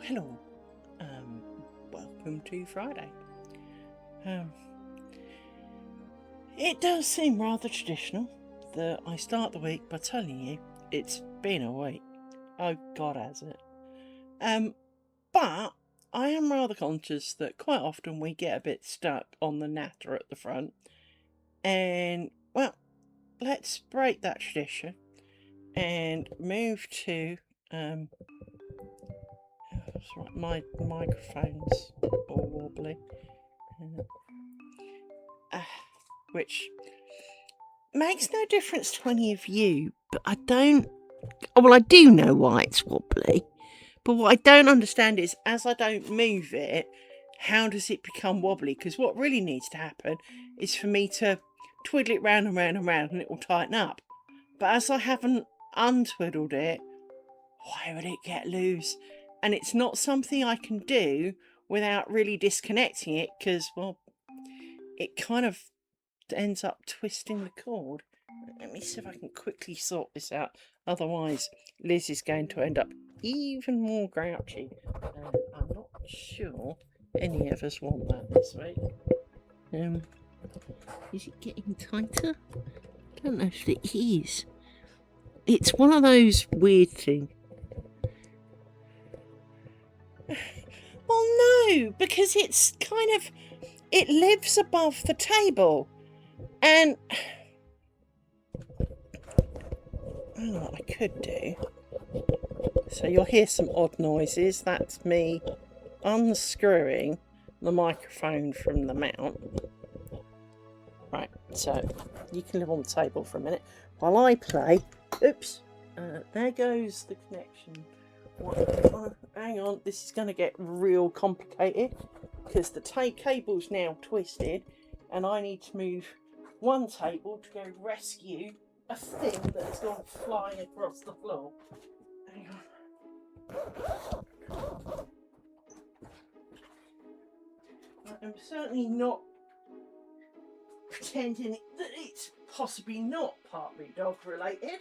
Hello, welcome to Friday. It does seem rather traditional that I start the week by telling you it's been a week. Oh God, has it? But I am rather conscious that quite often we get a bit stuck on the natter at the front, and well, let's break that tradition and move to That's right, my microphone's all wobbly. Which makes no difference to any of you, but I don't. Well, I do know why it's wobbly, but what I don't understand is as I don't move it, how does it become wobbly? Because what really needs to happen is for me to twiddle it round and round and round and it will tighten up. But as I haven't untwiddled it, why would it get loose? And it's not something I can do without really disconnecting it because, well, it kind of ends up twisting the cord. Let me see if I can quickly sort this out. Otherwise, Liz is going to end up even more grouchy. And I'm not sure any of us want that this week. Is it getting tighter? I don't know if it is. It's one of those weird things. Well, no, because it's kind of... It lives above the table. And... I don't know what I could do. So you'll hear some odd noises. That's me unscrewing the microphone from the mount. Right, so you can live on the table for a minute while I play. Oops, there goes the connection. Hang on, this is going to get real complicated because the cable's now twisted and I need to move one table to go rescue a thing that has gone flying across the floor. Hang on. I'm certainly not pretending that it's possibly not partly dog related,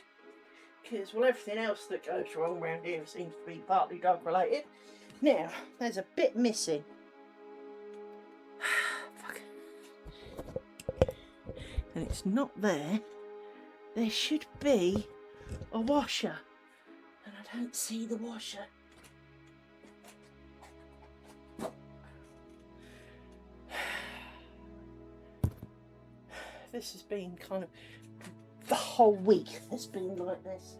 because well, everything else that goes wrong around here seems to be partly dog related. Now, there's a bit missing. Fuck. And it's not there. There should be a washer, and I don't see the washer. This has been kind of the whole week has been like this.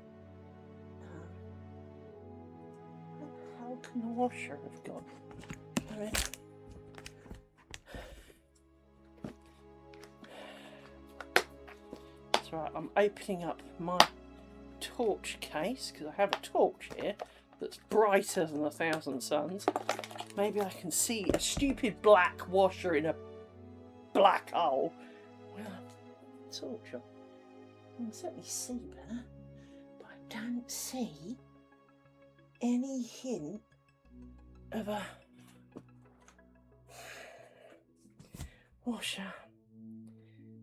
How can the washer have gone? I mean, that's right, I'm opening up my torch case because I have a torch here that's brighter than 1,000 suns. Maybe I can see a stupid black washer in a black hole. Well, torch on. I can certainly see better, but I don't see any hint of a washer.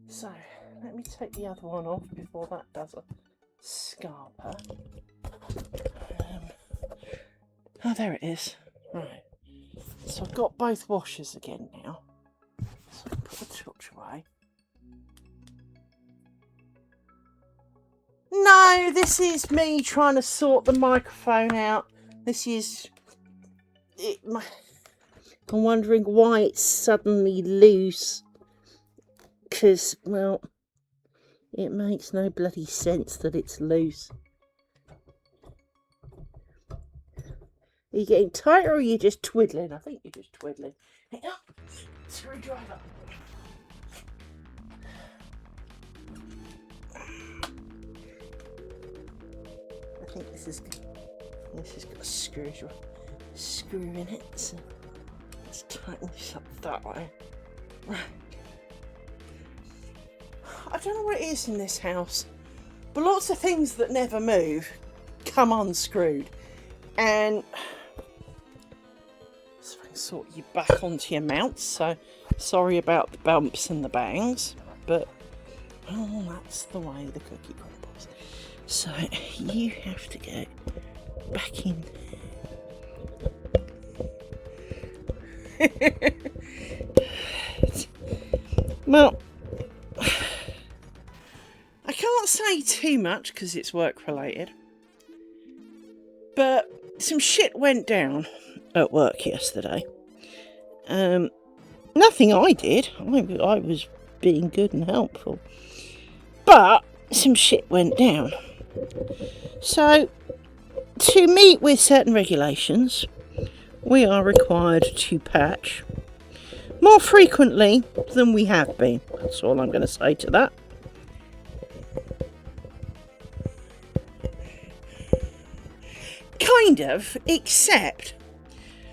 So, let me take the other one off before that does a scarper. Oh, there it is. Right. So I've got both washers again now. So I'll put the torch away. No, this is me trying to sort the microphone out. This is... I'm wondering why it's suddenly loose. Because, well, it makes no bloody sense that it's loose. Are you getting tighter or are you just twiddling? I think you're just twiddling. Hey, up! Screwdriver! I think this has got a screw in it, so let's tighten this up that way. Right. I don't know what it is in this house, but lots of things that never move come unscrewed. And so I can sort you back onto your mounts, so sorry about the bumps and the bangs, but oh, that's the way the cookie crumbles. So you have to go back in Well, I can't say too much because it's work related, but some shit went down at work yesterday. Nothing I did. I was being good and helpful, but some shit went down. So, to meet with certain regulations, we are required to patch more frequently than we have been. That's all I'm going to say to that. Kind of, except...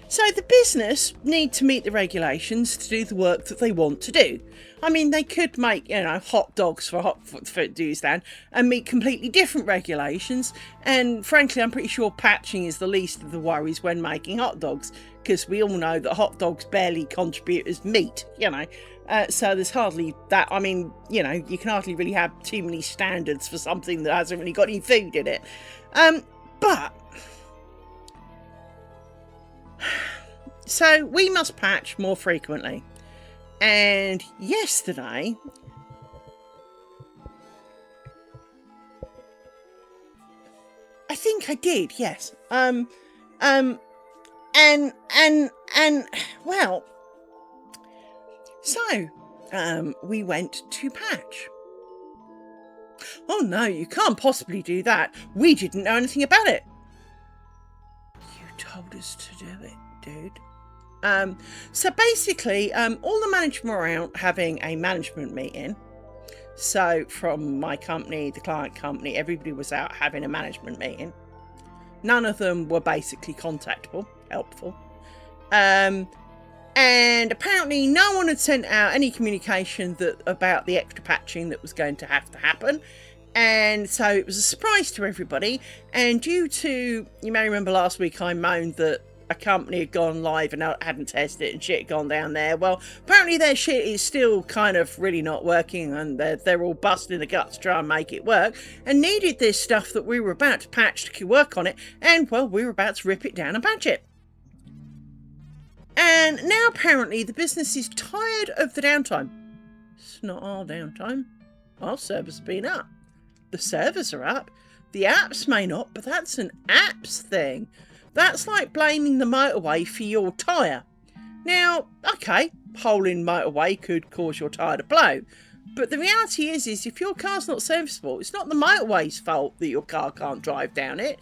So the business need to meet the regulations to do the work that they want to do. I mean, they could make, hot dogs for do stand and meet completely different regulations. And frankly, I'm pretty sure patching is the least of the worries when making hot dogs, because we all know that hot dogs barely contribute as meat, so there's hardly that. I mean, you can hardly really have too many standards for something that hasn't really got any food in it. But... So we must patch more frequently. And yesterday... I think I did, yes. Well... So, we went to patch. Oh no, you can't possibly do that. We didn't know anything about it. You told us to do it, dude. So basically, all the management were out having a management meeting. So from my company, the client company, everybody was out having a management meeting. None of them were basically contactable, helpful. And apparently no one had sent out any communication about the extra patching that was going to have to happen. And so it was a surprise to everybody. And due to, you may remember last week I moaned that a company had gone live and hadn't tested it and shit had gone down there. Well, apparently their shit is still kind of really not working, and they're all busting the guts to try and make it work, and needed this stuff that we were about to patch to work on it, and well, we were about to rip it down and patch it. And now apparently the business is tired of the downtime. It's not our downtime. Our servers have been up. The servers are up. The apps may not, but that's an apps thing. That's like blaming the motorway for your tyre. Now, okay, hole in motorway could cause your tyre to blow. But the reality is if your car's not serviceable, it's not the motorway's fault that your car can't drive down it.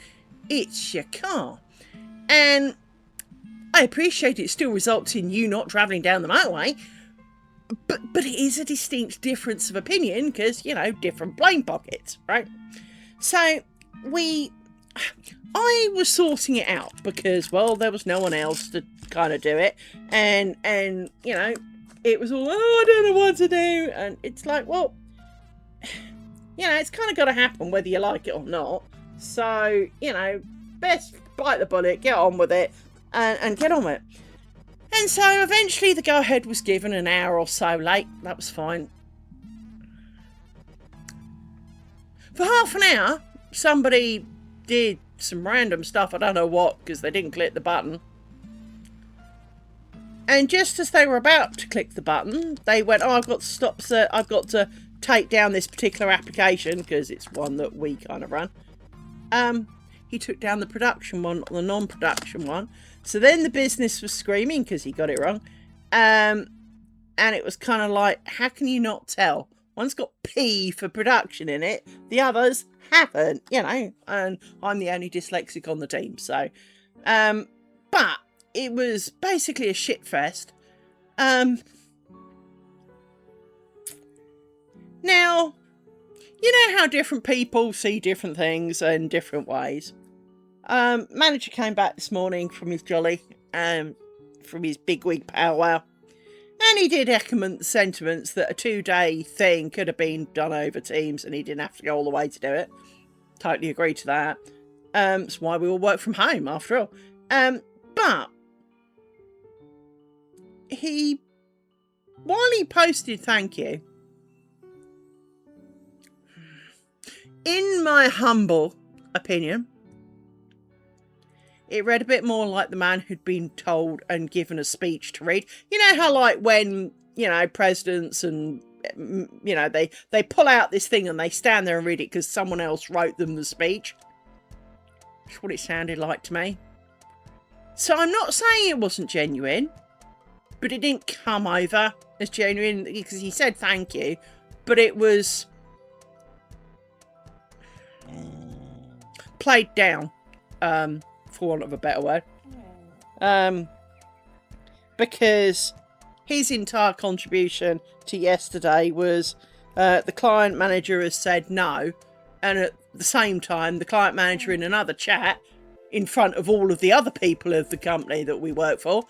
It's your car. And I appreciate it still results in you not travelling down the motorway. But it is a distinct difference of opinion because, different blame pockets, right? So I was sorting it out because, well, there was no one else to kind of do it. And it was all, I don't know what to do. And it's like, well, it's kind of got to happen whether you like it or not. So, best bite the bullet, get on with it, and get on with it. And so eventually the go-ahead was given an hour or so late. That was fine. For half an hour, somebody did some random stuff. I don't know what, because they didn't click the button. And just as they were about to click the button, they went, oh, I've got to stop, sir. I've got to take down this particular application, because it's one that we kind of run. He took down the production one, the non-production one. So then the business was screaming because he got it wrong. And it was kind of like, how can you not tell? One's got P for production in it. The others haven't, and I'm the only dyslexic on the team. So, but it was basically a shit fest. Now, you know how different people see different things in different ways. Manager came back this morning from his jolly, from his bigwig powwow, and he did echo the sentiments that a 2-day thing could have been done over Teams and he didn't have to go all the way to do it. Totally agree to that. It's why we all work from home, after all. But while he posted thank you, in my humble opinion, It read a bit more like the man who'd been told and given a speech to read. You know how, like, when, you know, presidents and, you know, they pull out this thing and they stand there and read it because someone else wrote them the speech? That's what it sounded like to me. So I'm not saying it wasn't genuine, but it didn't come over as genuine because he said thank you, but it was played down, for want of a better word. Because his entire contribution to yesterday was the client manager has said no, and at the same time the client manager in another chat in front of all of the other people of the company that we work for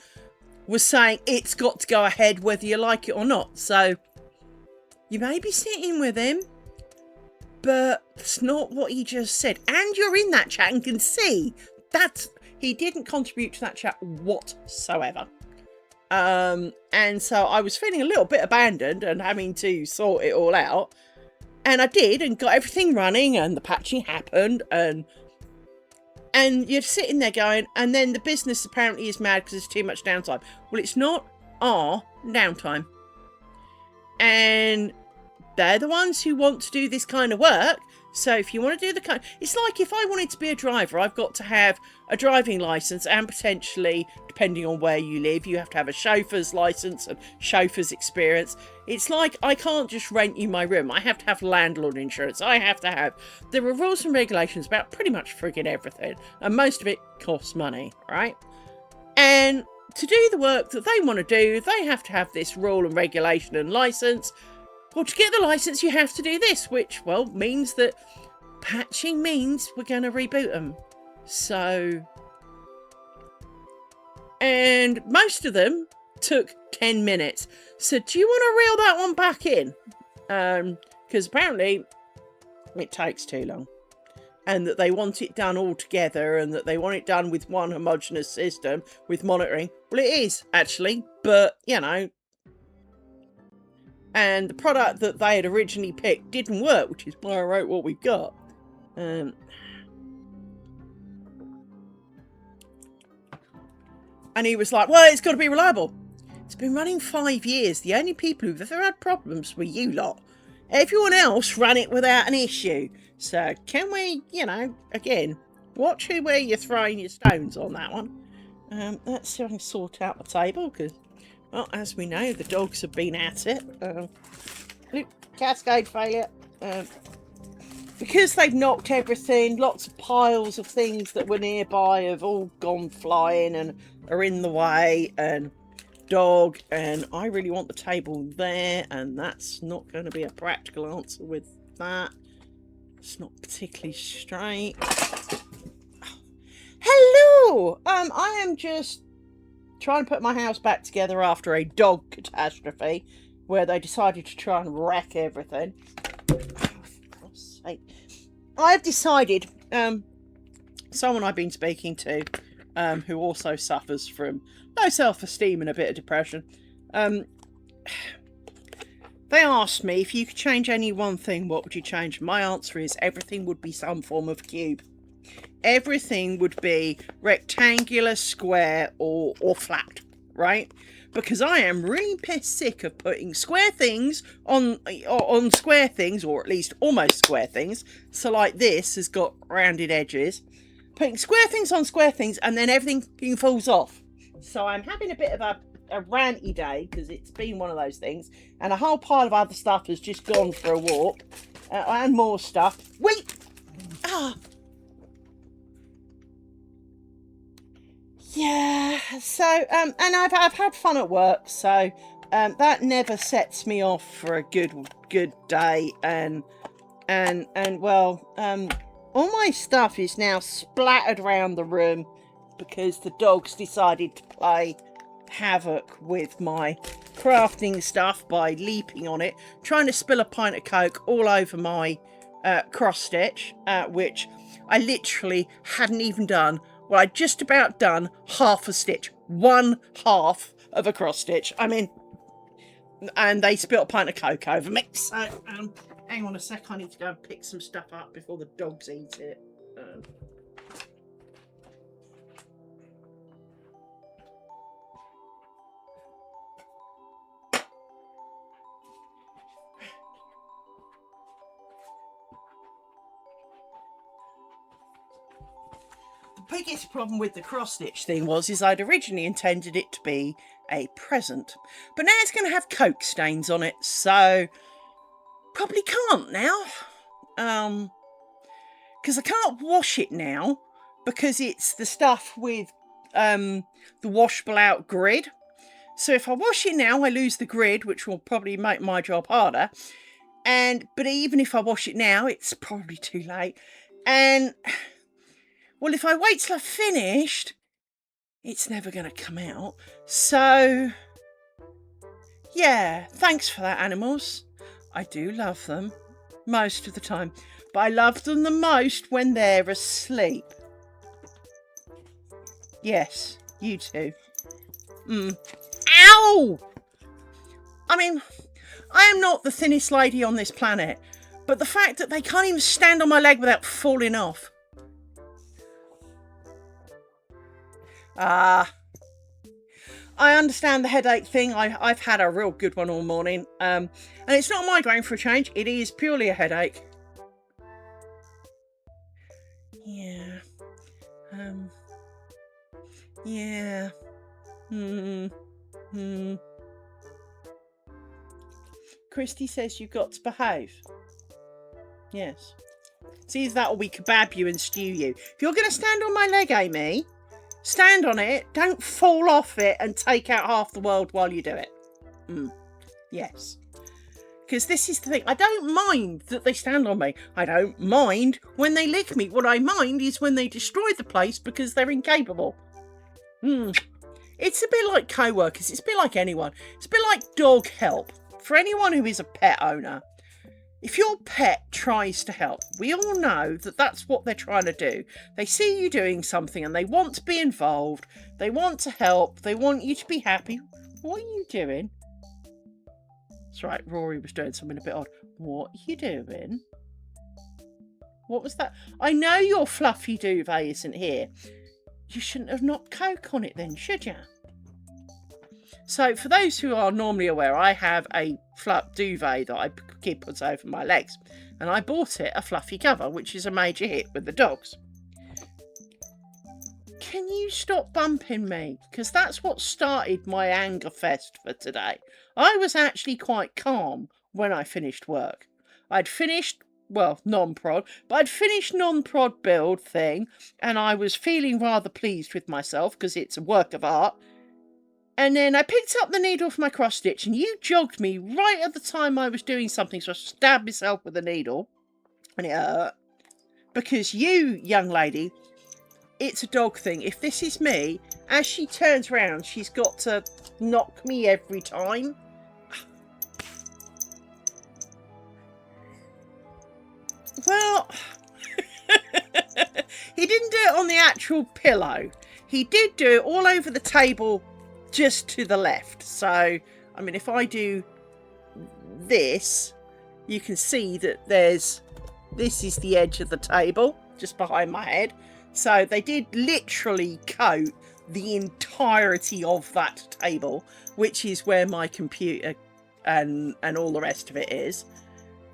was saying it's got to go ahead whether you like it or not. So you may be sitting with him, but that's not what he just said. And you're in that chat and can see that he didn't contribute to that chat whatsoever. And so I was feeling a little bit abandoned and having to sort it all out. And I did, and got everything running, and the patching happened, and you're sitting there going, and then the business apparently is mad because there's too much downtime. Well, it's not our downtime. And they're the ones who want to do this kind of work. So if you want to do the kind... It's like if I wanted to be a driver, I've got to have a driving licence and potentially, depending on where you live, you have to have a chauffeur's licence and chauffeur's experience. It's like I can't just rent you my room. I have to have landlord insurance. I have to have... There are rules and regulations about pretty much frigging everything. And most of it costs money, right? And to do the work that they want to do, they have to have this rule and regulation and licence. Well, to get the licence, you have to do this, which, well, means that patching means we're going to reboot them. So... And most of them took 10 minutes. So do you want to reel that one back in? Because apparently it takes too long. And that they want it done all together, and that they want it done with one homogenous system with monitoring. Well, it is, actually. But, you know... And the product that they had originally picked didn't work, which is why I wrote what we've got. And he was like, well, it's got to be reliable. It's been running 5 years. The only people who've ever had problems were you lot. Everyone else ran it without an issue. So can we, you know, again, watch where you're throwing your stones on that one. Let's see if I can sort out the table, because... Well, as we know, the dogs have been at it. Cascade failure. Because they've knocked everything, lots of piles of things that were nearby have all gone flying and are in the way. And dog, and I really want the table there, and that's not going to be a practical answer with that. It's not particularly straight. Hello! I am just... trying to put my house back together after a dog catastrophe where they decided to try and wreck everything. Oh, for God's sake. I've decided, someone I've been speaking to, who also suffers from low self-esteem and a bit of depression, they asked me, if you could change any one thing, what would you change? My answer is everything would be some form of cube. Everything would be rectangular, square, or flat, right? Because I am really pissed sick of putting square things on square things, or at least almost square things. So like this has got rounded edges. Putting square things on square things, and then everything falls off. So I'm having a bit of a ranty day, because it's been one of those things. And a whole pile of other stuff has just gone for a walk. And more stuff. Wait! Ah! Yeah, so, and I've had fun at work, so, that never sets me off for a good day, and well, all my stuff is now splattered around the room, because the dogs decided to play havoc with my crafting stuff by leaping on it, trying to spill a pint of Coke all over my, cross stitch, which I literally hadn't even done. Well, I'd just about done half a stitch. One half of a cross stitch. I mean, and they spilt a pint of Coke over me. So, hang on a sec. I need to go and pick some stuff up before the dogs eat it. biggest problem with the cross-stitch thing is I'd originally intended it to be a present, but now it's going to have Coke stains on it, so probably can't now. Because I can't wash it now because it's the stuff with the washable out grid. So if I wash it now, I lose the grid, which will probably make my job harder. But even if I wash it now, it's probably too late. And well, if I wait till I've finished, it's never going to come out. So yeah, thanks for that, animals. I do love them most of the time, but I love them the most when they're asleep. Yes, you too. Ow! I mean, I am not the thinnest lady on this planet, but the fact that they can't even stand on my leg without falling off. I understand the headache thing. I've had a real good one all morning. And it's not a migraine for a change. It is purely a headache. Yeah. Yeah. Christy says you've got to behave. Yes. It's either that or we kebab you and stew you. If you're going to stand on my leg, Amy, stand on it. Don't fall off it and take out half the world while you do it. Yes. Because this is the thing. I don't mind that they stand on me. I don't mind when they lick me. What I mind is when they destroy the place because they're incapable. It's a bit like co-workers. It's a bit like anyone. It's a bit like dog help. For anyone who is a pet owner, if your pet tries to help, we all know that that's what they're trying to do. They see you doing something and they want to be involved. They want to help. They want you to be happy. What are you doing? That's right, Rory was doing something a bit odd. What are you doing? What was that? I know your fluffy duvet isn't here. You shouldn't have knocked Coke on it then, should you? So for those who are normally aware, I have a fluff duvet that I keep put over my legs. And I bought it a fluffy cover, which is a major hit with the dogs. Can you stop bumping me? Because that's what started my anger fest for today. I was actually quite calm when I finished work. I'd finished, well, non-prod, but I'd finished non-prod build thing, and I was feeling rather pleased with myself because it's a work of art. And then I picked up the needle for my cross stitch, and you jogged me right at the time I was doing something, so I stabbed myself with a needle, and it hurt. Because you, young lady, it's a dog thing. If this is me, as she turns round, she's got to knock me every time. Well, he didn't do it on the actual pillow. He did do it all over the table just to the left. So, I mean, if I do this, you can see that this is the edge of the table, just behind my head. So they did literally coat the entirety of that table, which is where my computer and all the rest of it is.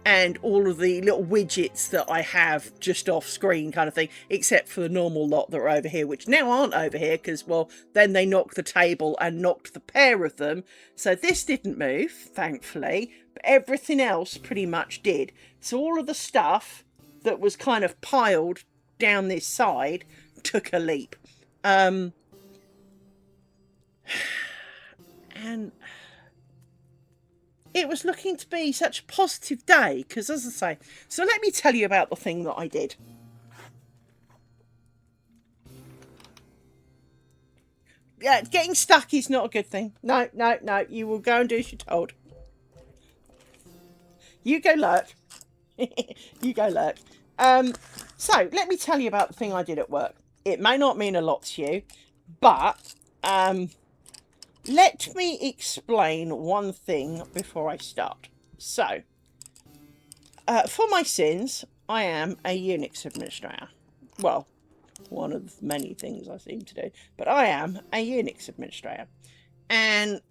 And all of the little widgets that I have just off screen kind of thing, except for the normal lot that are over here, which now aren't over here because, well, then they knocked the table and knocked the pair of them. So this didn't move, thankfully, but everything else pretty much did. So all of the stuff that was kind of piled down this side took a leap. And it was looking to be such a positive day because, as I say, so let me tell you about the thing that I did. Yeah, getting stuck is not a good thing. No, you will go and do as you're told. You go lurk. You go lurk. So let me tell you about the thing I did at work. It may not mean a lot to you, but let me explain one thing before I start. So, for my sins, I am a Unix administrator. Well, one of many things I seem to do, but I am a Unix administrator. And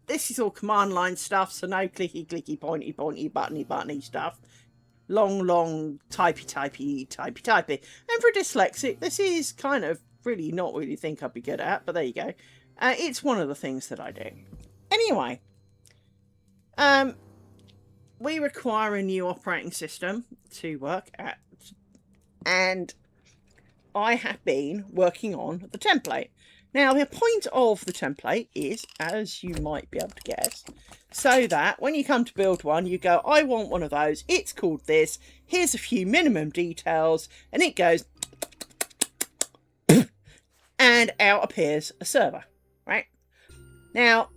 this is all command line stuff, so no clicky, clicky, pointy, pointy, buttony, buttony stuff. long, typey. And for a dyslexic, this is kind of really not what you think I'd be good at, but there you go. It's one of the things that I do. Anyway, we require a new operating system to work at, and I have been working on the template. Now, the point of the template is, as you might be able to guess, so that when you come to build one, you go, I want one of those, it's called this, here's a few minimum details, and it goes, and out appears a server, right? Now,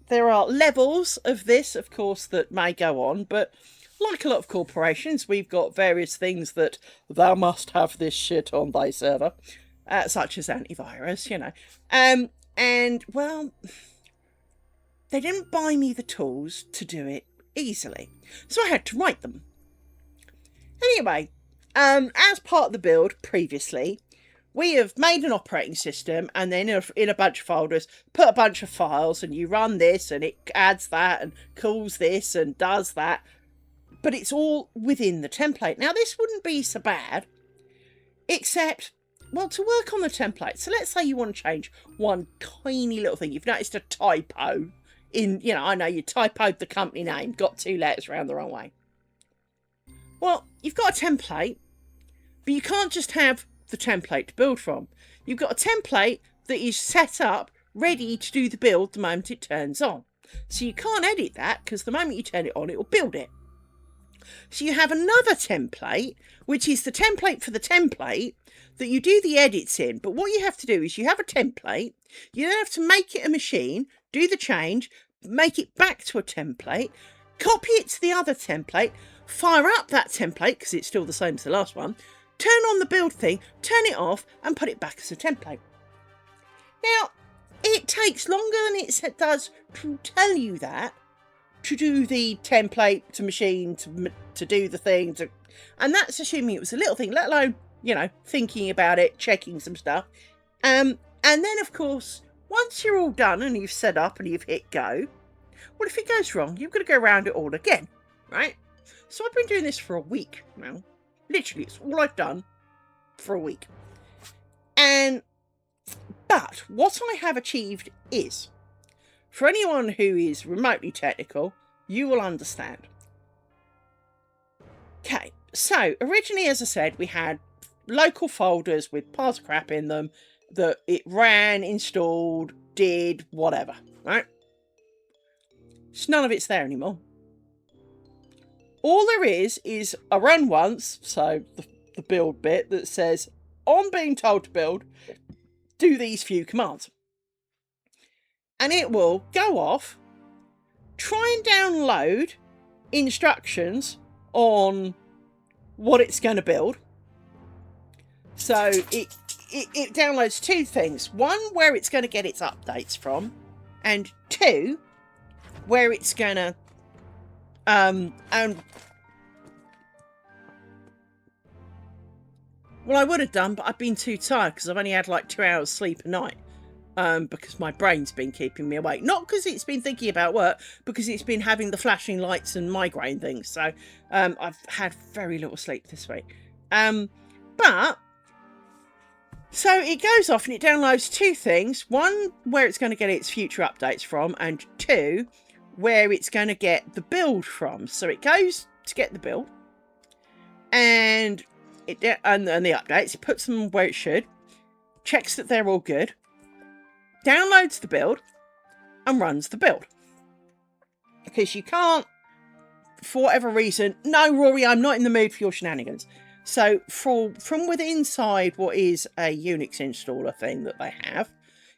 there are levels of this, of course, that may go on, but like a lot of corporations, we've got various things that thou must have this shit on thy server. Such as antivirus, you know. And, well, they didn't buy me the tools to do it easily. So I had to write them. Anyway, as part of the build previously, we have made an operating system and then in a bunch of folders, put a bunch of files, and you run this and it adds that and calls this and does that. But it's all within the template. Now, this wouldn't be so bad, except... well, to work on the template, so let's say you want to change one tiny little thing. You've noticed a typo in, you know, I know you typoed the company name, got 2 letters around the wrong way. Well, you've got a template, but you can't just have the template to build from. You've got a template that is set up, ready to do the build the moment it turns on. So you can't edit that, because the moment you turn it on, it will build it. So you have another template, which is the template for the template, that you do the edits in. But what you have to do is you have a template, you then have to make it a machine, do the change, make it back to a template, copy it to the other template, fire up that template, because it's still the same as the last one, turn on the build thing, turn it off, and put it back as a template. Now, it takes longer than it does to tell you that, to do the template to machine, to do the thing, and that's assuming it was a little thing, let alone, you know, thinking about it, checking some stuff. And then, of course, once you're all done and you've set up and you've hit go, well, if it goes wrong, you've got to go around it all again, right? So I've been doing this for a week now. Literally, it's all I've done for a week. But what I have achieved is, for anyone who is remotely technical, you will understand. Okay, so originally, as I said, we had local folders with piles of crap in them that it ran, installed, did, whatever, right? So none of it's there anymore. All there is a run once, so the build bit that says, on being told to build, do these few commands. And it will go off, try and download instructions on what it's going to build. So it downloads 2 things. 1, where it's going to get its updates from, and 2, where it's going to well, I would have done, but I've been too tired because I've only had like 2 hours sleep a night. Because my brain's been keeping me awake. Not because it's been thinking about work, because it's been having the flashing lights and migraine things. So I've had very little sleep this week. So it goes off and it downloads 2 things. 1, where it's going to get its future updates from, and 2, where it's going to get the build from. So it goes to get the build and the updates. It puts them where it should, checks that they're all good, downloads the build, and runs the build. Because you can't, for whatever reason, no, Rory, I'm not in the mood for your shenanigans. So from within inside what is a Unix installer thing that they have,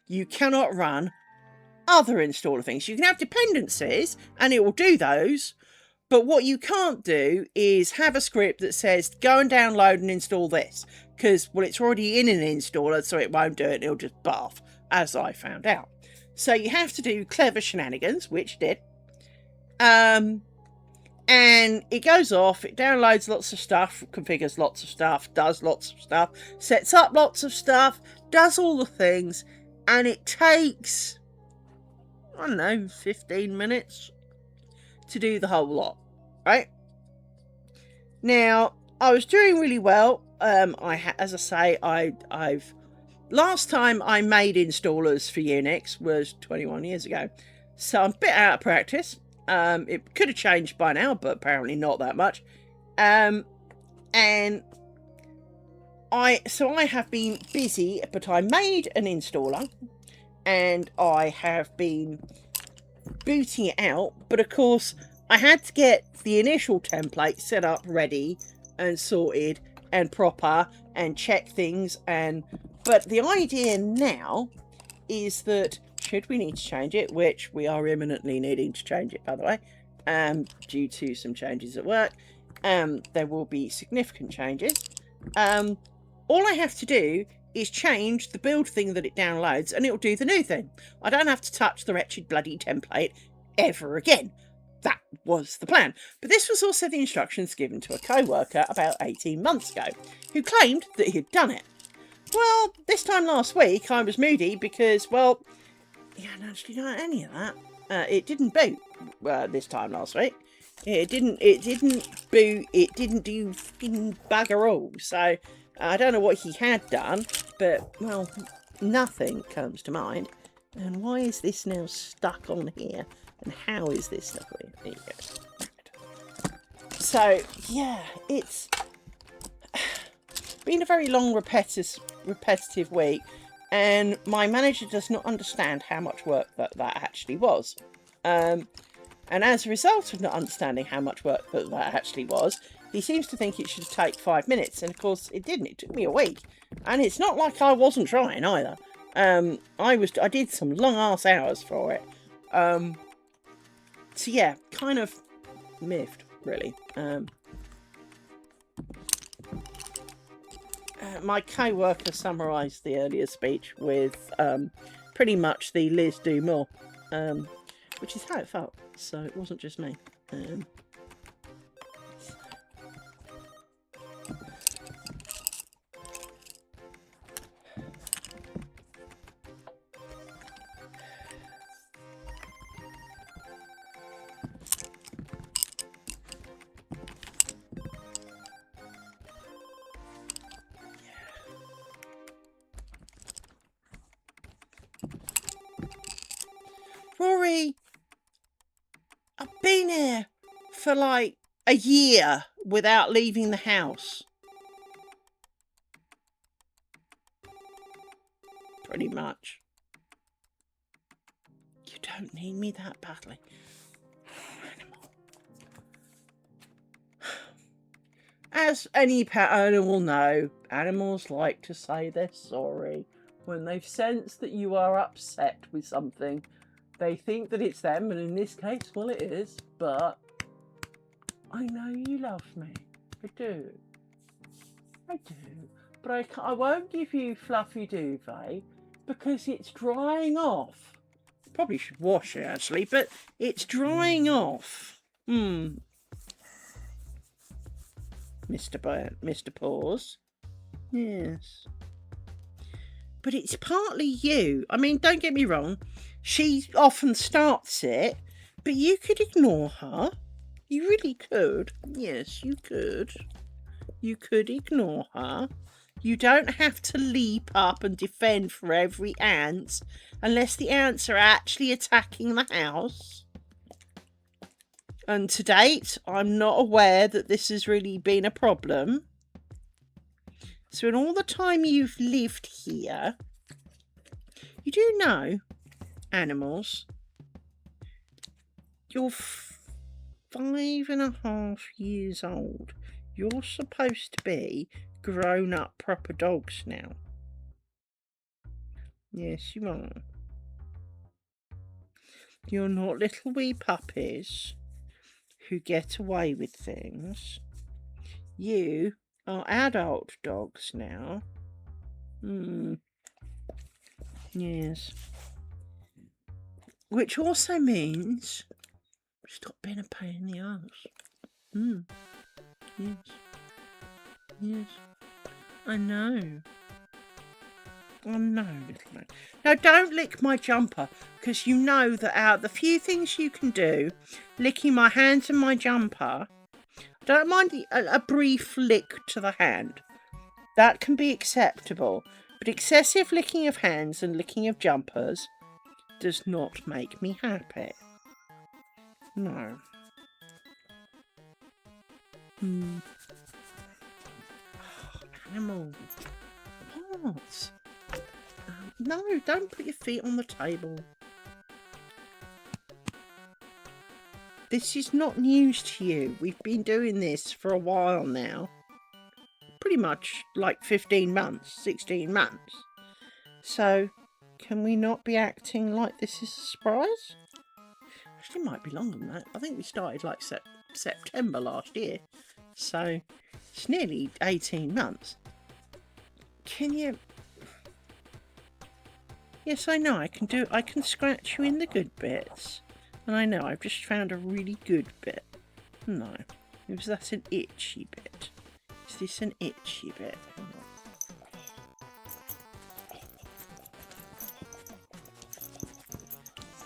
you cannot run other installer things. You can have dependencies and it will do those, but what you can't do is have a script that says go and download and install this, because, well, it's already in an installer, so it won't do it, it'll just barf, as I found out. So you have to do clever shenanigans, which did. And it goes off, it downloads lots of stuff, configures lots of stuff, does lots of stuff, sets up lots of stuff, does all the things, and it takes, I don't know, 15 minutes to do the whole lot. right? Now, I was doing really well. As I say, I've last time I made installers for Unix was 21 years ago, so I'm a bit out of practice. It could have changed by now, but apparently not that much. And I have been busy, but I made an installer, and I have been booting it out. But of course, I had to get the initial template set up, ready and sorted and proper, and check things. But the idea now is that should we need to change it, which we are imminently needing to change it, by the way, due to some changes at work, there will be significant changes. All I have to do is change the build thing that it downloads, and it'll do the new thing. I don't have to touch the wretched bloody template ever again. That was the plan. But this was also the instructions given to a co-worker about 18 months ago, who claimed that he had done it. Well, this time last week I was moody because, well, he hadn't actually done any of that. It didn't boot this time last week. It didn't boot. It didn't do fucking bugger all. So I don't know what he had done, but, well, nothing comes to mind. And why is this now stuck on here? And how is this stuck on here? There you go. So, yeah, it's been a very long, repetitive week, and my manager does not understand how much work that actually was. And as a result of not understanding how much work that actually was, he seems to think it should take 5 minutes, and of course it didn't. It took me a week, and it's not like I wasn't trying either. I did some long ass hours for it. So yeah, kind of miffed, really. My co-worker summarised the earlier speech with pretty much the Liz do more, which is how it felt. So it wasn't just me. Rory, I've been here for like a year without leaving the house. Pretty much. You don't need me that badly. As any pet owner will know, animals like to say they're sorry when they've sensed that you are upset with something. They think that it's them, and in this case, well, it is, but I know you love me. I do. I do. But I won't give you fluffy duvet because it's drying off. Probably should wash it, actually, but it's drying off. Mr. Paws. Yes. But it's partly you. I mean, don't get me wrong. She often starts it, but you could ignore her. You really could. Yes, you could. You could ignore her. You don't have to leap up and defend for every ant unless the ants are actually attacking the house. And to date, I'm not aware that this has really been a problem. So in all the time you've lived here, you do know, animals, you're 5.5 years old. You're supposed to be grown-up proper dogs now. Yes, you are. You're not little wee puppies who get away with things. You are adult dogs now. Yes. Which also means stop being a pain in the arse. Yes. Yes. I know. Oh no, little man. Now don't lick my jumper, because you know that out of the few things you can do, licking my hands and my jumper, I don't mind a brief lick to the hand. That can be acceptable. But excessive licking of hands and licking of jumpers does not make me happy. No. Animal. What? No, don't put your feet on the table. This is not news to you. We've been doing this for a while now. Pretty much like 15 months, 16 months. So, can we not be acting like this is a surprise? Actually, it might be longer than that. I think we started like September last year. So, it's nearly 18 months. Can you... Yes, I know, I can scratch you in the good bits. And I know, I've just found a really good bit. No, that's an itchy bit. Is this an itchy bit?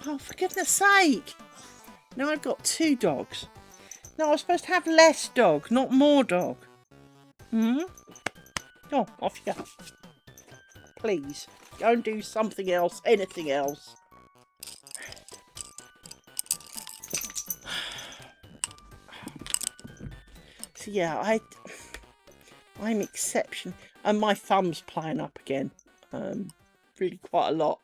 Oh, for goodness sake! Now I've got 2 dogs. No, I was supposed to have less dog, not more dog. Oh, off you go. Please, go and do something else, anything else. So yeah, I'm exception, and my thumb's playing up again. Really quite a lot.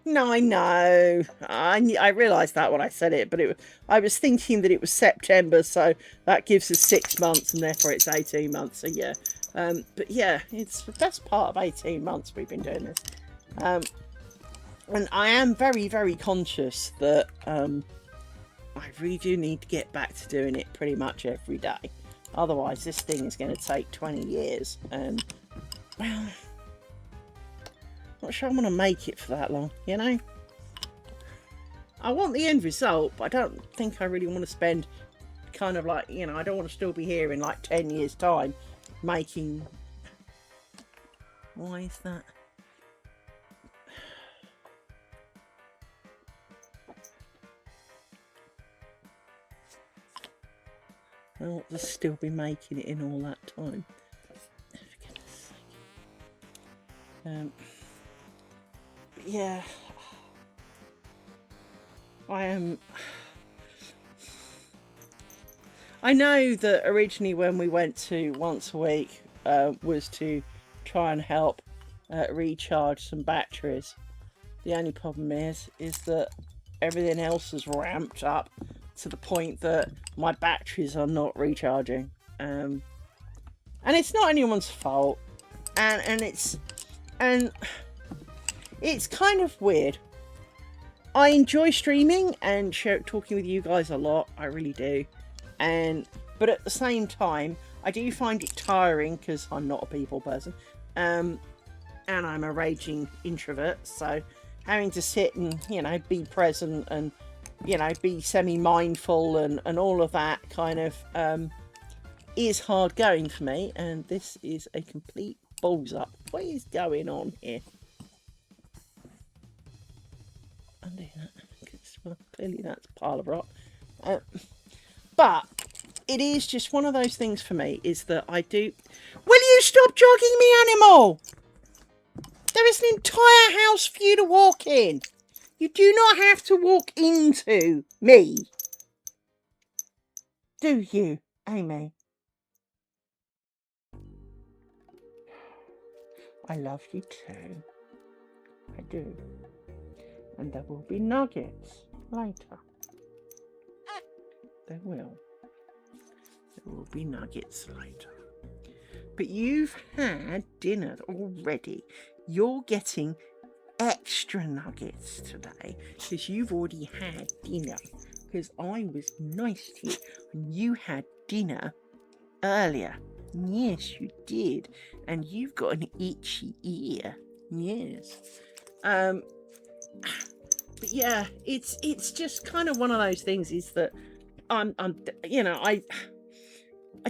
No, I know. I realised that when I said it, but I was thinking that it was September, so that gives us 6 months, and therefore it's 18 months. So yeah, but yeah, it's the best part of 18 months we've been doing this. And I am very, very conscious that I really do need to get back to doing it pretty much every day. Otherwise, this thing is going to take 20 years, and well, not sure I'm going to make it for that long, you know? I want the end result, but I don't think I really want to spend kind of like, you know, I don't want to still be here in like 10 years' time making... Why is that? I want to still be making it in all that time. For goodness sake. But yeah, I am. I know that originally when we went to once a week was to try and help recharge some batteries. The only problem is that everything else has ramped up to the point that my batteries are not recharging, and it's not anyone's fault, and it's kind of weird. I enjoy streaming and talking with you guys a lot. I really do, but at the same time, I do find it tiring because I'm not a people person, and I'm a raging introvert. So having to sit and, you know, be present and, you know, be semi-mindful and all of that kind of is hard going for me, and this is a complete balls up. What is going on here? Undo that. Well, clearly that's a pile of rock. But it is just one of those things for me, is that I do... Will you stop jogging me, animal? There is an entire house for you to walk in. You do not have to walk into me. Do you, Amy? I love you too. I do. And there will be nuggets later. There will. There will be nuggets later. But you've had dinner already. You're getting extra nuggets today because you've already had dinner. Because I was nice to you and you had dinner earlier. Yes, you did. And you've got an itchy ear. Yes. But yeah, it's just kind of one of those things, is that you know, I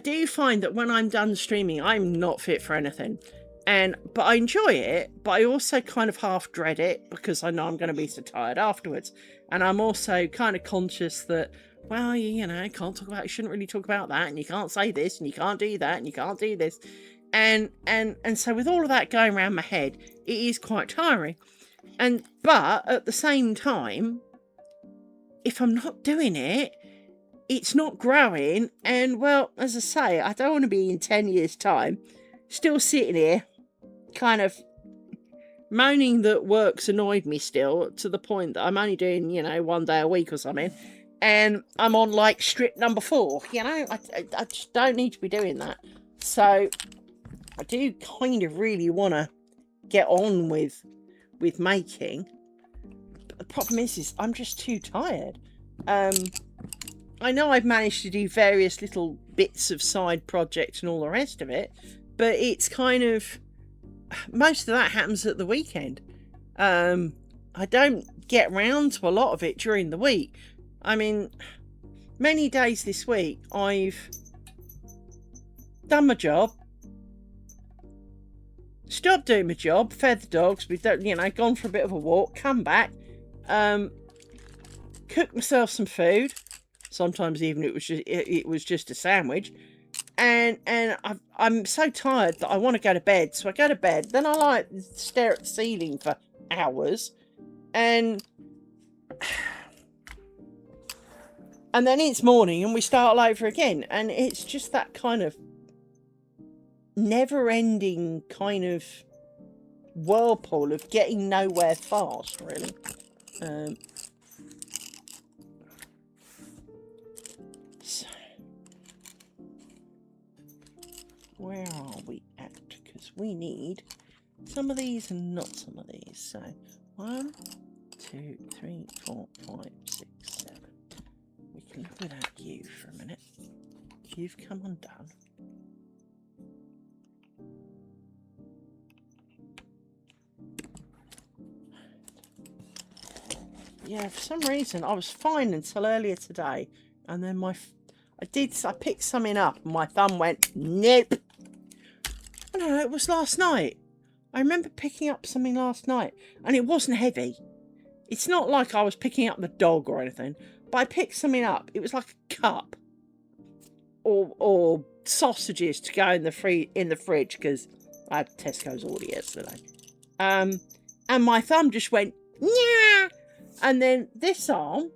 do find that when I'm done streaming, I'm not fit for anything. But I enjoy it, but I also kind of half dread it because I know I'm going to be so tired afterwards. And I'm also kind of conscious that, well, you know, you shouldn't really talk about that, and you can't say this, and you can't do that, and you can't do this. And so with all of that going around my head, it is quite tiring. But at the same time, if I'm not doing it, it's not growing. And well, as I say, I don't want to be in 10 years' time still sitting here kind of moaning that work's annoyed me still, to the point that I'm only doing, you know, 1 day a week or something, and I'm on like strip number 4. You know, I just don't need to be doing that. So I do kind of really want to get on with making, but the problem is I'm just too tired. I know I've managed to do various little bits of side projects and all the rest of it, but it's kind of, most of that happens at the weekend. I don't get round to a lot of it during the week. I mean, many days this week I've done my job, stopped doing my job, fed the dogs, we've done, you know, gone for a bit of a walk, come back, cooked myself some food. Sometimes even it was just a sandwich. And I'm so tired that I want to go to bed. So I go to bed. Then I like stare at the ceiling for hours. And then it's morning and we start all over again. And it's just that kind of never-ending kind of whirlpool of getting nowhere fast, really. Where are we at? Because we need some of these and not some of these. So 1, 2, 3, 4, 5, 6, 7. We can live without you for a minute. You've come undone. Yeah, for some reason I was fine until earlier today, and then I picked something up and my thumb went nope. Oh, no, it was last night. I remember picking up something last night, and it wasn't heavy. It's not like I was picking up the dog or anything, but I picked something up. It was like a cup or sausages to go in the fridge, because I had Tesco's order yesterday. And my thumb just went yeah, and then this arm,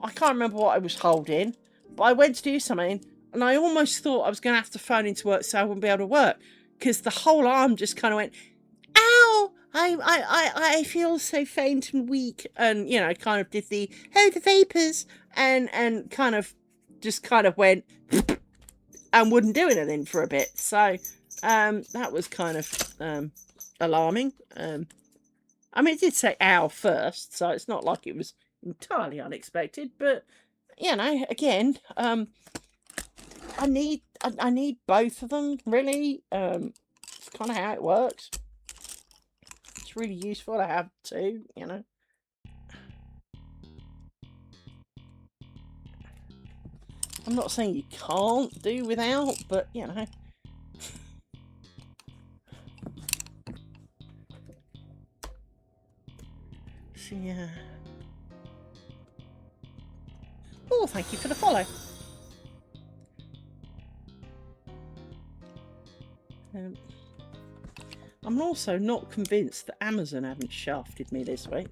I can't remember what I was holding, but I went to do something, and I almost thought I was going to have to phone into work so I wouldn't be able to work, because the whole arm just kind of went, ow, I feel so faint and weak, and, you know, kind of did the vapors, and kind of just kind of went and wouldn't do anything for a bit. So that was kind of alarming. I mean, it did say ow first, so it's not like it was entirely unexpected, but, you know, again, I need both of them, really. It's kind of how it works. It's really useful to have two, you know. I'm not saying you can't do without, but, you know. So, yeah. Oh, thank you for the follow. I'm also not convinced that Amazon haven't shafted me this week.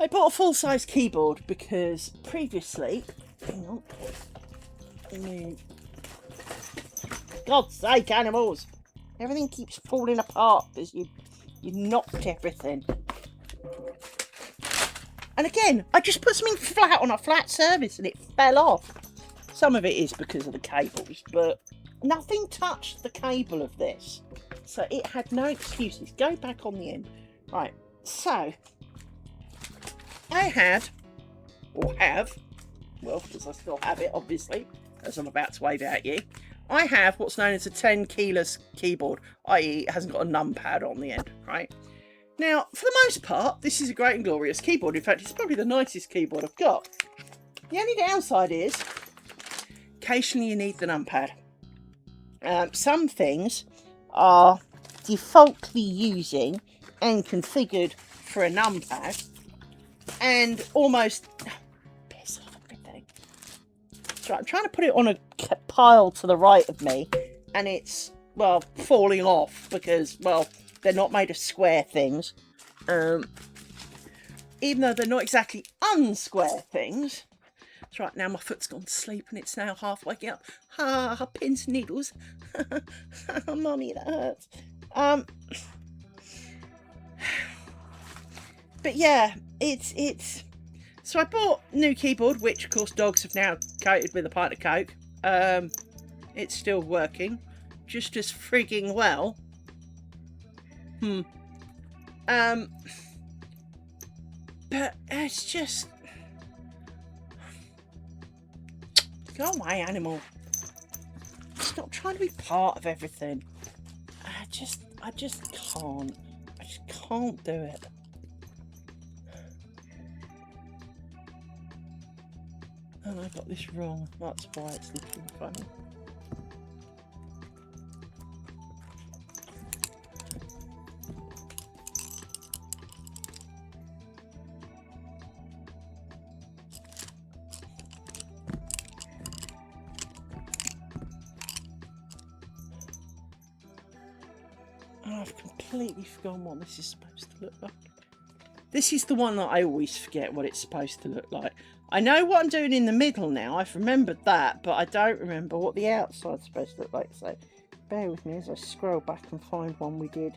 I bought a full-size keyboard because previously, hang on, God's sake, animals! Everything keeps falling apart because you knocked everything. And again, I just put something flat on a flat surface and it fell off. Some of it is because of the cables, but nothing touched the cable of this. So it had no excuses. Go back on the end. Right, so I had, or have, well, because I still have it, obviously, as I'm about to wave at you. I have what's known as a 10 keyless keyboard, i.e. it hasn't got a numpad on the end, right? Now, for the most part, this is a great and glorious keyboard. In fact, it's probably the nicest keyboard I've got. The only downside is, occasionally you need the numpad. Some things are defaultly using and configured for a numpad, and almost piss off everything. So I'm trying to put it on a pile to the right of me, and it's, well, falling off because, well, they're not made of square things. Even though they're not exactly unsquare things. That's right, now my foot's gone to sleep and it's now half waking up. Ah, pins and needles. Mommy, that hurts. But yeah, it's. So I bought a new keyboard, which of course dogs have now coated with a pint of Coke. It's still working, just as frigging well. But it's just. Go away, animal. Stop trying to be part of everything. I just can't. I just can't do it. And I got this wrong. That's why it's looking funny. I've completely forgotten what this is supposed to look like. This is the one that I always forget what it's supposed to look like. I know what I'm doing in the middle now. I've remembered that, but I don't remember what the outside's supposed to look like. So bear with me as I scroll back and find one we did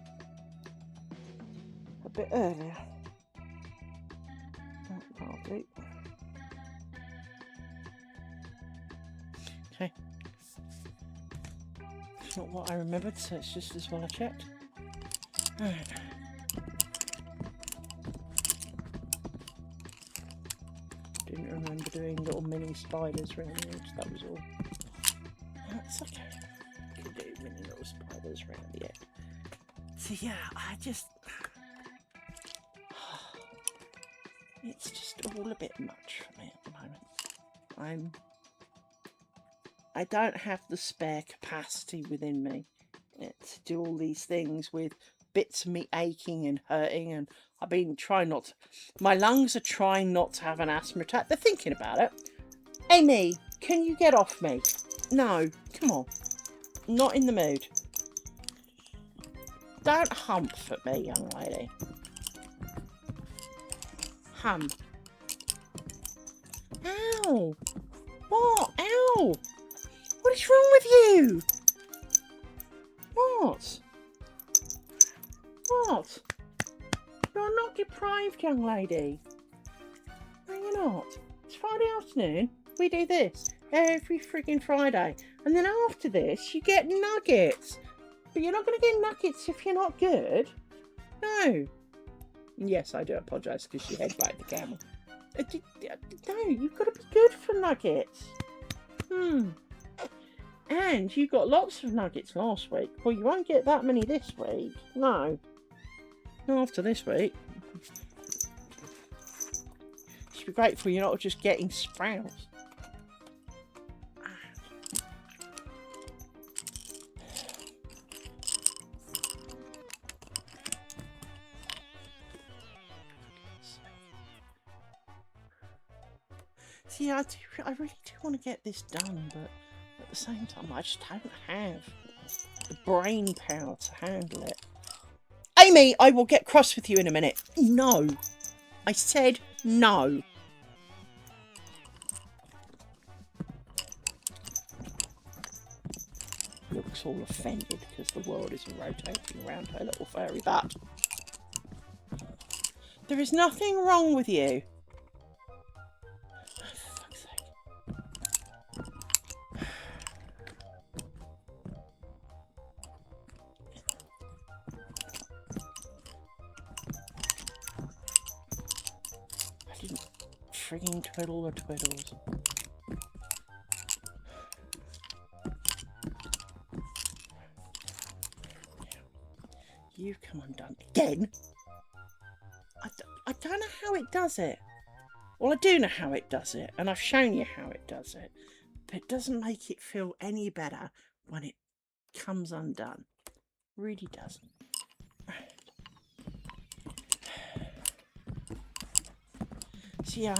a bit earlier. That'll do. Okay. It's not what I remembered, so it's just as well I checked. Alright. Didn't remember doing little mini spiders around the edge, that was all. That's okay. Could do mini little spiders around the edge. So yeah, it's just all a bit much for me at the moment. I don't have the spare capacity within me to do all these things with bits of me aching and hurting, and I've been trying not to. My lungs are trying not to have an asthma attack. They're thinking about it. Amy, can you get off me? No, come on. Not in the mood. Don't hump at me, young lady. Hum. Ow. What? Ow. What is wrong with you? What? What? You're not deprived, young lady. No, you're not. It's Friday afternoon. We do this every freaking Friday. And then after this, you get nuggets. But you're not going to get nuggets if you're not good. No. Yes, I do apologise because she headbutted the camera. No, you've got to be good for nuggets. And you got lots of nuggets last week. Well, you won't get that many this week. No. Not after this week. You should be grateful you're not just getting sprouts. See, I really do want to get this done, but at the same time, I just don't have the brain power to handle it. Amy, I will get cross with you in a minute. No. I said no. Looks all offended because the world isn't rotating around her little furry butt. There is nothing wrong with you. Frigging twiddle the twiddles. you come undone again. I don't know how it does it. Well, I do know how it does it, and I've shown you how it does it, but it doesn't make it feel any better when it comes undone. Really doesn't. So yeah,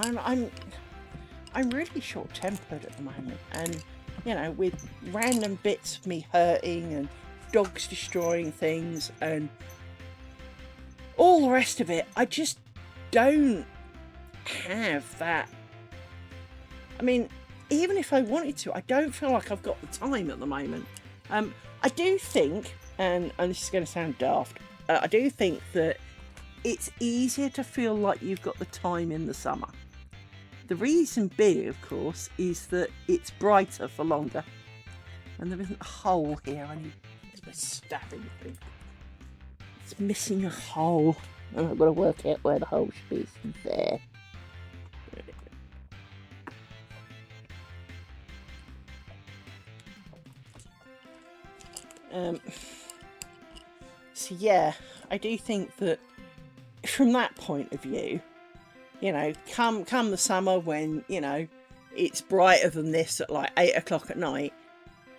I'm really short-tempered at the moment, and you know, with random bits of me hurting and dogs destroying things and all the rest of it, I just don't have that. I mean, even if I wanted to, I don't feel like I've got the time at the moment. I do think, and this is going to sound daft, I do think that it's easier to feel like you've got the time in the summer. The reason being, of course, is that it's brighter for longer. And there isn't a hole here. I need a stabbing thing. It's missing a hole. And I've got to work out where the hole should be. It's there. So yeah, I do think that from that point of view, you know, come the summer when, you know, it's brighter than this at like 8 o'clock at night,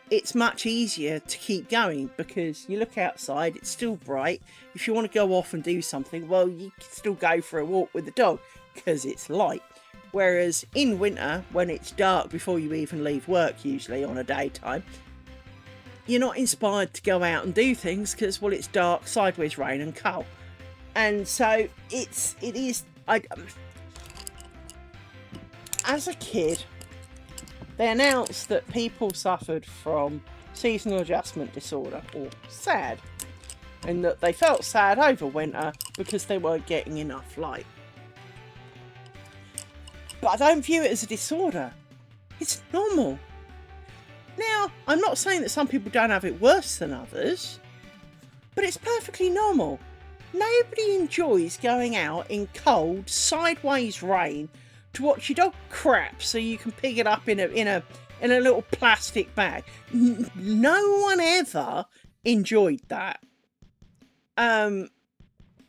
it's much easier to keep going because you look outside, it's still bright. If you want to go off and do something, well, you can still go for a walk with the dog because it's light. Whereas in winter, when it's dark before you even leave work, usually on a daytime, you're not inspired to go out and do things because, well, it's dark, sideways rain and cold. And so it is, as a kid, they announced that people suffered from seasonal adjustment disorder, or SAD, and that they felt sad over winter because they weren't getting enough light. But I don't view it as a disorder. It's normal. Now, I'm not saying that some people don't have it worse than others, but it's perfectly normal. Nobody enjoys going out in cold, sideways rain to watch your dog crap so you can pick it up in a little plastic bag. No one ever enjoyed that.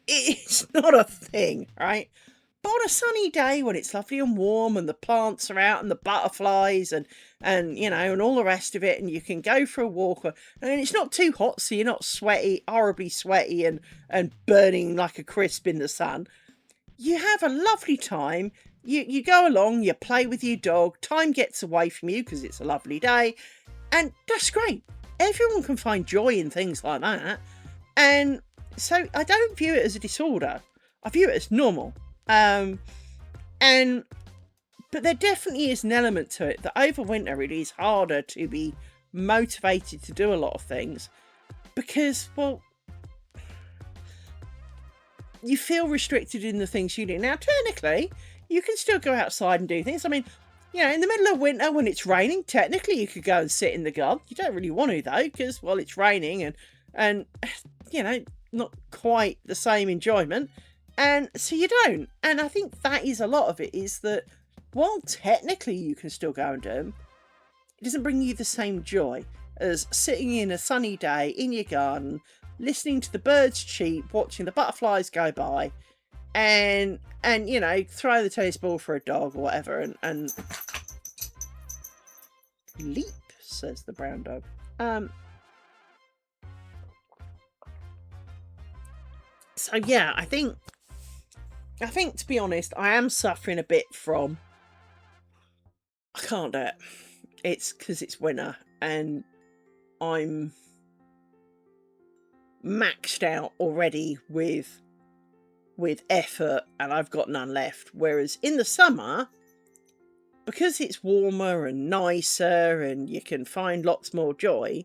It's not a thing, right? But on a sunny day when it's lovely and warm and the plants are out and the butterflies and you know, and all the rest of it, and you can go for a walk, and it's not too hot so you're not sweaty, horribly sweaty and burning like a crisp in the sun. You have a lovely time. You go along, you play with your dog, time gets away from you because it's a lovely day, and that's great. Everyone can find joy in things like that. And so I don't view it as a disorder. I view it as normal. But there definitely is an element to it that over winter it is harder to be motivated to do a lot of things because, well, you feel restricted in the things you do. Now, technically, you can still go outside and do things. I mean, you know, in the middle of winter when it's raining, technically you could go and sit in the garden. You don't really want to though, because, well, it's raining and you know, not quite the same enjoyment. And so you don't. And I think that is a lot of it, is that while technically you can still go and do them, it doesn't bring you the same joy as sitting in a sunny day in your garden, listening to the birds cheep, watching the butterflies go by, and you know, throw the tennis ball for a dog or whatever, and leap, says the brown dog. So yeah, I think to be honest, I am suffering a bit from I can't do it. It's because it's winter and I'm maxed out already with effort and I've got none left. Whereas in the summer, because it's warmer and nicer and you can find lots more joy,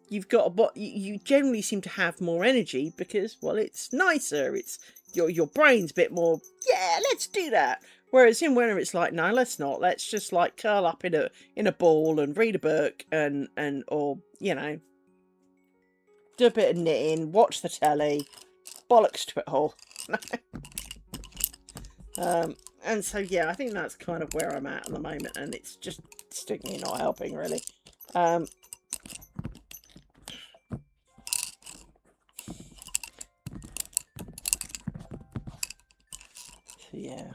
you've got you generally seem to have more energy because, well, it's nicer. It's your brain's a bit more, yeah, let's do that. Whereas in winter it's like, no, let's not. Let's just like curl up in a ball and read a book and or, you know, do a bit of knitting, watch the telly, bollocks to it all. And so yeah, I think that's kind of where I'm at the moment, and it's just sticking, not helping really. yeah.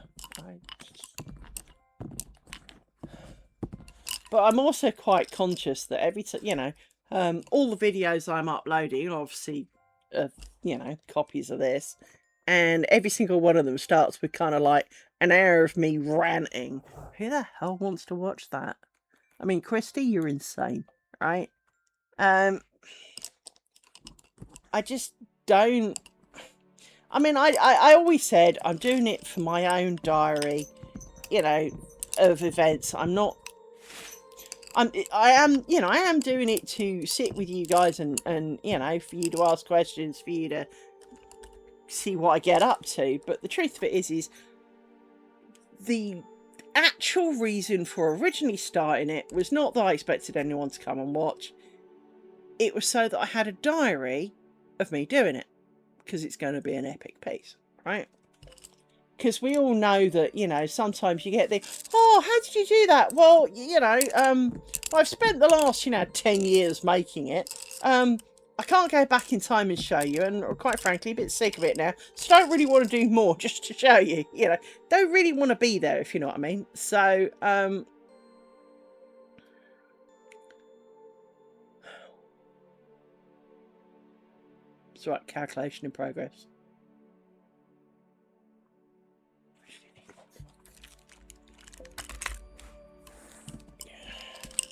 But I'm also quite conscious that every time, you know, all the videos I'm uploading, obviously, you know, copies of this, and every single one of them starts with kind of like an hour of me ranting. Who the hell wants to watch that? I mean, Christy, you're insane, right? I just don't. I mean, I always said I'm doing it for my own diary, you know, of events. I am, you know, I am doing it to sit with you guys and, you know, for you to ask questions, for you to see what I get up to. But the truth of it is the actual reason for originally starting it was not that I expected anyone to come and watch. It was so that I had a diary of me doing it, because it's going to be an epic piece, right? Because we all know that, you know, sometimes you get the, oh, how did you do that? Well, you know, I've spent the last, you know, 10 years making it. I can't go back in time and show you, and quite frankly, a bit sick of it now. So don't really want to do more just to show you, you know. Don't really want to be there, if you know what I mean. So, it's right, calculation in progress.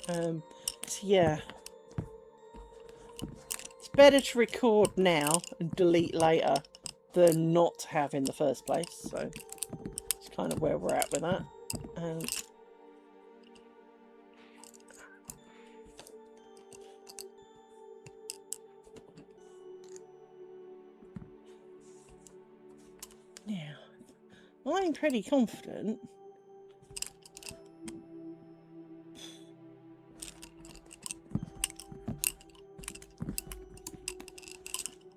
So yeah. It's better to record now and delete later than not to have in the first place. So it's kind of where we're at with that. Yeah, I'm pretty confident.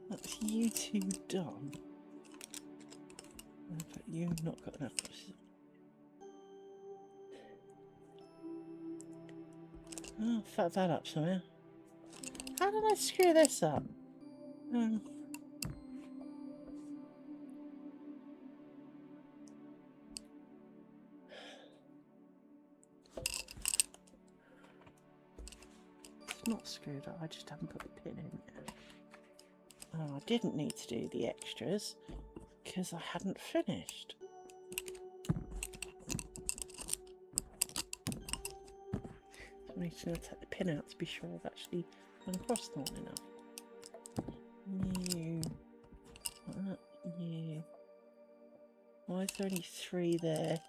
That's you two done. But you've not got enough. Oh, fuck that up somehow. How did I screw this up? It's not screwed up, I just haven't put the pin in yet. Oh, I didn't need to do the extras because I hadn't finished. So I need to take the pin out to be sure I've actually gone across the one enough. New. New. Why is there only 3 there?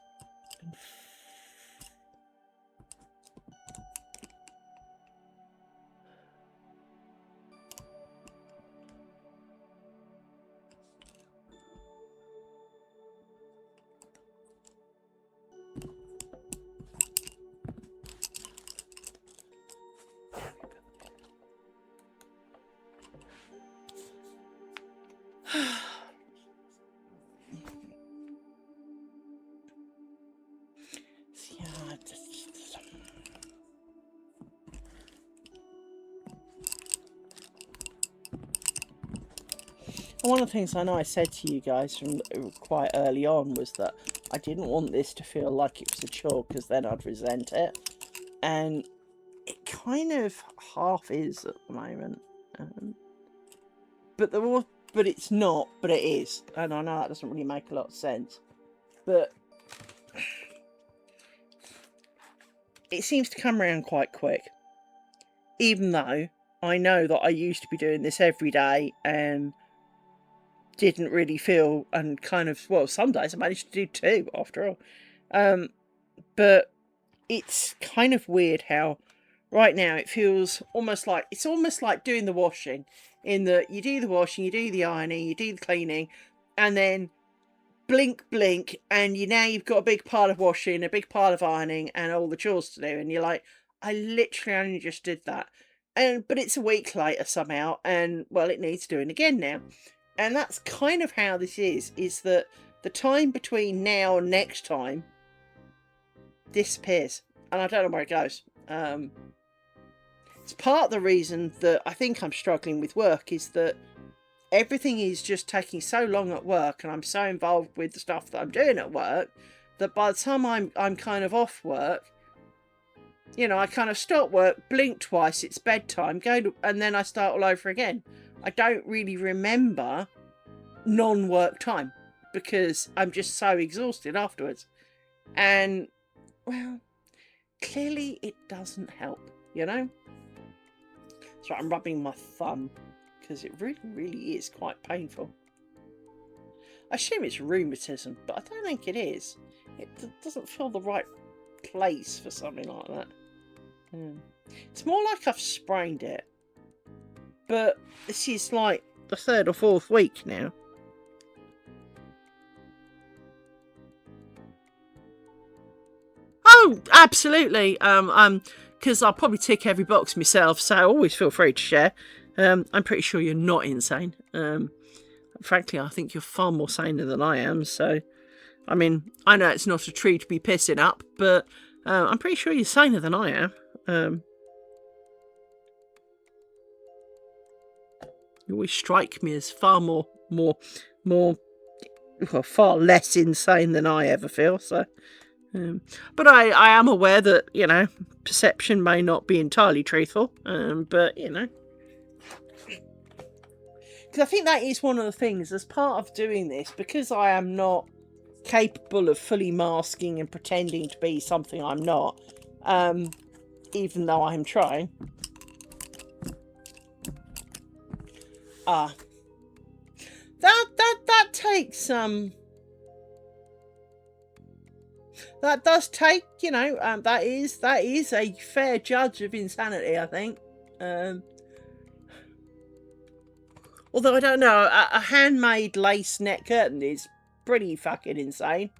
And one of the things I know I said to you guys from quite early on was that I didn't want this to feel like it was a chore, because then I'd resent it. And it kind of half is at the moment. But it's not, but it is. And I know that doesn't really make a lot of sense. But it seems to come around quite quick. Even though I know that I used to be doing this every day and didn't really feel, and kind of, well, some days I managed to do 2 after all. But it's kind of weird how right now it feels almost like, it's almost like doing the washing, in that you do the washing, you do the ironing, you do the cleaning, and then blink, and you've got a big pile of washing, a big pile of ironing, and all the chores to do, and you're like, I literally only just did that. But it's a week later somehow, and well, it needs doing again now. And that's kind of how this is that the time between now and next time disappears, and I don't know where it goes. It's part of the reason that I think I'm struggling with work, is that everything is just taking so long at work, and I'm so involved with the stuff that I'm doing at work, that by the time I'm kind of off work, you know, I kind of stop work, blink twice, it's bedtime, and then I start all over again. I don't really remember non-work time because I'm just so exhausted afterwards. And, well, clearly it doesn't help, you know? So I'm rubbing my thumb because it really, really is quite painful. I assume it's rheumatism, but I don't think it is. It doesn't feel the right place for something like that. It's more like I've sprained it. But this is like the 3rd or 4th week now. Oh, absolutely. Because I'll probably tick every box myself, so always feel free to share. I'm pretty sure you're not insane. Frankly, I think you're far more saner than I am. So, I mean, I know it's not a tree to be pissing up, but I'm pretty sure you're saner than I am. You always strike me as far well, far less insane than I ever feel. So, but I am aware that, you know, perception may not be entirely truthful. But you know, because I think that is one of the things as part of doing this, because I am not capable of fully masking and pretending to be something I'm not, even though I'm trying. That takes that does take, you know, that is a fair judge of insanity, I think. Although I don't know, a handmade lace net curtain is pretty fucking insane.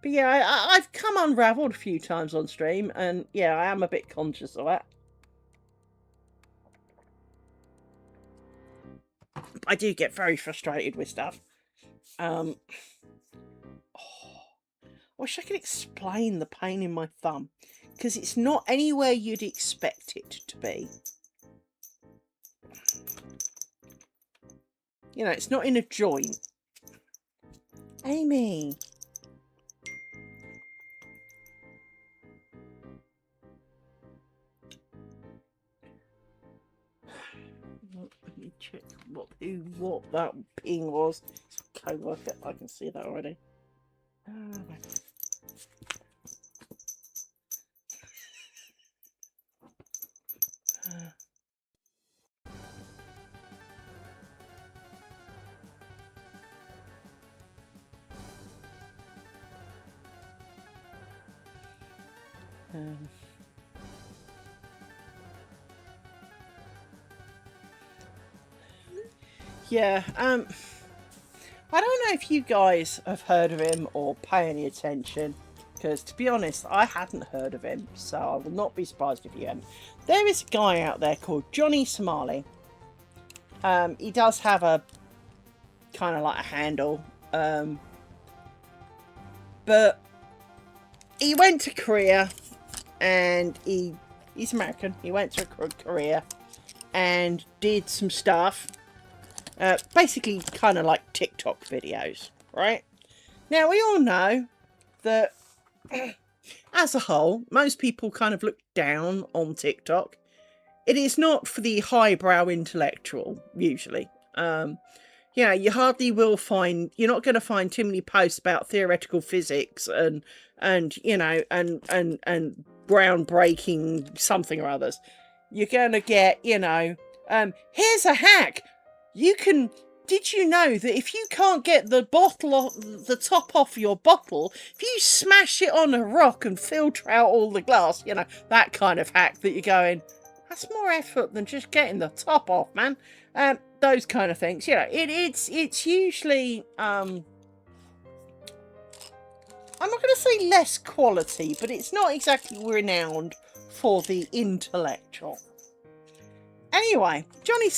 But yeah, I've come unravelled a few times on stream, and yeah, I am a bit conscious of that. I do get very frustrated with stuff. I wish I could explain the pain in my thumb, because it's not anywhere you'd expect it to be. You know, it's not in a joint. Amy. Let me check what that ping was. Okay, look, I can see that already. Yeah, I don't know if you guys have heard of him or pay any attention, because to be honest, I hadn't heard of him, so I will not be surprised if you hadn't. There is a guy out there called Johnny Somali. He does have a kind of like a handle, but he went to Korea, and he's American. He went to Korea and did some stuff. Basically kind of like TikTok videos, right? Now, we all know that as a whole, most people kind of look down on TikTok. It is not for the highbrow intellectual, usually. You know, you hardly will find, you're not going to find too many posts about theoretical physics and you know, and groundbreaking something or others. You're going to get, you know, here's a hack. Did you know that if you can't get the top off your bottle, if you smash it on a rock and filter out all the glass, you know, that kind of hack that you're going, that's more effort than just getting the top off, man. Those kind of things, you know, it's usually, I'm not going to say less quality, but it's not exactly renowned for the intellectual. Anyway, Johnny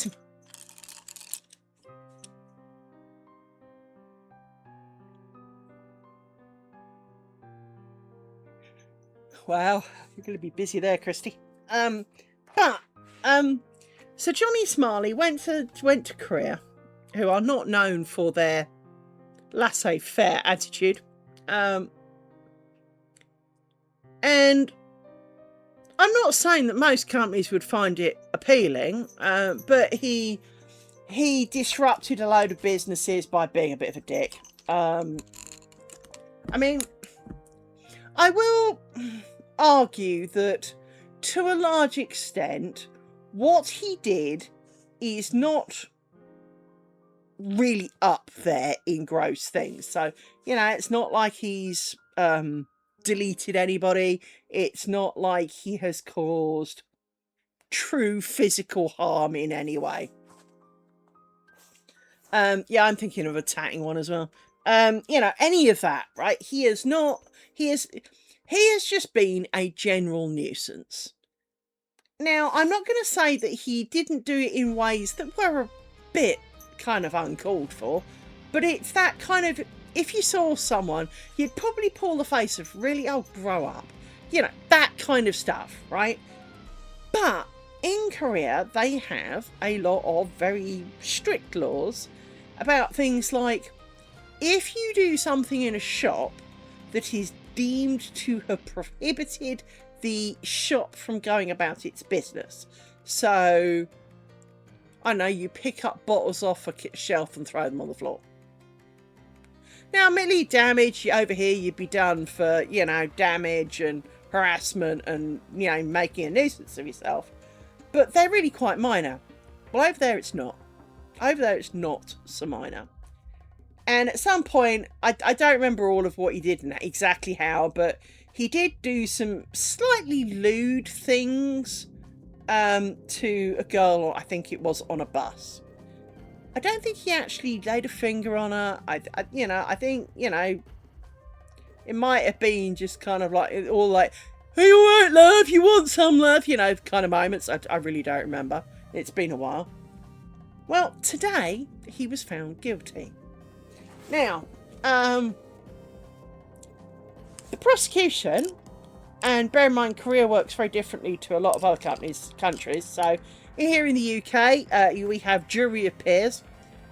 Wow, you're going to be busy there, Christy. So Johnny Smiley went to Korea, who are not known for their laissez-faire attitude. And I'm not saying that most companies would find it appealing, but he disrupted a load of businesses by being a bit of a dick. I mean, I will argue that to a large extent, what he did is not really up there in gross things. So, you know, it's not like he's deleted anybody. It's not like he has caused true physical harm in any way. Yeah, I'm thinking of a tatting one as well. You know, any of that, right? He has just been a general nuisance. Now, I'm not going to say that he didn't do it in ways that were a bit kind of uncalled for, but it's that kind of, if you saw someone, you'd probably pull the face of, really, oh, grow up. You know, that kind of stuff, right? But in Korea, they have a lot of very strict laws about things like, if you do something in a shop that is deemed to have prohibited the shop from going about its business. So, I know, you pick up bottles off a shelf and throw them on the floor. Now, admittedly, damage over here, you'd be done for, you know, damage and harassment and, you know, making a nuisance of yourself. But they're really quite minor. Well, over there, it's not. Over there, it's not so minor. And at some point, I don't remember all of what he did and exactly how, but he did do some slightly lewd things to a girl, I think it was on a bus. I don't think he actually laid a finger on her. I think, you know, it might have been just kind of like, all like, hey, all right, love, you want some, love? You know, kind of moments. I really don't remember. It's been a while. Well, today, he was found guilty. Now, the prosecution, and bear in mind, Korea works very differently to a lot of other countries. So, here in the UK, we have jury of peers.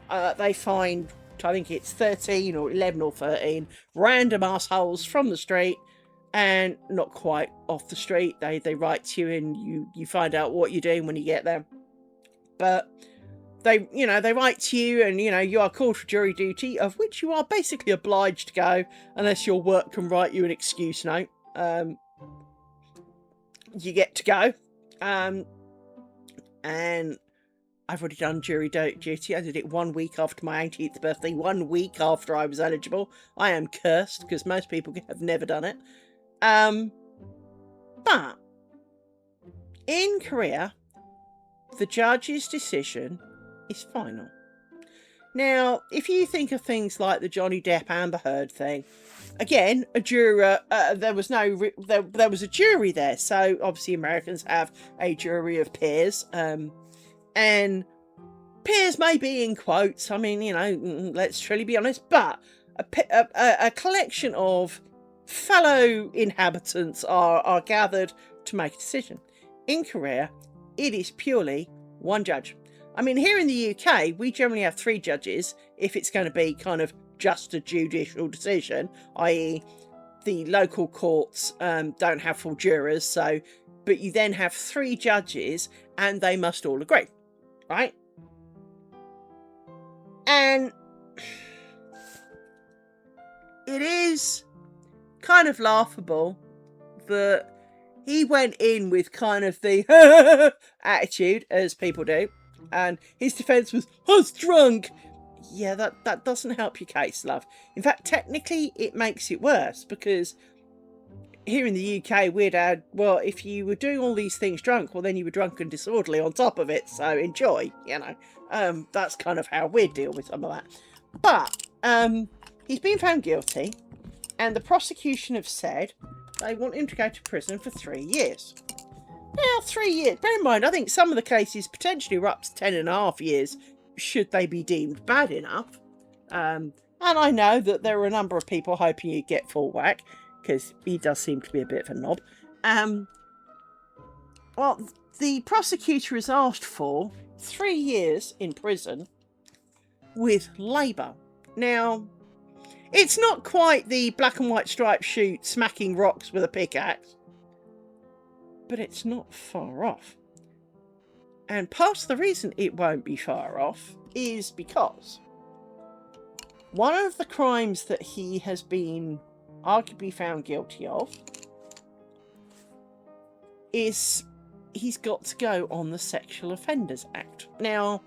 They find, I think it's 13 or 11 or 13 random assholes from the street, and not quite off the street. They write to you, and you find out what you're doing when you get there. But they write to you, and, you are called for jury duty, of which you are basically obliged to go, unless your work can write you an excuse note. You get to go. And I've already done jury duty. I did it 1 week after my 18th birthday, 1 week after I was eligible. I am cursed, because most people have never done it. But in Korea, the judge's decision is final. Now, if you think of things like the Johnny Depp Amber Heard thing, again, a juror, there was a jury there. So obviously Americans have a jury of peers, and peers may be in quotes. I mean, let's truly be honest, but a collection of fellow inhabitants are gathered to make a decision. In Korea, it is purely one judge. I mean, here in the UK, we generally have 3 judges if it's going to be kind of just a judicial decision, i.e. the local courts don't have full jurors, but you then have 3 judges and they must all agree, right? And it is kind of laughable that he went in with kind of the attitude, as people do, and his defence was, I was drunk. Yeah, that doesn't help your case, love. In fact, technically, it makes it worse, because here in the UK, we'd add, well, if you were doing all these things drunk, well, then you were drunk and disorderly on top of it, so enjoy, That's kind of how we'd deal with some of that. But he's been found guilty, and the prosecution have said they want him to go to prison for 3 years. Now, 3 years. Bear in mind, I think some of the cases potentially were up to 10.5 years, should they be deemed bad enough. And I know that there are a number of people hoping he'd get full whack, because he does seem to be a bit of a knob. Well, the prosecutor has asked for 3 years in prison with labour. Now, it's not quite the black and white striped shoot smacking rocks with a pickaxe, but it's not far off. And part of the reason it won't be far off is because one of the crimes that he has been arguably found guilty of is he's got to go on the Sexual Offenders Act. Now,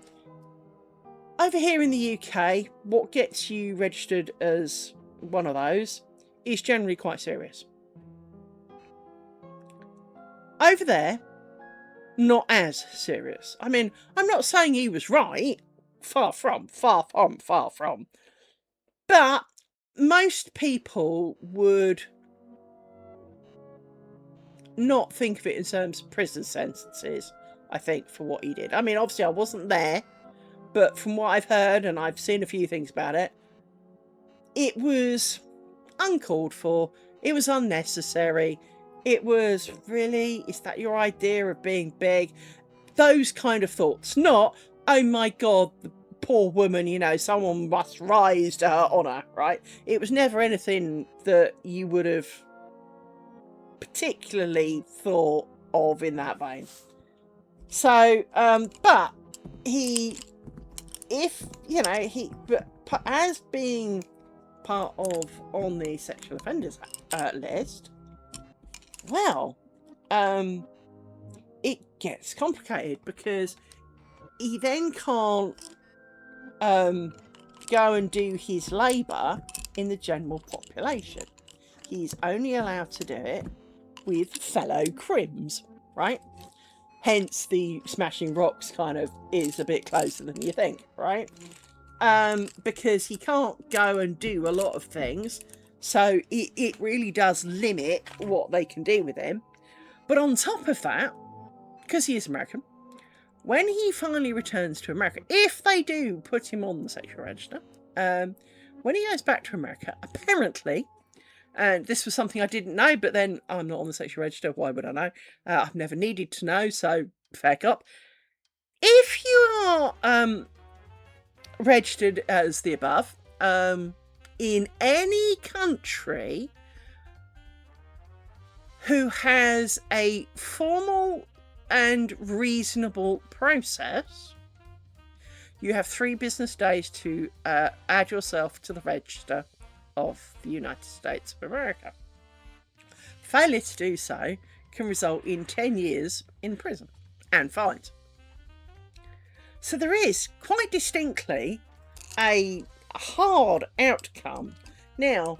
over here in the UK, what gets you registered as one of those is generally quite serious. Over there, not as serious. I mean, I'm not saying he was right. Far from. But most people would not think of it in terms of prison sentences, I think, for what he did. I mean, obviously I wasn't there, but from what I've heard, and I've seen a few things about it, it was uncalled for. It was unnecessary. It was, really, is that your idea of being big? Those kind of thoughts. Not, oh my God, the poor woman, you know, someone must rise to her honour, right? It was never anything that you would have particularly thought of in that vein. So, but he, but as being part of on the sexual offenders list, well, it gets complicated because he then can't go and do his labour in the general population. He's only allowed to do it with fellow crims, right? Hence the smashing rocks kind of is a bit closer than you think, right? Because he can't go and do a lot of things, so it really does limit what they can do with him. But on top of that, because he is American, when he finally returns to America, if they do put him on the sexual register, when he goes back to America, apparently, and this was something I didn't know, but then I'm not on the sexual register, why would I know? I've never needed to know, so fair cop. If you are registered as the above, in any country who has a formal and reasonable process, you have 3 business days to add yourself to the register of the United States of America. Failure to do so can result in 10 years in prison and fines. So there is quite distinctly a hard outcome. Now,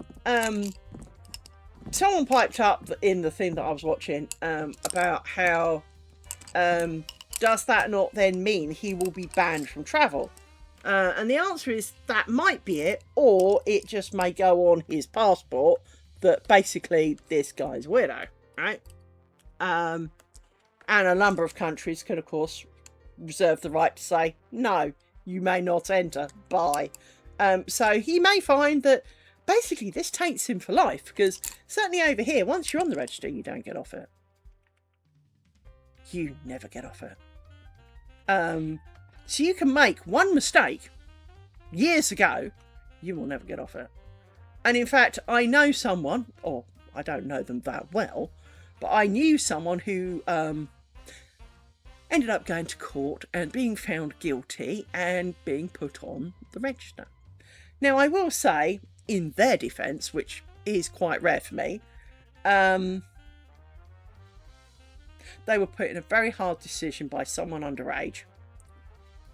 someone piped up in the thing that I was watching about how does that not then mean he will be banned from travel? And the answer is that might be it, or it just may go on his passport that basically this guy's a weirdo, right? And a number of countries can, of course, reserve the right to say, no, you may not enter, bye. So he may find that basically this taints him for life, because certainly over here, once you're on the register, you don't get off it. You never get off it. So you can make one mistake years ago, you will never get off it. And in fact, I know someone, or I don't know them that well, but I knew someone who ended up going to court and being found guilty and being put on the register. Now, I will say, in their defence, which is quite rare for me, they were put in a very hard decision by someone underage.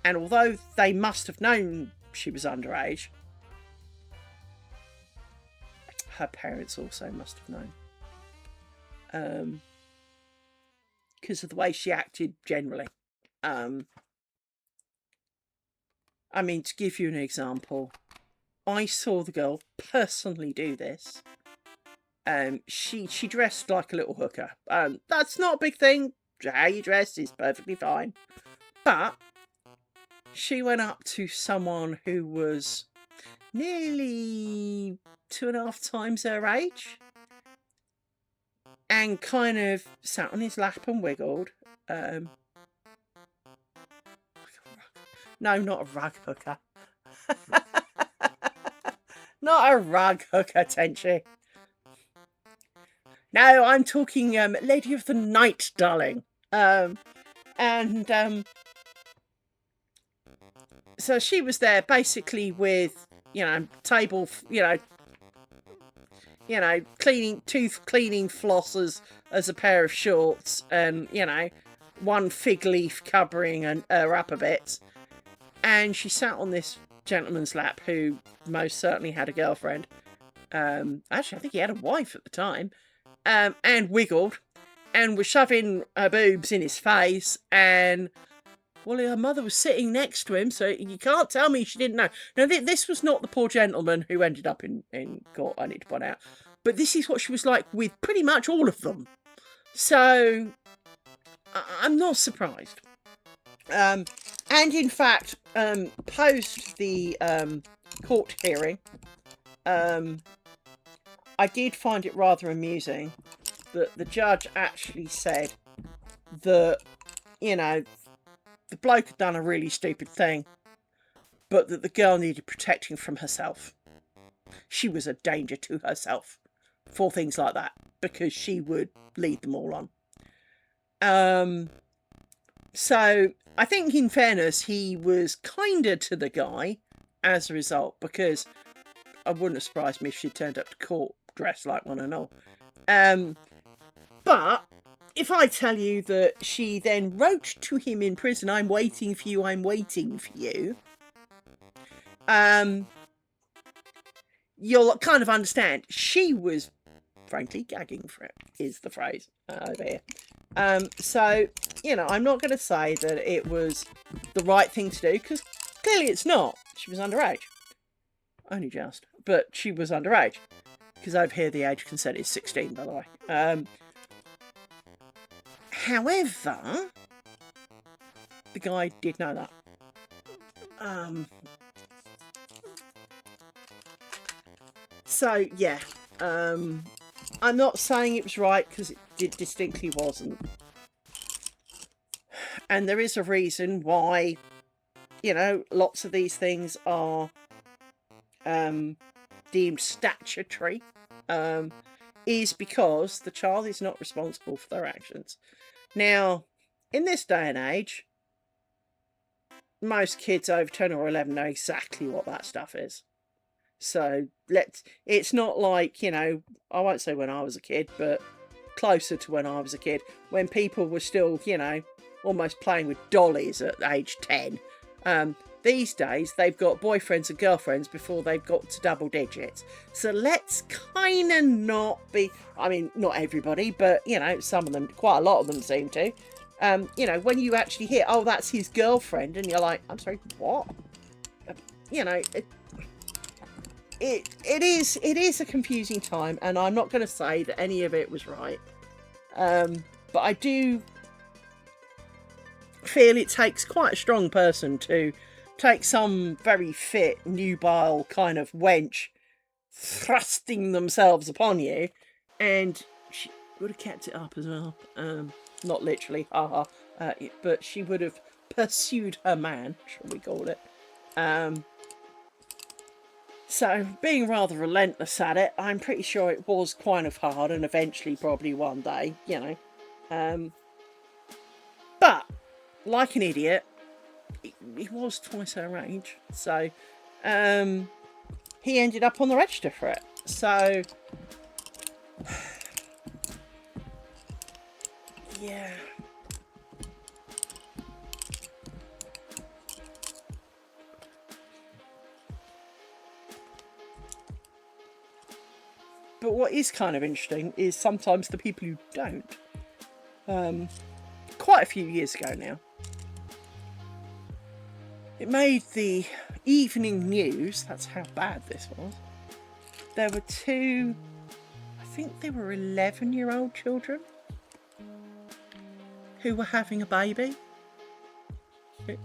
And although they must have known she was underage, her parents also must have known. Because of the way she acted generally. I mean, to give you an example, I saw the girl personally do this. She dressed like a little hooker. That's not a big thing. How you dress is perfectly fine. But she went up to someone who was nearly 2.5 times her age and kind of sat on his lap and wiggled No, not a rug hooker. Not a rug hooker, Tenchi. No, I'm talking Lady of the Night, darling. So she was there basically with, table, cleaning flossers as a pair of shorts, and one fig leaf covering her upper bits, and she sat on this gentleman's lap who most certainly had a girlfriend. Actually, I think he had a wife at the time, and wiggled, and was shoving her boobs in his face, and well, her mother was sitting next to him, so you can't tell me she didn't know. Now, this was not the poor gentleman who ended up in court, I need to point out. But this is what she was like with pretty much all of them. So, I'm not surprised. And in fact, post the court hearing, I did find it rather amusing that the judge actually said that, the bloke had done a really stupid thing, but that the girl needed protecting from herself. She was a danger to herself for things like that, because she would lead them all on. So I think in fairness, he was kinder to the guy as a result, because I wouldn't have surprised me if she turned up to court dressed like one and all. But if I tell you that she then wrote to him in prison, "I'm waiting for you, I'm waiting for you," you'll kind of understand. She was, frankly, gagging for it, is the phrase over here. So, I'm not going to say that it was the right thing to do, because clearly it's not. She was underage. Only just. But she was underage. Because over here the age of consent is 16, by the way. However, the guy did know that. So, yeah. I'm not saying it was right, because it distinctly wasn't. And there is a reason why, lots of these things are deemed statutory. Is because the child is not responsible for their actions. Now, in this day and age, most kids over 10 or 11 know exactly what that stuff is. So it's not like, I won't say when I was a kid, but closer to when I was a kid, when people were still, almost playing with dollies at age 10. These days, they've got boyfriends and girlfriends before they've got to double digits. So let's kind of not be... I mean, not everybody, but, some of them, quite a lot of them seem to. When you actually hear, "Oh, that's his girlfriend," and you're like, "I'm sorry, what?" It is a confusing time, and I'm not going to say that any of it was right. But I do feel it takes quite a strong person to take some very fit, nubile kind of wench thrusting themselves upon you, and she would have kept it up as well. Not literally, haha, but she would have pursued her man, shall we call it. So, being rather relentless at it, I'm pretty sure it was kind of hard, and eventually, probably one day, But, like an idiot, he was twice her age, so he ended up on the register for it. So, yeah. But what is kind of interesting is sometimes the people who don't. Quite a few years ago now, it made the evening news. That's how bad this was. There were two, I think they were 11-year-old children who were having a baby.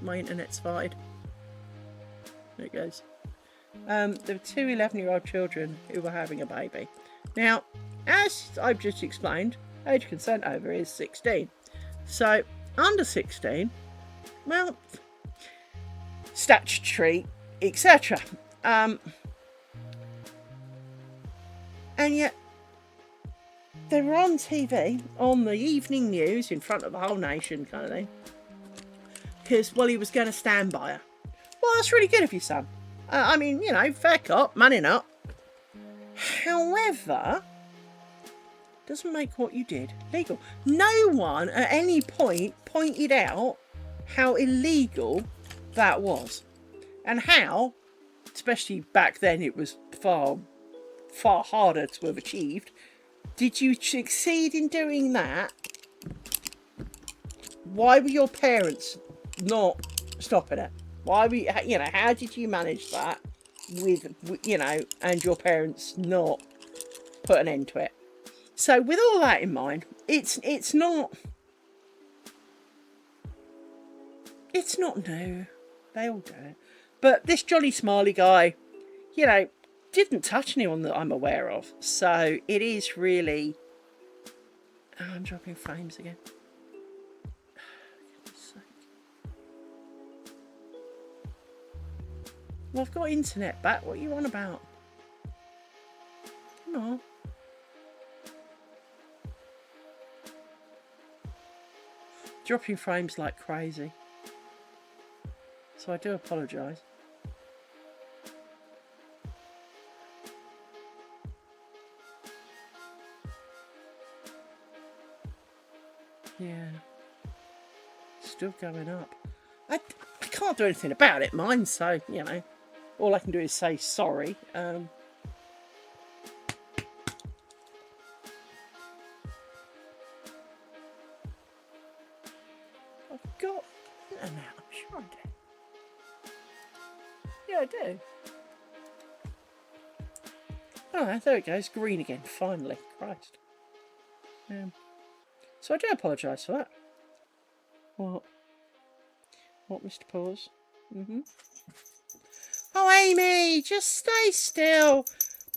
My internet's fired. There it goes. There were two 11-year-old children who were having a baby. Now, as I've just explained, age of consent over is 16. So, Under 16, well, statutory, etc. And yet they were on TV, on the evening news, in front of the whole nation kind of thing, because, well, he was going to stand by her. Well, that's really good of you, son. I mean, you know, fair cop, manning up. However, doesn't make what you did legal. No one at any point pointed out how illegal that was, and how, especially back then, it was far harder to have achieved. Did you succeed in doing that? Why were your parents not stopping it? Why were you know? How did you manage that with, you know, and your parents not put an end to it? So with all that in mind, it's not new. They all do it. But this Johnny Smiley guy, you know, didn't touch anyone that I'm aware of. So it is really... Oh, I'm dropping frames again. Well, I've got internet back. What are you on about? Come on. Dropping frames like crazy. So I do apologise. Yeah. Still going up. I can't do anything about it, mine, so, you know. All I can do is say sorry. I've got internet, I'm sure I do. Yeah, I do. Oh, there it goes. Green again, finally. Christ. So I do apologise for that. What? What, Mr. Paws? Oh, Amy, just stay still.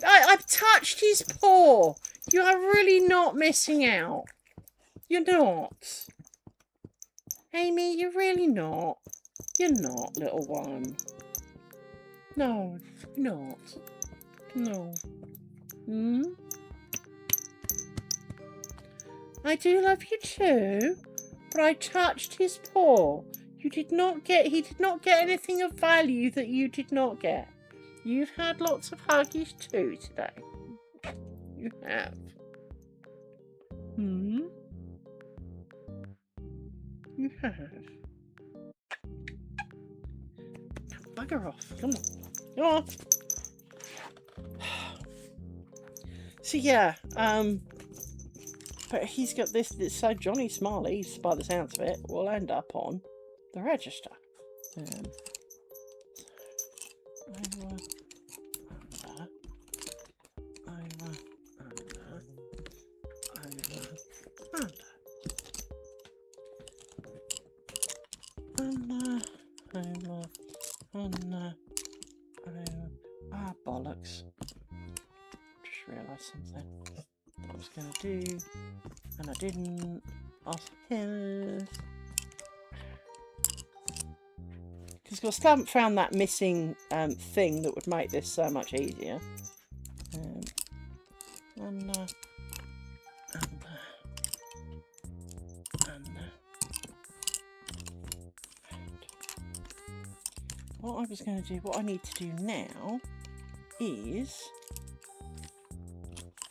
I've touched his paw. You are really not missing out. You're not. Amy, you're really not. You're not, little one. No, you're not. No. I do love you too, but I touched his paw. He did not get anything of value that you did not get. You've had lots of huggies too today. You have. You have. Bugger off. Come on. Come on. So yeah, but he's got this so Johnny Smiley, by the sounds of it, will end up on the register. Under. Ah, bollocks. Just realised something I was going to do, and I didn't. Because I still haven't found that missing thing that would make this so much easier. What I was going to do, what I need to do now is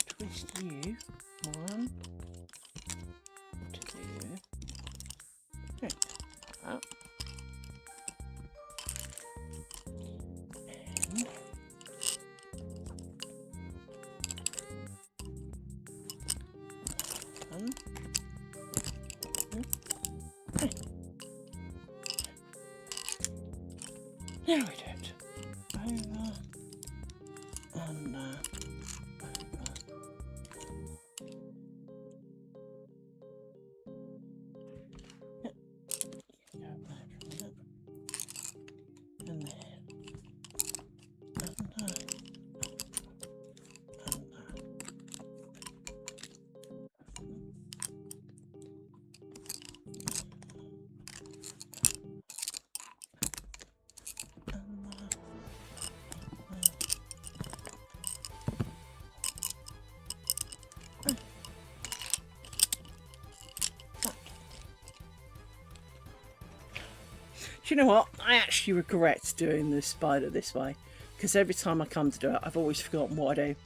twist you. 1, 2, 3. Up. And 1, 2, 3. Now we do it. Over, under, over. Yep. Go there from there. And there. Under. Do you know what? I actually regret doing this spider this way, because every time I come to do it, I've always forgotten what I do.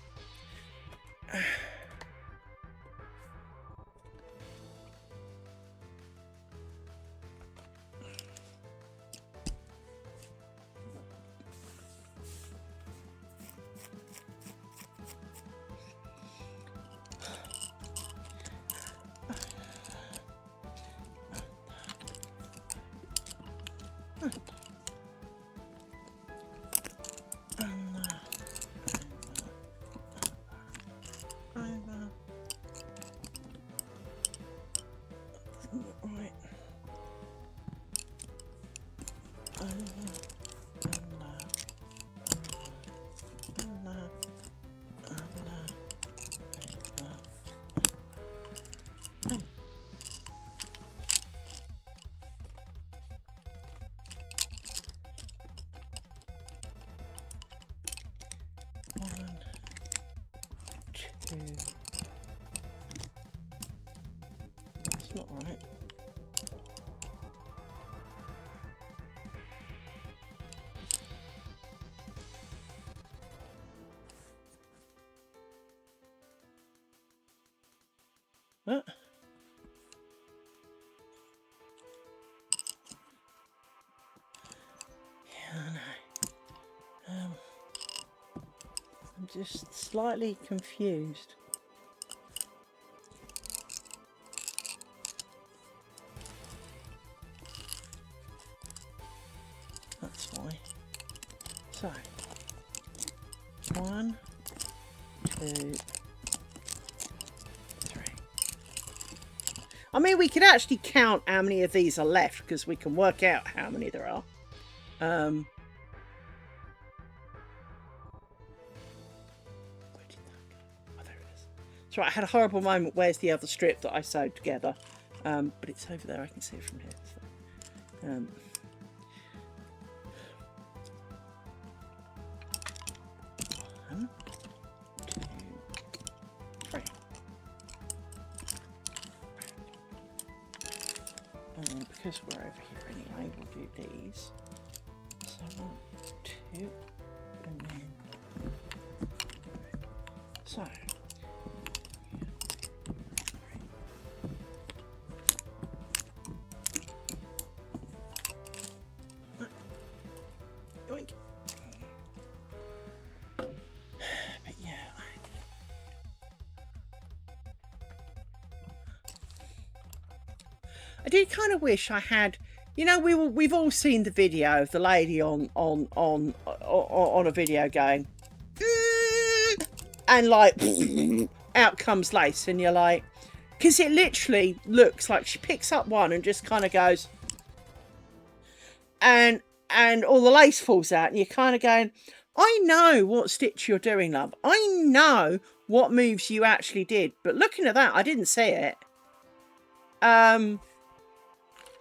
That's not right. What? Yeah, I know. I'm just slightly confused. That's why. So, 1, 2, 3. I mean, we could actually count how many of these are left, because we can work out how many there are. Where did that go? Oh, there it is. That's right, I had a horrible moment. Where's the other strip that I sewed together? But it's over there. I can see it from here. So, 1, 2, 3. And because we're over here anyway, we'll do these. So 1, 2, and then so. Yoink. But yeah. I did kind of wish I had, you know, we've all seen the video of the lady on a video going, and like out comes lace, and you're like, because it literally looks like she picks up one and just kind of goes, and all the lace falls out, and you're kind of going, I know what stitch you're doing, love. I know what moves you actually did, but looking at that, I didn't see it.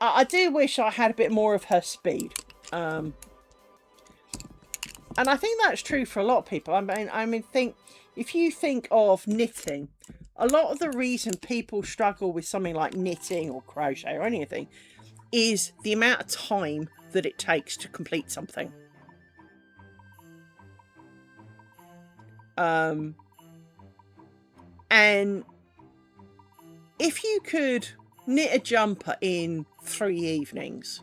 I do wish I had a bit more of her speed. And I think that's true for a lot of people. I mean, if you think of knitting, a lot of the reason people struggle with something like knitting or crochet or anything is the amount of time that it takes to complete something. And if you could knit a jumper in 3 evenings,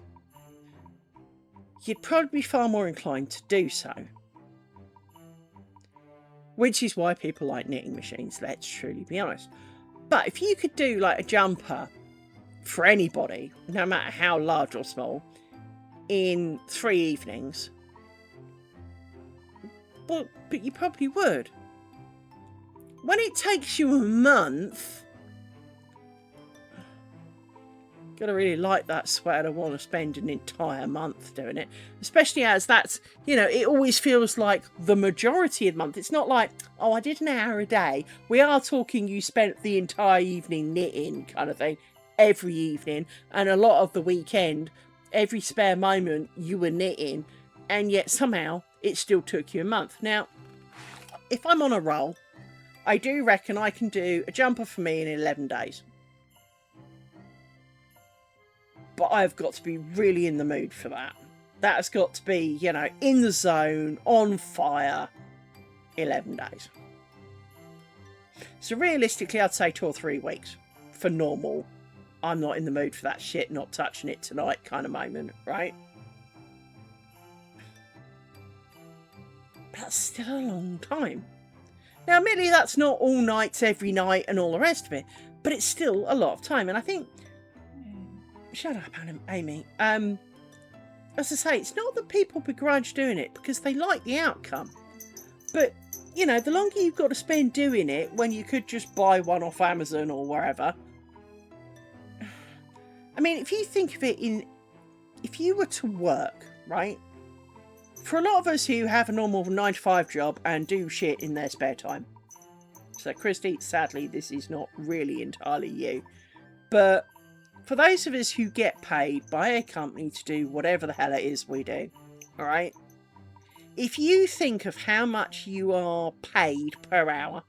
you'd probably be far more inclined to do so. Which is why people like knitting machines, let's truly be honest. But if you could do like a jumper for anybody, no matter how large or small, in 3 evenings, well, but you probably would. When it takes you a month, gotta really like that sweater. I want to spend an entire month doing it, especially as that's, you know, it always feels like the majority of the month. It's not like, oh, I did an hour a day. We are talking you spent the entire evening knitting kind of thing, every evening, and a lot of the weekend, every spare moment you were knitting, and yet somehow it still took you a month. Now, if I'm on a roll, I do reckon I can do a jumper for me in 11 days. but I've got to be really in the mood for that. That has got to be, you know, in the zone, on fire, 11 days. So realistically, I'd say 2 or 3 weeks for normal. I'm not in the mood for that shit, not touching it tonight kind of moment, right? That's still a long time. Now, admittedly, that's not all nights, every night, and all the rest of it, but it's still a lot of time. And I think... Shut up, Amy. As I say, it's not that people begrudge doing it, because they like the outcome. But, you know, the longer you've got to spend doing it, when you could just buy one off Amazon or wherever... I mean, if you think of it in... If you were to work, right? For a lot of us who have a normal 9-to-5 job and do shit in their spare time. So, Christy, sadly, this is not really entirely you. But for those of us who get paid by a company to do whatever the hell it is we do, alright? If you think of how much you are paid per hour,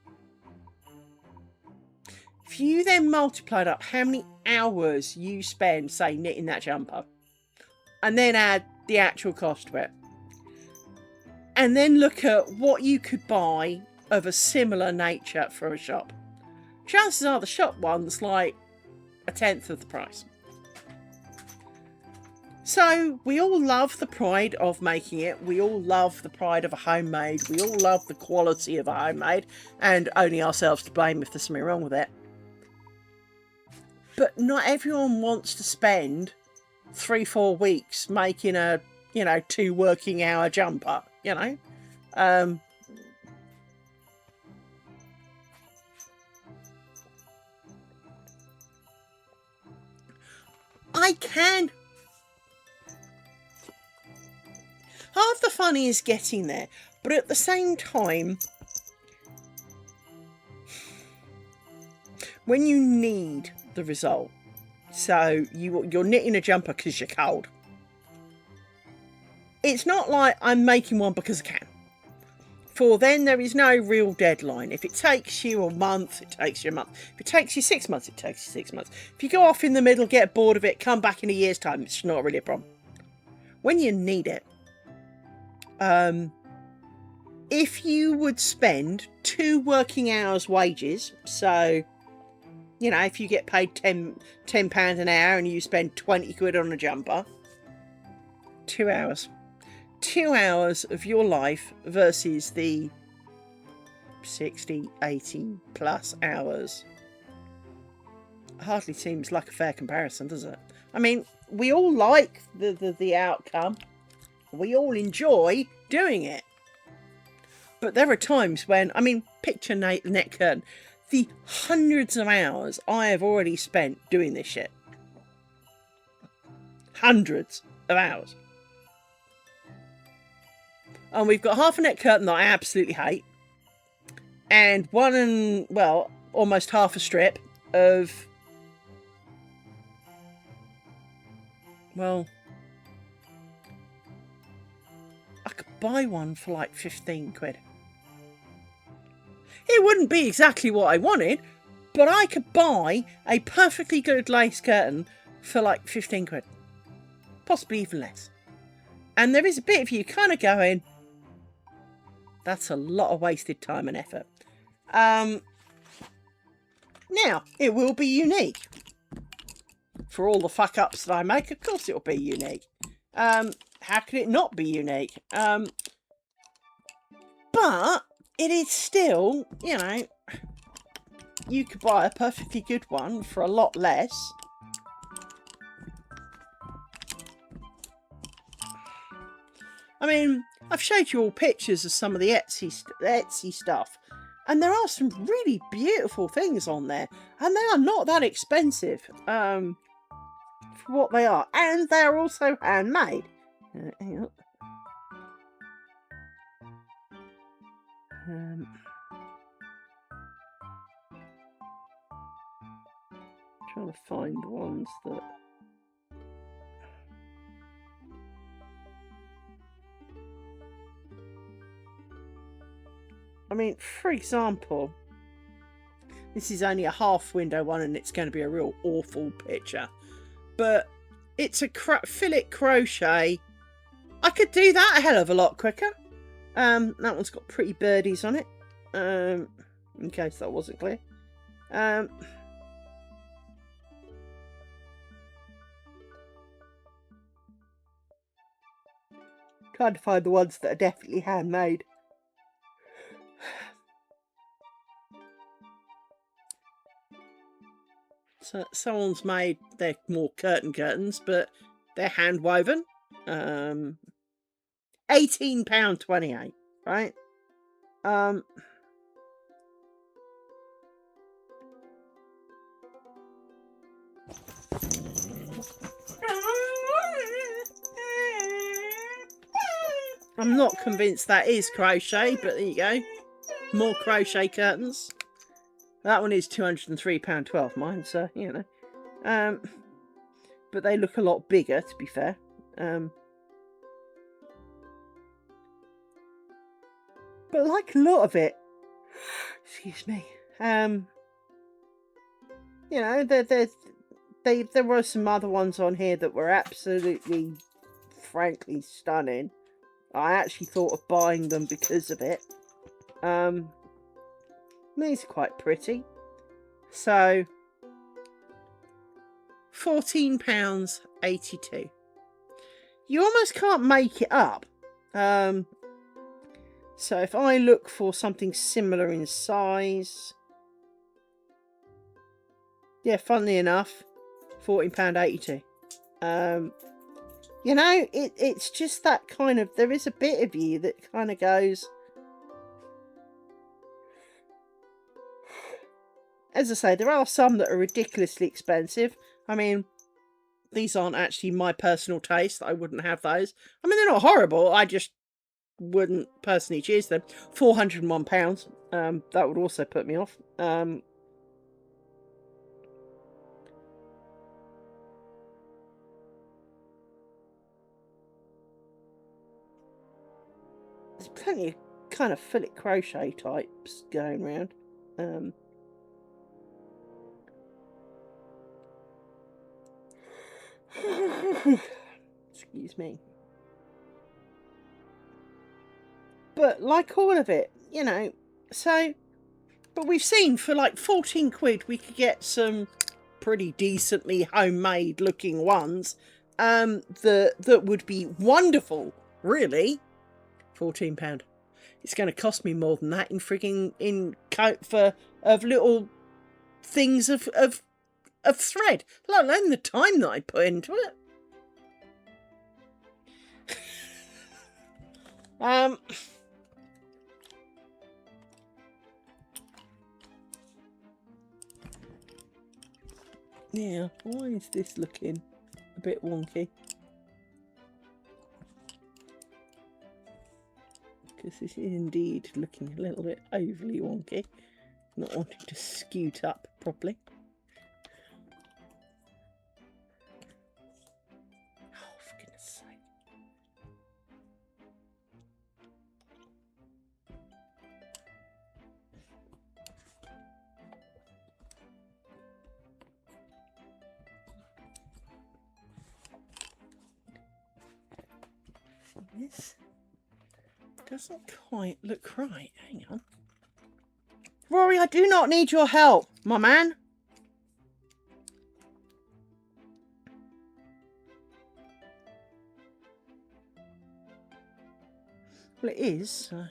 if you then multiplied up how many hours you spend, say, knitting that jumper, and then add the actual cost to it, and then look at what you could buy of a similar nature from a shop, chances are the shop one's like 1/10 of the price. So we all love the pride of making it. We all love the pride of a homemade. We all love the quality of a homemade, and only ourselves to blame if there's something wrong with it. But not everyone wants to spend 3-4 weeks making a, you know, 2 working hour jumper, you know. I can. Half the fun is getting there, but at the same time, when you need the result, so you're knitting a jumper because you're cold, it's not like I'm making one because I can. For then there is no real deadline. If it takes you a month, it takes you a month. If it takes you 6 months, it takes you 6 months. If you go off in the middle, get bored of it, come back in a year's time, it's not really a problem. When you need it, if you would spend 2 working hours wages, so, you know, if you get paid £10 an hour and you spend 20 quid on a jumper, 2 hours. 2 hours of your life versus the 60, 80 plus hours. Hardly seems like a fair comparison, does it? I mean, we all like the outcome. We all enjoy doing it. But there are times when, I mean, picture the net curtain. The hundreds of hours I have already spent doing this shit. Hundreds of hours. And we've got half a net curtain that I absolutely hate. And almost half a strip of, well, I could buy one for like 15 quid. It wouldn't be exactly what I wanted, but I could buy a perfectly good lace curtain for like 15 quid. Possibly even less. And there is a bit of you kind of going, that's a lot of wasted time and effort. Now, it will be unique. For all the fuck-ups that I make, of course it will be unique. How could it not be unique? But it is still, you know, you could buy a perfectly good one for a lot less. I mean, I've showed you all pictures of some of the Etsy stuff, and there are some really beautiful things on there, and they are not that expensive for what they are, and they're also handmade. Hang on. Trying to find the ones that. I mean, for example, this is only a half window one and it's going to be a real awful picture. But It's a fillet crochet. I could do that a hell of a lot quicker. That one's got pretty birdies on it. In case that wasn't clear. Trying to find the ones that are definitely handmade. So someone's made, they're more curtains, but they're hand woven. £18.28, right? I'm not convinced that is crochet, but there you go. More crochet curtains. That one is £203.12, mine, so, you know. But they look a lot bigger, to be fair. But like a lot of it, excuse me, you know, there were some other ones on here that were absolutely, frankly stunning. I actually thought of buying them because of it. These are quite pretty. So, £14.82. You almost can't make it up. So if I look for something similar in size, yeah, funnily enough, £14.82. You know, it's just that kind of, there is a bit of you that kind of goes, as I say, there are some that are ridiculously expensive. I mean, these aren't actually my personal taste. I wouldn't have those. I mean, they're not horrible. I just wouldn't personally choose them. £401. That would also put me off. There's plenty of kind of fillet crochet types going around. Excuse me. But like all of it, you know, so, but we've seen for like 14 quid we could get some pretty decently homemade looking ones that would be wonderful, really. £14. It's going to cost me more than that in frigging coat of little things of thread, let alone the time that I put into it. Yeah, why is this looking a bit wonky? Because this is indeed looking a little bit overly wonky. Not wanting to scoot up properly. Oh, for goodness sake. This doesn't quite look right. Hang on. Rory, I do not need your help, my man. Well, it is. I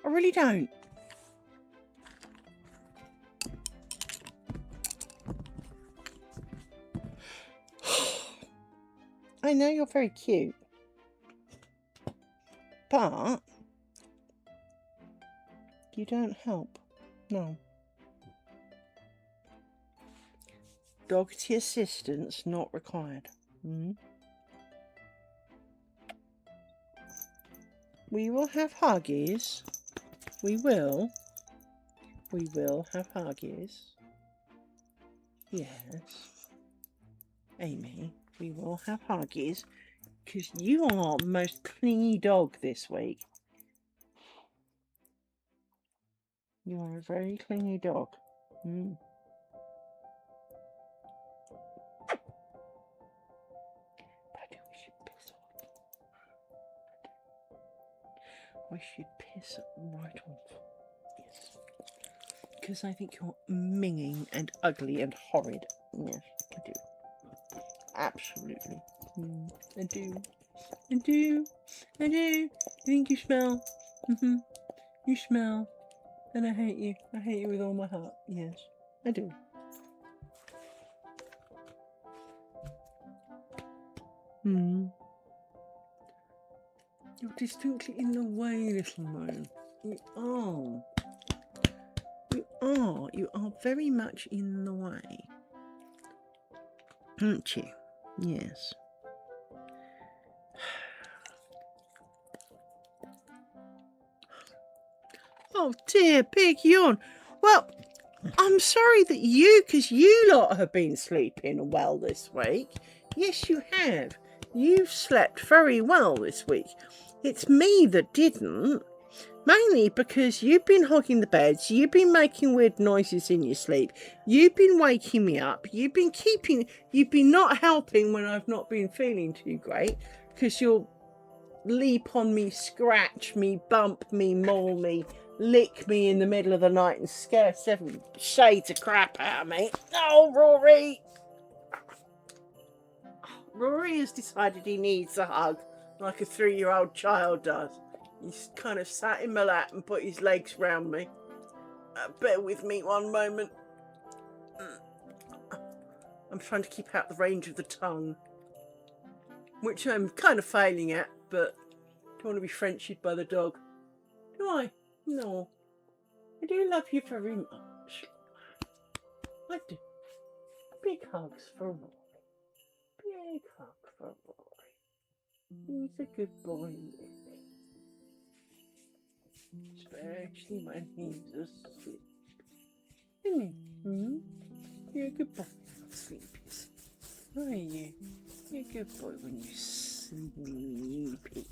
really don't. I know you're very cute, but you don't help. No. Doggy assistance not required. We will have Huggies. We will have Huggies. Yes. Amy, we will have Huggies. Because you are the most clingy dog this week. You are a very clingy dog. I should piss right off. Yes. Because I think you're minging and ugly and horrid. Yes, I do. Absolutely. I do. I do. I do. I think you smell. You smell. And I hate you. I hate you with all my heart. Yes, I do. You're distinctly in the way, little Mo. You are. You are. You are very much in the way. Aren't you? Yes. Oh dear, big yawn. Well, I'm sorry that because you lot have been sleeping well this week. Yes, you have. You've slept very well this week. It's me that didn't. Mainly because you've been hogging the beds, you've been making weird noises in your sleep, you've been waking me up, you've been not helping when I've not been feeling too great, because you'll leap on me, scratch me, bump me, maul me, lick me in the middle of the night and scare 7 shades of crap out of me. Oh, Rory! Rory has decided he needs a hug, like a 3-year-old child does. He's kind of sat in my lap and put his legs round me. Bear with me one moment. I'm trying to keep out the range of the tongue, which I'm kind of failing at, but I don't want to be Frenchied by the dog. Do I? No. I do love you very much. I do. Big hugs for Rory. Big hug for Rory. He's a good boy, especially when he's asleep. Isn't he? You're a good boy when you're sleepy. Are you? You're a good boy when you're sleepy.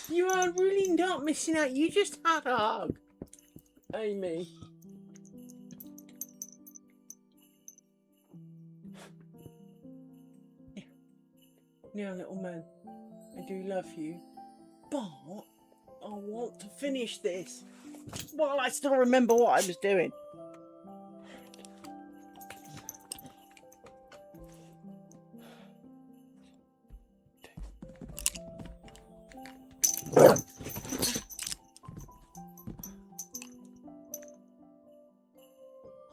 You are really not missing out. You just had a hug, Amy. Now, little man, I do love you, but I want to finish this while I still remember what I was doing.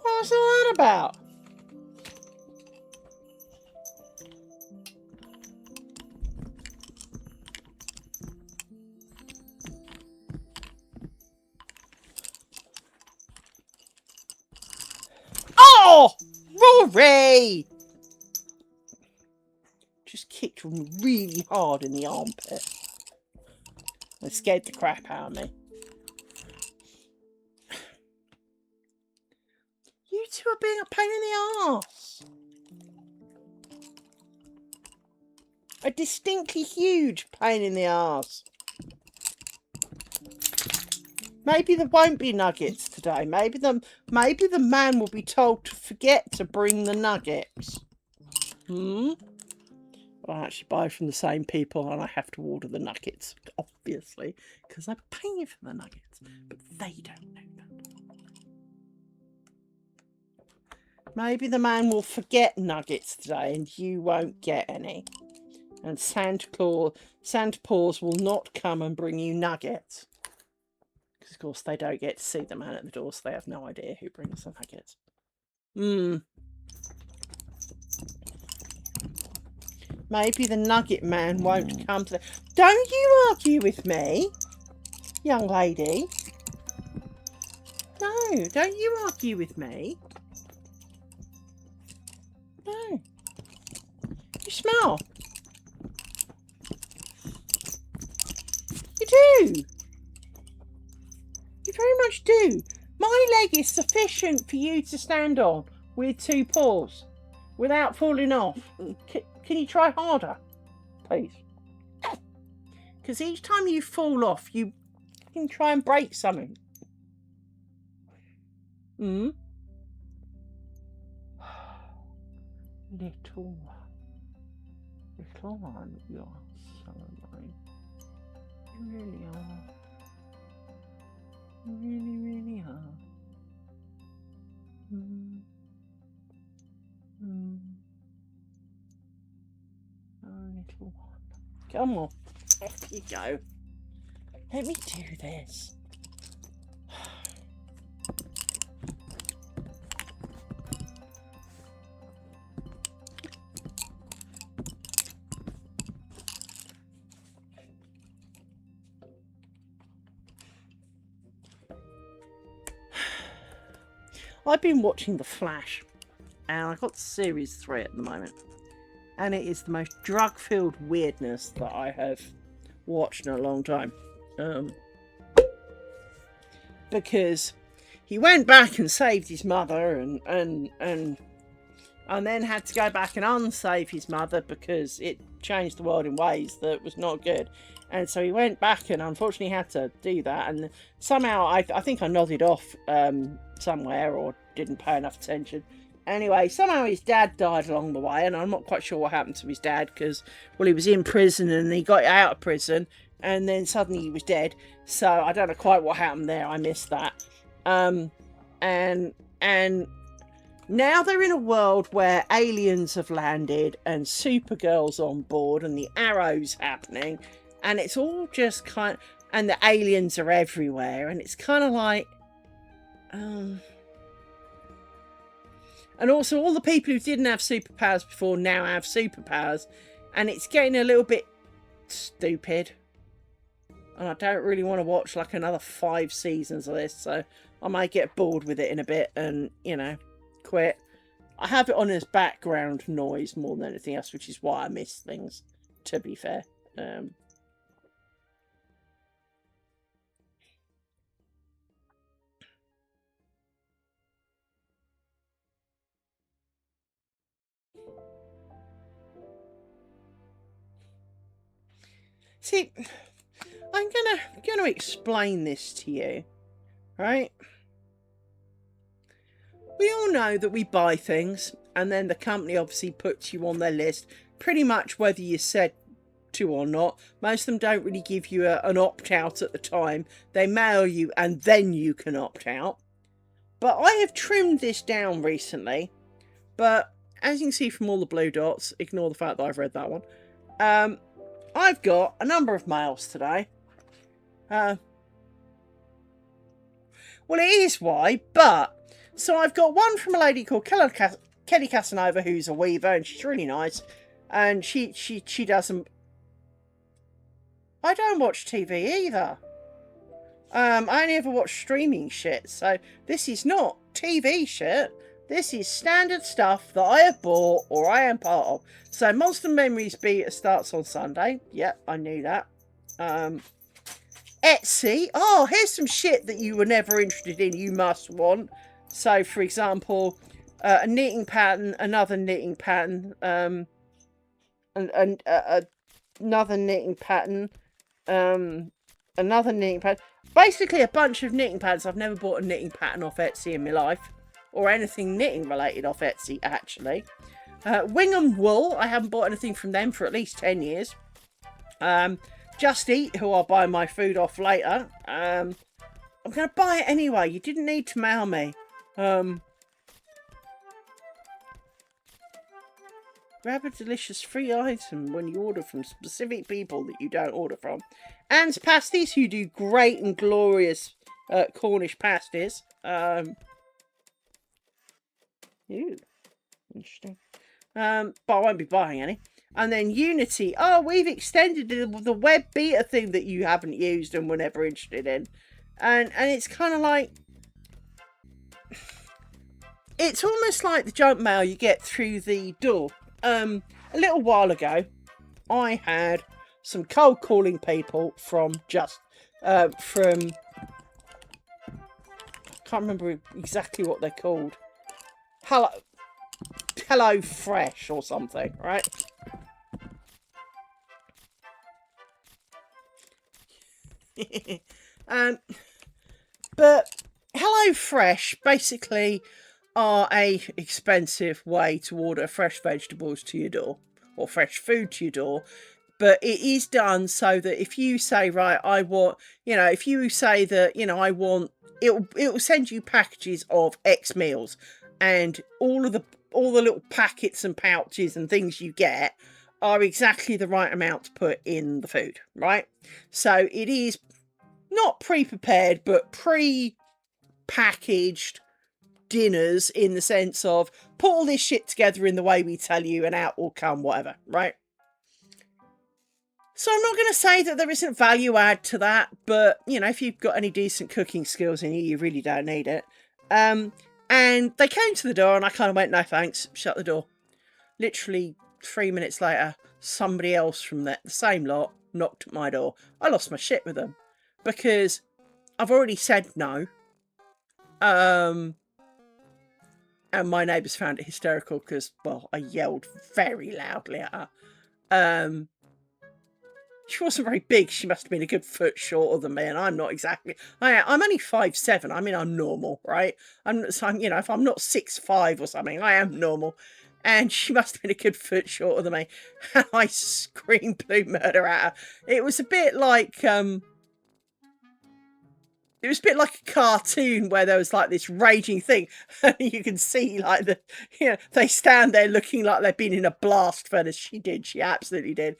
What's all that about? Oh, Rory! Just kicked really hard in the armpit. It scared the crap out of me. You two are being a pain in the arse. A distinctly huge pain in the arse. Maybe there won't be nuggets today. Maybe the man will be told to forget to bring the nuggets. Well, I actually buy from the same people and I have to order the nuggets, obviously, because I pay for the nuggets, but they don't know that. Maybe the man will forget nuggets today and you won't get any. And Santa Paws will not come and bring you nuggets. Because, of course, they don't get to see the man at the door, so they have no idea who brings the nuggets. Maybe the nugget man won't come to the... Don't you argue with me, young lady. No, don't you argue with me. No. You smell. You do. You very much do. My leg is sufficient for you to stand on with 2 paws without falling off. Can you try harder, please? Because each time you fall off, you fucking try and break something. Hmm? Little one, you're so annoying. You really are. You really, really are. Oh, little one. Come on. Off you go. Let me do this. I've been watching The Flash, and I've got series 3 at the moment, and it is the most drug-filled weirdness that I have watched in a long time. Because he went back and saved his mother, and then had to go back and unsave his mother because it changed the world in ways that was not good. And so he went back and unfortunately had to do that. And somehow, I think I nodded off somewhere or didn't pay enough attention. Anyway, somehow his dad died along the way. And I'm not quite sure what happened to his dad because, well, he was in prison and he got out of prison. And then suddenly he was dead. So I don't know quite what happened there. I missed that. And now they're in a world where aliens have landed and Supergirl's on board and the Arrow's happening. And it's all just kind of... And the aliens are everywhere. And it's kind of like... And also all the people who didn't have superpowers before now have superpowers. And it's getting a little bit stupid. And I don't really want to watch like another 5 seasons of this. So I might get bored with it in a bit and, you know, quit. I have it on as background noise more than anything else, which is why I miss things, to be fair. See, I'm gonna explain this to you, right? We all know that we buy things, and then the company obviously puts you on their list, pretty much whether you said to or not. Most of them don't really give you an opt-out at the time. They mail you, and then you can opt out. But I have trimmed this down recently, but as you can see from all the blue dots, ignore the fact that I've read that one, I've got a number of mails today. Well, it is why, but... So I've got one from a lady called Kelly Casanova, who's a weaver, and she's really nice. And she doesn't... I don't watch TV either. I only ever watch streaming shit, so this is not TV shit. This is standard stuff that I have bought or I am part of. So Monster Memories Beta starts on Sunday. Yep, I knew that. Etsy. Oh, here's some shit that you were never interested in. You must want. So, for example, a knitting pattern, another knitting pattern, another knitting pattern, another knitting pattern. Basically, a bunch of knitting patterns. I've never bought a knitting pattern off Etsy in my life. Or anything knitting related off Etsy, actually. Wingham Wool. I haven't bought anything from them for at least 10 years. Just Eat, who I'll buy my food off later. I'm going to buy it anyway. You didn't need to mail me. Grab a delicious free item when you order from specific people that you don't order from. Anne's Pasties, who do great and glorious Cornish pasties. Ooh, interesting. But I won't be buying any. And then Unity. Oh, we've extended the web beta thing that you haven't used and were never interested in. And it's kind of like... It's almost like the junk mail you get through the door. A little while ago, I had some cold calling people from I can't remember exactly what they're called. Hello Fresh or something, right? But HelloFresh basically are a expensive way to order fresh vegetables to your door or fresh food to your door. But it is done so that if you say, right, I want, if you say that, I want, it'll send you packages of X meals, and all the little packets and pouches and things you get are exactly the right amount to put in the food, right? So it is not pre-prepared, but pre-packaged dinners, in the sense of put all this shit together in the way we tell you and out will come whatever, right? So I'm not going to say that there isn't value add to that, but if you've got any decent cooking skills in you really don't need it. And they came to the door and I kind of went, no thanks, shut the door. Literally 3 minutes later, somebody else from the same lot knocked at my door. I lost my shit with them because I've already said no. And my neighbours found it hysterical because, well, I yelled very loudly at her. She wasn't very big. She must have been a good foot shorter than me, and I'm not exactly. I'm only 5'7". I mean, I'm normal, right? If I'm not 6'5" or something, I am normal. And she must have been a good foot shorter than me. And I screamed blue murder at her. It was a bit like a cartoon where there was like this raging thing, and you can see like they stand there looking like they've been in a blast furnace. She did. She absolutely did.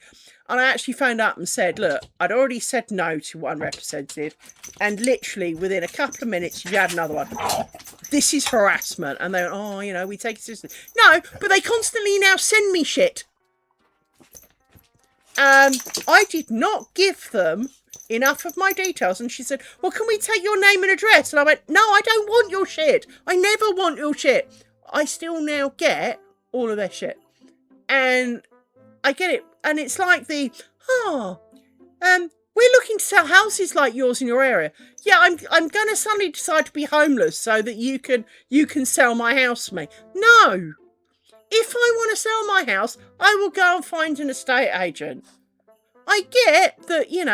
And I actually phoned up and said, look, I'd already said no to one representative, and literally within a couple of minutes, you had another one. This is harassment. And they went, oh, we take it seriously. No, but they constantly now send me shit. I did not give them enough of my details, and she said, well, can we take your name and address? And I went, no, I don't want your shit. I never want your shit. I still now get all of their shit, and I get it. And it's like we're looking to sell houses like yours in your area. Yeah, I'm gonna suddenly decide to be homeless so that you can sell my house to me. No, if I want to sell my house, I will go and find an estate agent. I get that, you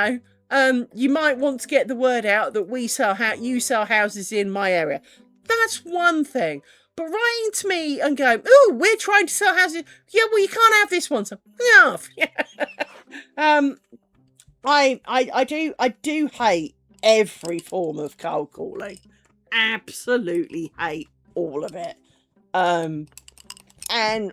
might want to get the word out that you sell houses in my area. That's one thing. But writing to me and going, oh, we're trying to sell houses. Yeah, well, you can't have this one. So, enough. I do hate every form of cold calling. Absolutely hate all of it. And the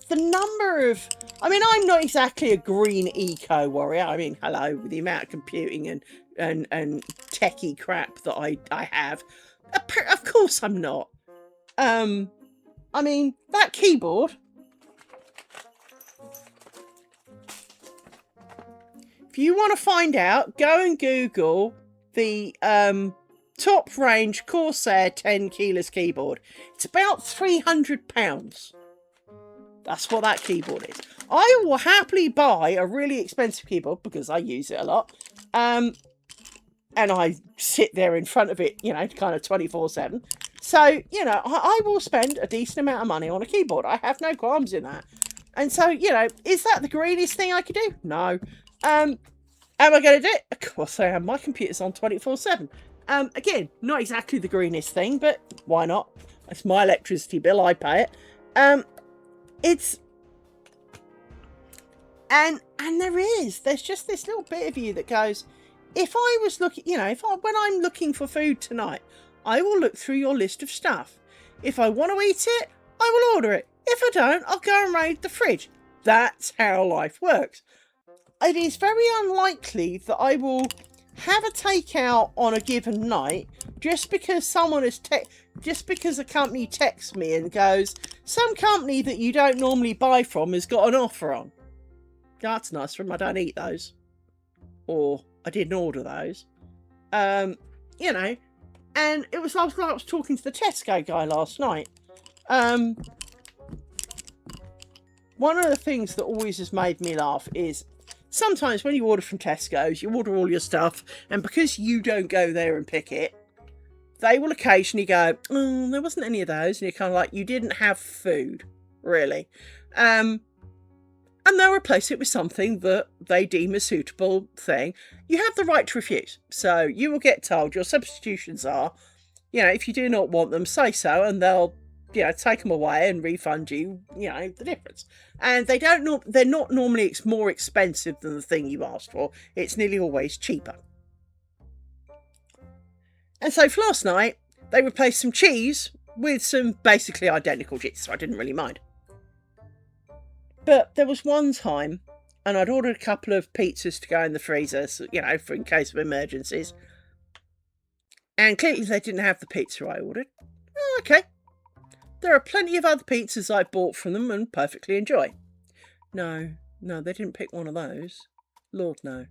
number of, I'm not exactly a green eco warrior. I mean, hello, with the amount of computing and techie crap that I have. Of course I'm not. That keyboard. If you want to find out, go and Google the top range Corsair 10 keyless keyboard. It's about £300. That's what that keyboard is. I will happily buy a really expensive keyboard because I use it a lot. And I sit there in front of it, kind of 24/7. So, I will spend a decent amount of money on a keyboard. I have no qualms in that. And so, is that the greenest thing I could do? No. Am I going to do it? Of course I am. My computer's on 24/7. Again, not exactly the greenest thing, but why not? It's my electricity bill. I pay it. It's... And there's just this little bit of you that goes... If I was looking, when I'm looking for food tonight, I will look through your list of stuff. If I want to eat it, I will order it. If I don't, I'll go and raid the fridge. That's how life works. It is very unlikely that I will have a takeout on a given night just because just because a company texts me and goes, some company that you don't normally buy from has got an offer on. That's nice from. I don't eat those. Or I didn't order those. And it was like I was talking to the Tesco guy last night. One of the things that always has made me laugh is sometimes when you order from Tesco's, you order all your stuff, and because you don't go there and pick it, they will occasionally go, oh, there wasn't any of those, and you're kind of like, you didn't have food, really. and they'll replace it with something that they deem a suitable thing. You have the right to refuse. So you will get told your substitutions are, if you do not want them, say so, and they'll, take them away and refund you, the difference. And they're not normally more expensive than the thing you asked for. It's nearly always cheaper. And so for last night, they replaced some cheese with some basically identical cheese, so I didn't really mind. But there was one time, and I'd ordered a couple of pizzas to go in the freezer, so, for in case of emergencies. And clearly they didn't have the pizza I ordered. Oh, okay. There are plenty of other pizzas I bought from them and perfectly enjoy. No, they didn't pick one of those. Lord, no.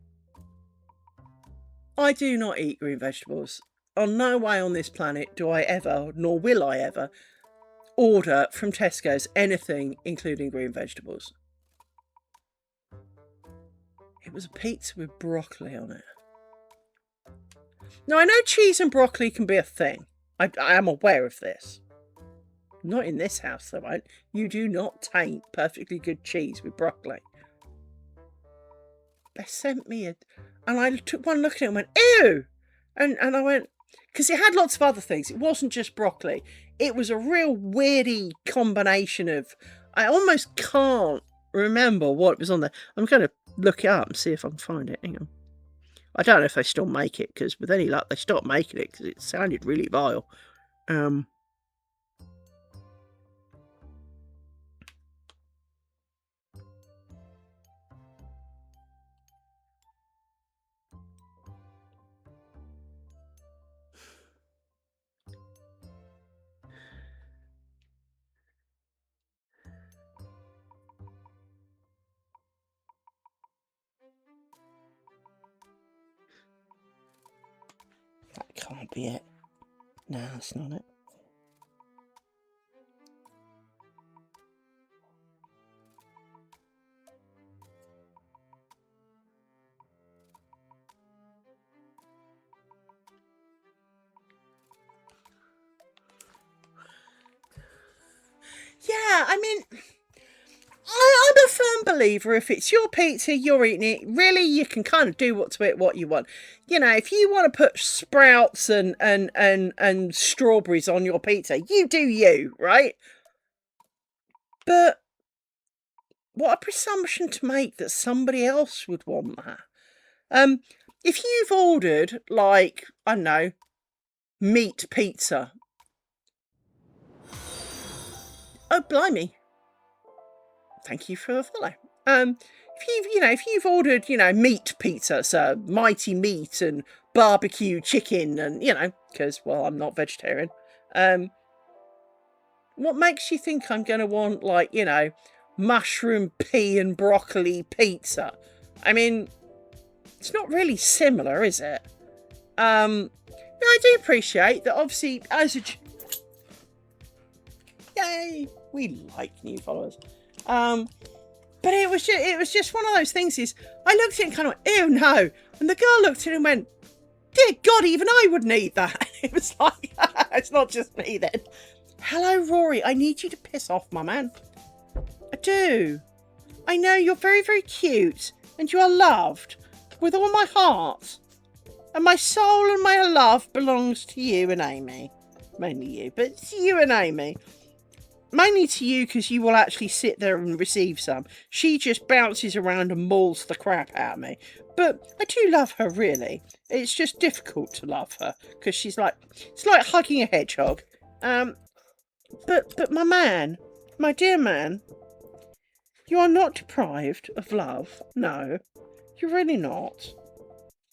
I do not eat green vegetables. On no way on this planet do I ever, nor will I ever, order from Tesco's anything including green vegetables. It was a pizza with broccoli on it. Now, I know cheese and broccoli can be a thing. I am aware of this. Not in this house, they won't. You do not taint perfectly good cheese with broccoli. They sent me and I took one look at it and went, ew! And I went, because it had lots of other things. It wasn't just broccoli. It was a real weirdy combination of, I almost can't remember what was on there. I'm going to look it up and see if I can find it. Hang on. I don't know if they still make it, because with any luck, they stopped making it because it sounded really vile. That can't be it. No, that's not it. Yeah, I mean, I'm a firm believer if it's your pizza, you're eating it, really you can kind of do to it what you want. If you want to put sprouts and strawberries on your pizza, you do you, right? But what a presumption to make that somebody else would want that. If you've ordered, like, I don't know, meat pizza. Oh, blimey. Thank you for the follow. If you've ordered, meat pizza, so mighty meat and barbecue chicken and, because, well, I'm not vegetarian. What makes you think I'm going to want, like, mushroom, pea and broccoli pizza? I mean, it's not really similar, is it? I do appreciate that, obviously, yay, we like new followers. But it was just one of those things. I looked at it and kind of went, ew, no. And the girl looked at it and went, dear God, even I wouldn't eat that. It was like, it's not just me then. Hello, Rory. I need you to piss off, my man. I do. I know you're very, very cute and you are loved with all my heart. And my soul and my love belongs to you and Amy. Mainly you, but it's you and Amy. Mainly to you because you will actually sit there and receive some. She just bounces around and mauls the crap out of me. But I do love her, really. It's just difficult to love her because it's like hugging a hedgehog. But my man, my dear man, you are not deprived of love. No, you're really not.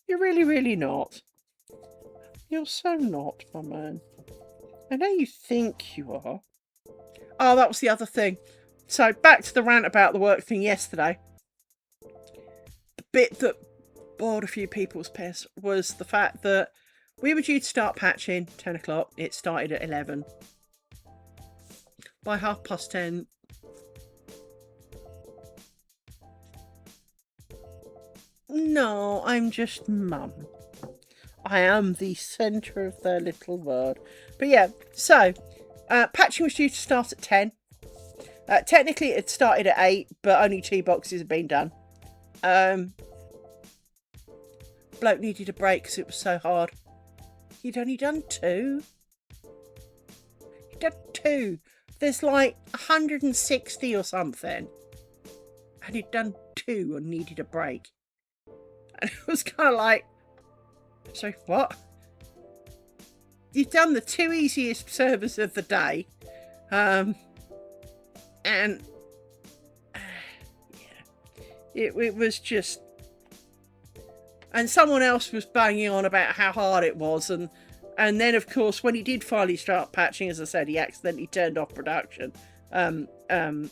You're really, really not. You're so not, my man. I know you think you are. Oh, that was the other thing. So back to the rant about the work thing yesterday. The bit that bored a few people's piss was the fact that we were due to start patching 10 o'clock. It started at 11. By 10:30. No, I'm just mum. I am the centre of their little world. But yeah, so patching was due to start at 10. Technically, it started at 8, but only 2 boxes have been done. Bloke needed a break because it was so hard. He'd only done 2. He'd done 2. There's like 160 or something. And he'd done 2 and needed a break. And it was kind of like, so what? You've done the 2 easiest servers of the day. And it was just, and someone else was banging on about how hard it was, and then of course when he did finally start patching, as I said, he accidentally turned off production, and I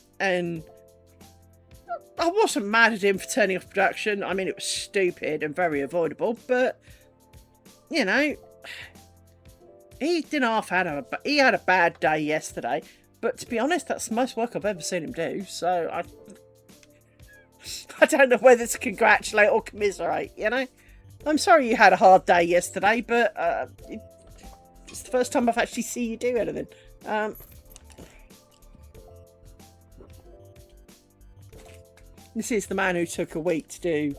wasn't mad at him for turning off production. I mean, it was stupid and very avoidable, but you know, he had a bad day yesterday. But to be honest, that's the most work I've ever seen him do. So I don't know whether to congratulate or commiserate, you know? I'm sorry you had a hard day yesterday, but it's the first time I've actually seen you do anything. This is the man who took a week to do,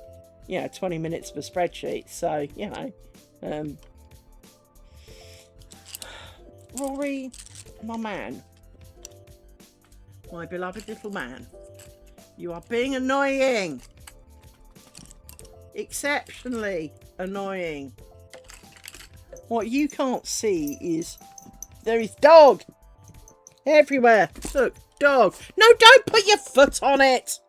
20 minutes of a spreadsheet. So, Rory, my man. My beloved little man. You are being annoying. Exceptionally annoying. What you can't see is there is dog everywhere. Look, dog. No, don't put your foot on it.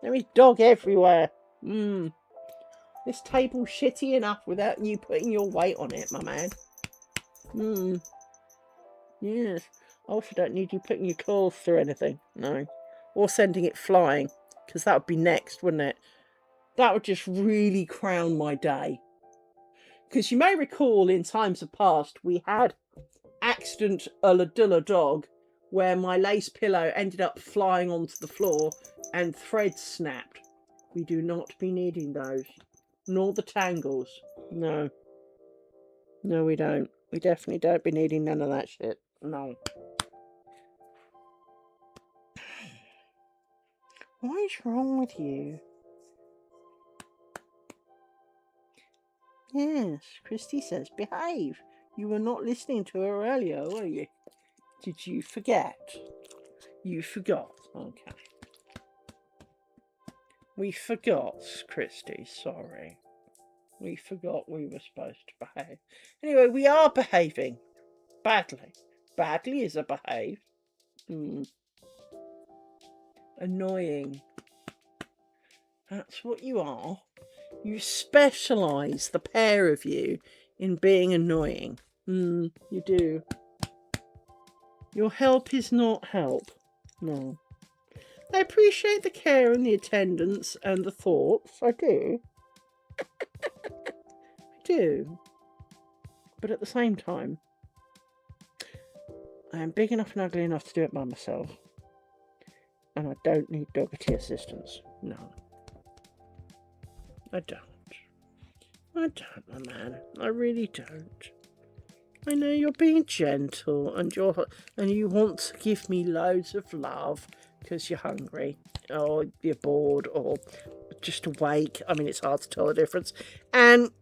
There is dog everywhere. This table's shitty enough without you putting your weight on it, my man. Yes. I also don't need you putting your claws through anything. No. Or sending it flying. Because that would be next, wouldn't it? That would just really crown my day. Because you may recall in times of past, we had accident a Ladilla dog where my lace pillow ended up flying onto the floor and threads snapped. We do not be needing those. Nor the tangles. No. No, we don't. We definitely don't be needing none of that shit. No. What is wrong with you? Yes, Christy says behave. You were not listening to her earlier, were you? Did you forget? You forgot. Okay. We forgot, Christy. Sorry. We forgot we were supposed to behave. Anyway, we are behaving. Badly. Badly is a behave. Annoying. That's what you are. You specialise, the pair of you, in being annoying. You do. Your help is not help. No. I appreciate the care and the attendance and the thoughts. I do. I do. But at the same time, I am big enough and ugly enough to do it by myself. And I don't need Doggity assistance. No. I don't. I don't, my man. I really don't. I know you're being gentle and you want to give me loads of love because you're hungry or you're bored or just awake. I mean, it's hard to tell the difference. And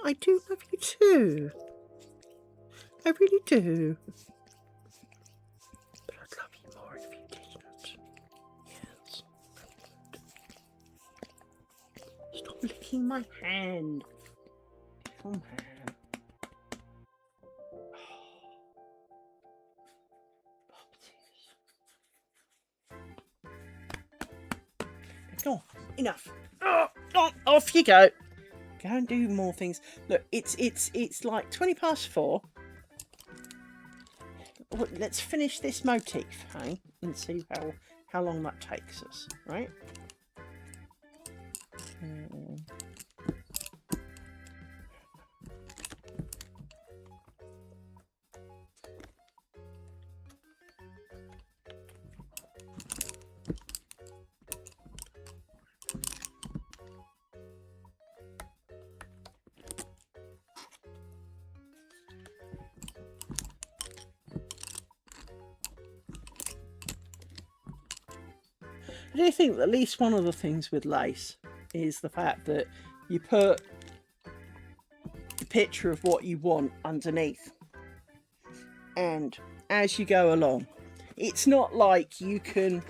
I do love you too. I really do. But I'd love you more if you didn't. Yes. Stop licking my hand. Little man. Oh, enough. Oh, off you go. Go and do more things. Look, it's like 4:20. Let's finish this motif, hey, and see how long that takes us, right? I do think that at least one of the things with lace is the fact that you put the picture of what you want underneath, and as you go along, it's not like you can,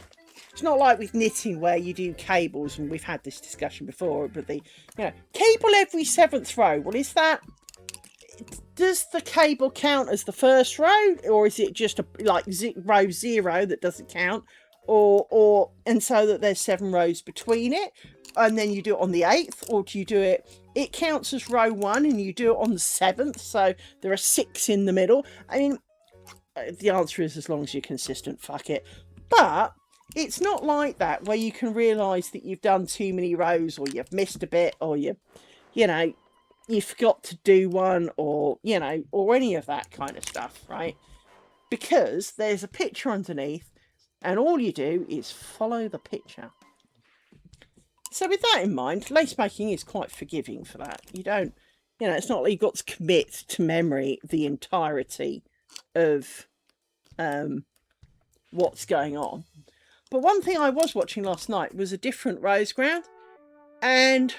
it's not like with knitting where you do cables, and we've had this discussion before, but the, you know, cable every 7th row, well, is that, does the cable count as the first row, or is it just a, like row 0 that doesn't count, or and so that there's 7 rows between it, and then you do it on the 8th, or do you do it, it counts as row 1 and you do it on the 7th, so there are 6 in the middle? I mean, the answer is as long as you're consistent, fuck it. But it's not like that where you can realise that you've done too many rows, or you've missed a bit, or you know, you forgot to do one, or, you know, or any of that kind of stuff, right? Because there's a picture underneath, and all you do is follow the picture. So with that in mind, lace making is quite forgiving for that. You don't, you know, it's not like you've got to commit to memory the entirety of what's going on. But one thing I was watching last night was a different Roseground, and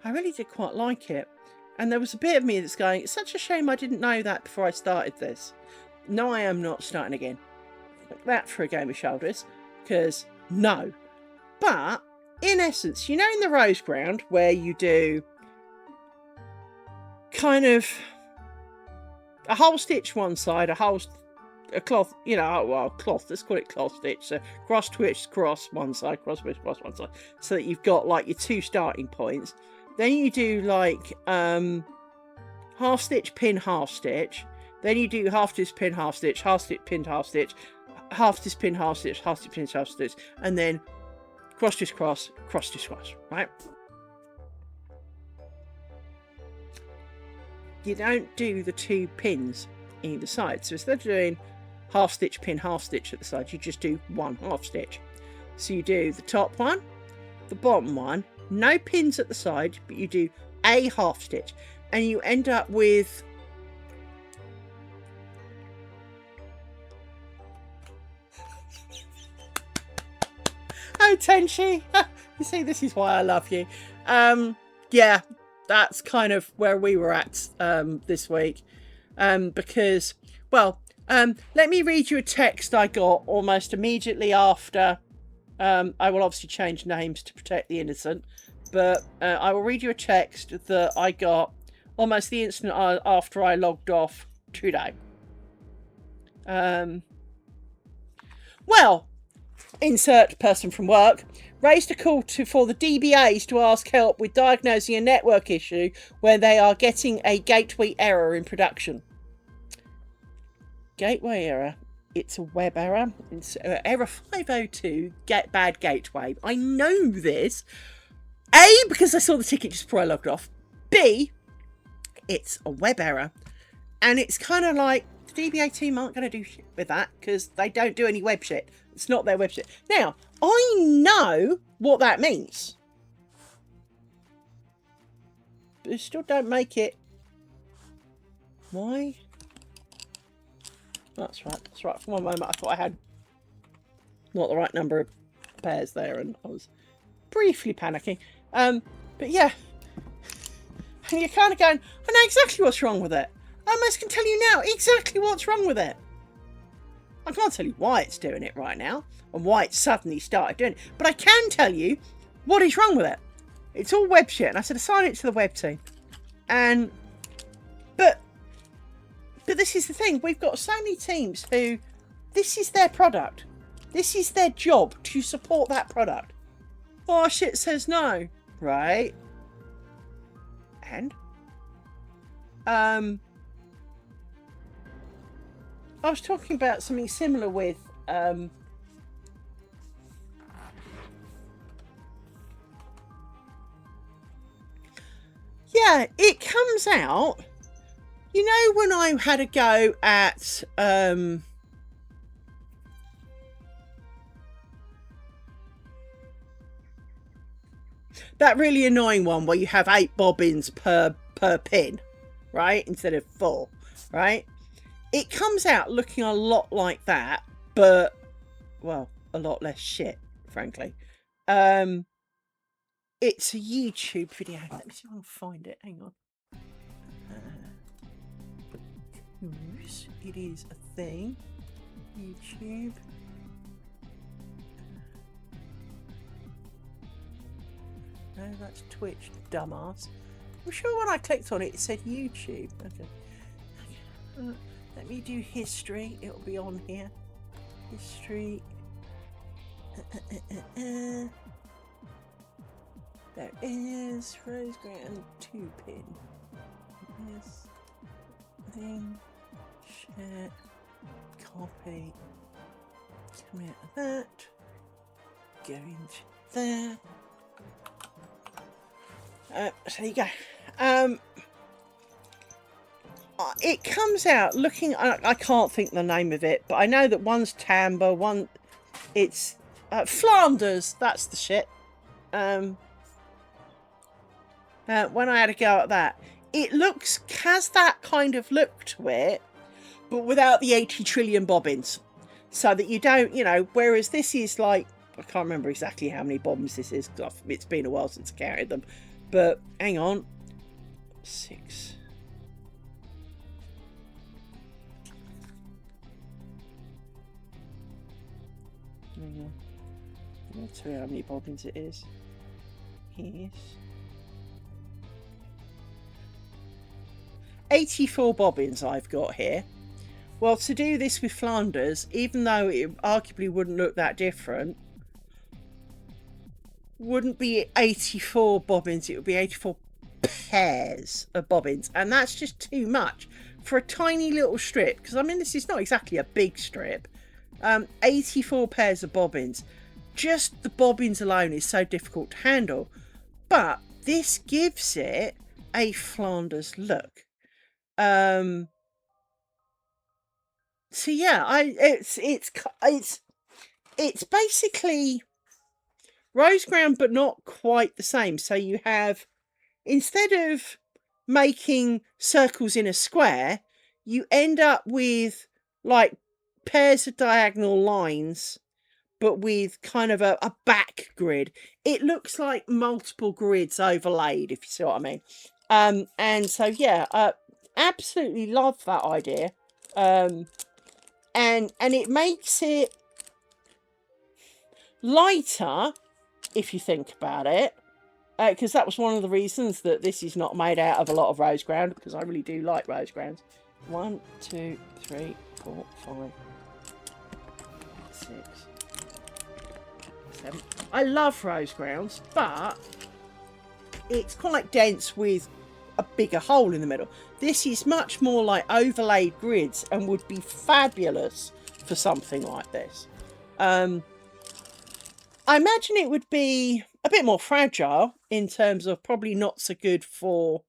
I really did quite like it. And there was a bit of me that's going, it's such a shame I didn't know that before I started this. No, I am not starting again. Like that for a game of shoulders, because no. But in essence, you know, in the Roseground where you do kind of a whole stitch one side, a cloth, you know, well, cloth, let's call it cloth stitch. So cross stitch, cross one side, cross stitch, cross one side, so that you've got like your 2 starting points. Then you do like half stitch, pin, half stitch. Then you do half stitch, pin, half stitch, half stitch, pin, half stitch, half stitch, pin, half stitch, half stitch, pin, half stitch, and then cross stitch, cross stitch, cross, right? You don't do the 2 pins either side. So instead of doing half stitch, pin, half stitch at the side, you just do 1 half stitch. So you do the top one, the bottom one, no pins at the side, but you do a half stitch, and you end up with oh, Tenchi, you see, this is why I love you. Yeah, that's kind of where we were at this week, because, well, let me read you a text I got almost immediately after. I will obviously change names to protect the innocent, but I will read you a text that I got almost the instant after I logged off today. Well, insert person from work, raised a call for the DBAs to ask help with diagnosing a network issue where they are getting a gateway error in production. Gateway error. It's a web error. It's error 502, bad gateway. I know this. A, because I saw the ticket just before I logged off. B, it's a web error. And it's kind of like, the DBA team aren't going to do shit with that because they don't do any web shit. It's not their web shit. Now, I know what that means. But it still don't make it. Why? That's right, that's right. For one moment I thought I had not the right number of pairs there, and I was briefly panicking. But yeah, and you're kind of going, I know exactly what's wrong with it. I almost can tell you now exactly what's wrong with it. I can't tell you why it's doing it right now, and why it suddenly started doing it, but I can tell you what is wrong with it. It's all web shit, and I said assign it to the web team. And But this is the thing, we've got so many teams who, this is their product. This is their job, to support that product. Oh shit says no, right? And? I was talking about something similar with, yeah, it comes out. You know, when I had a go at that really annoying one where you have 8 bobbins per pin, right? Instead of 4, right? It comes out looking a lot like that, but, well, a lot less shit, frankly. It's a YouTube video. Let me see if I can find it. Hang on. It is a thing. YouTube. No, that's Twitch, dumbass. I'm sure when I clicked on it, it said YouTube. Okay. Let me do history. It'll be on here. History. There is Roseground 2-pin. Yes. Thing. Share. Copy. Come out of that. Go into there. So there you go. It comes out looking. I can't think the name of it, but I know that one's Timbre, one. It's Flanders. That's the shit. When I had a go at that, it has that kind of look to it, but without the 80 trillion bobbins, so that you don't, whereas this is like, I can't remember exactly how many bobbins this is, because it's been a while since I counted them, but hang on, 6. Hang on. I'll tell you how many bobbins it is. Yes. 84 bobbins I've got here. Well, to do this with Flanders, even though it arguably wouldn't look that different, wouldn't be 84 bobbins, it would be 84 pairs of bobbins, and that's just too much for a tiny little strip, because I mean this is not exactly a big strip. 84 pairs of bobbins, just the bobbins alone is so difficult to handle, but this gives it a Flanders look. So yeah, it's basically Roseground, but not quite the same. So you have, instead of making circles in a square, you end up with like pairs of diagonal lines, but with kind of a back grid. It looks like multiple grids overlaid, if you see what I mean. And so yeah, absolutely love that idea. And it makes it lighter, if you think about it, because that was one of the reasons that this is not made out of a lot of Roseground, because I really do like Rosegrounds. 1, 2, 3, 4, 5, 6, 7. I love Rosegrounds, but it's quite dense with a bigger hole in the middle. This is much more like overlaid grids and would be fabulous for something like this. I imagine it would be a bit more fragile in terms of probably not so good for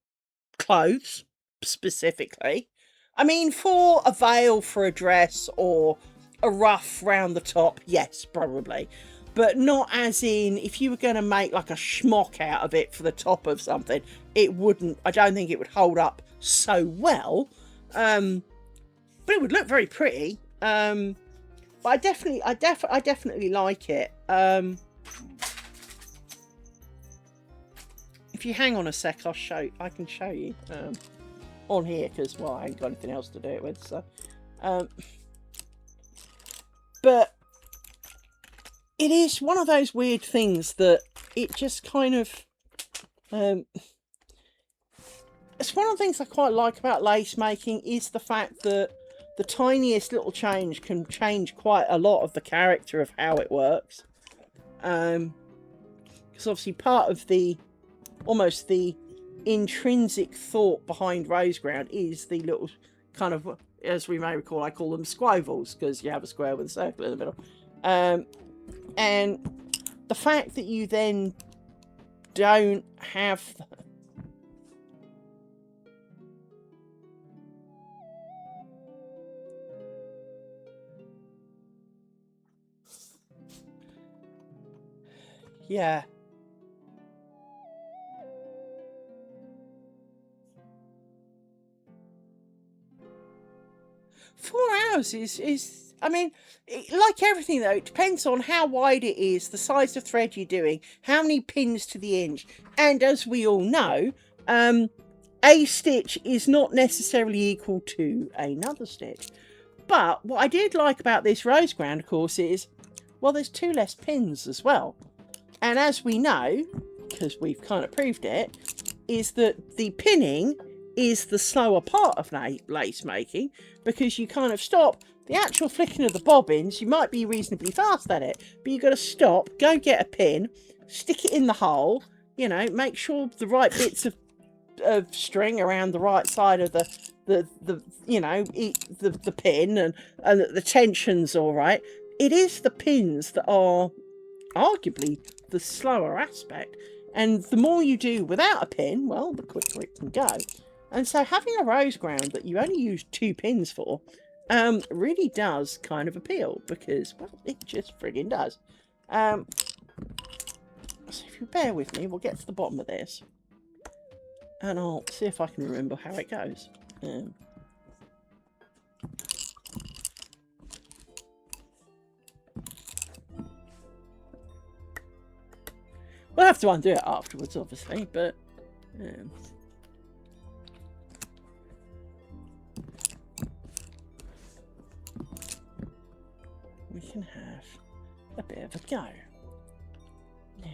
clothes specifically. I mean, for a veil for a dress or a ruff round the top, yes, probably. But not as in, if you were going to make like a schmock out of it for the top of something, it wouldn't, I don't think it would hold up so well. But it would look very pretty. But I definitely like it. If you hang on a sec, I can show you on here, because, well, I ain't got anything else to do it with, so. But it is one of those weird things that it just kind of, it's one of the things I quite like about lace making, is the fact that the tiniest little change can change quite a lot of the character of how it works. Because obviously part of the, almost the intrinsic thought behind Roseground is the little kind of, as we may recall, I call them squovels, because you have a square with a circle in the middle. And the fact that you then don't have yeah. $4 is I mean, like everything though, it depends on how wide it is, the size of thread you're doing, how many pins to the inch, and as we all know, a stitch is not necessarily equal to another stitch. But what I did like about this rose ground, of course, is, well, there's 2 less pins as well. And as we know, because we've kind of proved it, is that the pinning is the slower part of lace making, because you kind of stop the actual flicking of the bobbins. You might be reasonably fast at it, but you've got to stop, go get a pin, stick it in the hole, you know, make sure the right bits of string around the right side of the you know, the pin, and the tension's all right. It is the pins that are arguably the slower aspect, and the more you do without a pin, well, the quicker it can go. And so having a rose ground that you only use 2 pins for really does kind of appeal, because, well, it just friggin' does. So if you bear with me, we'll get to the bottom of this, and I'll see if I can remember how it goes. We'll have to undo it afterwards, obviously, but we can have a bit of a go. Now,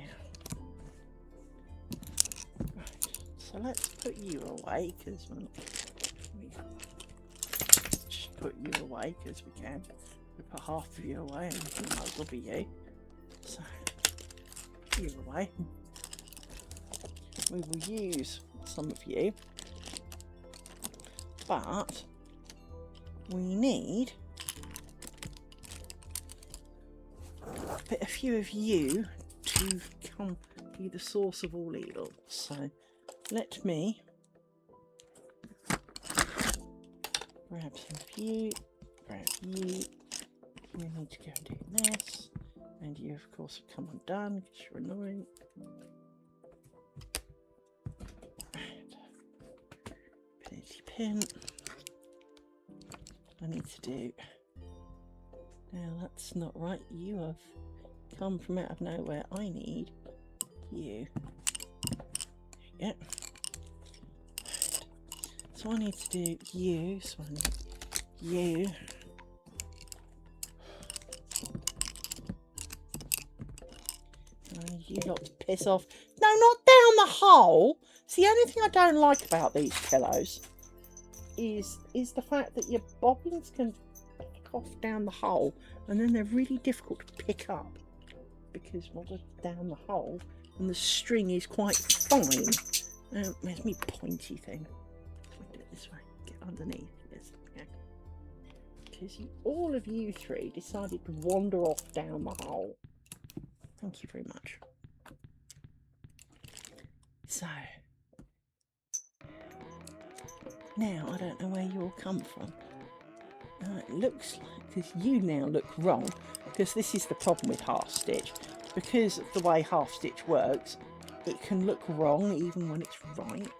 right, so let's put you away, because we just put you away because we can. We put half of you away, and it might as well be you. So, you away. We will use some of you, but we need a few of you to come be the source of all evil. So let me grab some of you, grab you. You need to go and do this, and you of course have come undone because you're annoying. Pin. I need to do. Now that's not right. You have come from out of nowhere. I need you. There you go. So I need to do you. So I need you. I need you lot to piss off. No, not down the hole. See, the only thing I don't like about these pillows is the fact that your bobbins can pick off down the hole, and then they're really difficult to pick up because, well, they're down the hole and the string is quite fine. Where's me pointy thing? I'll do it this way. Get underneath this. Yeah. Because all of you 3 decided to wander off down the hole. Thank you very much. So now I don't know where you all come from. It looks like this. You now look wrong, because this is the problem with half stitch. Because of the way half stitch works, it can look wrong even when it's right.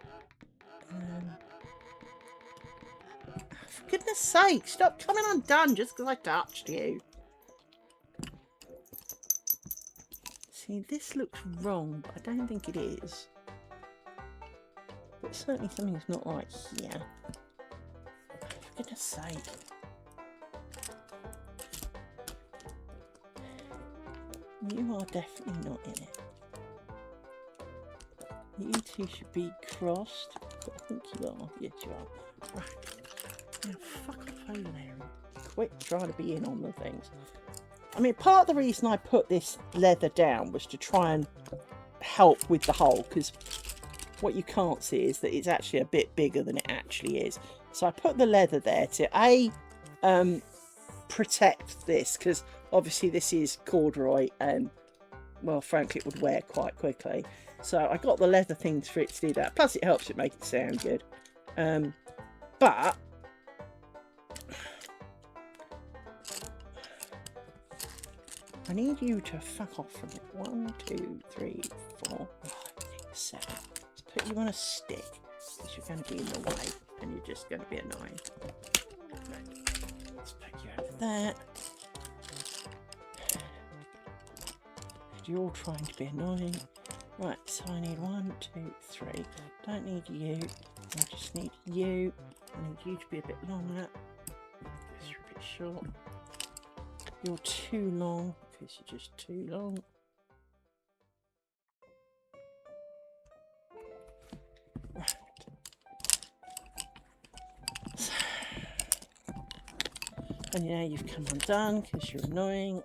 For goodness sake, stop coming undone just because I touched you. See, this looks wrong, but I don't think it is. But certainly something's not right here. For goodness sake. You are definitely not in it. You 2 should be crossed. But I think you are. Yes, you are. Right. Now, fuck off over there and quit trying to be in on the things. I mean, part of the reason I put this leather down was to try and help with the hole, because what you can't see is that it's actually a bit bigger than it actually is. So I put the leather there to protect this, because obviously this is corduroy and, well, frankly, it would wear quite quickly. So I got the leather things for it to do that. Plus it helps it make it sound good. But I need you to fuck off from it. 1, 2, 3, 4, 5, 6, 7. Let's put you on a stick, because you're going to be in the way and you're just going to be annoying. Right. Let's put you over there. you're trying to be annoying. Right, so I need 1, 2, 3. Don't need you. I just need you. I need you to be a bit longer. Because you're a bit short. You're too long. Because you're just too long. Right. So, and now you've come undone because you're annoying.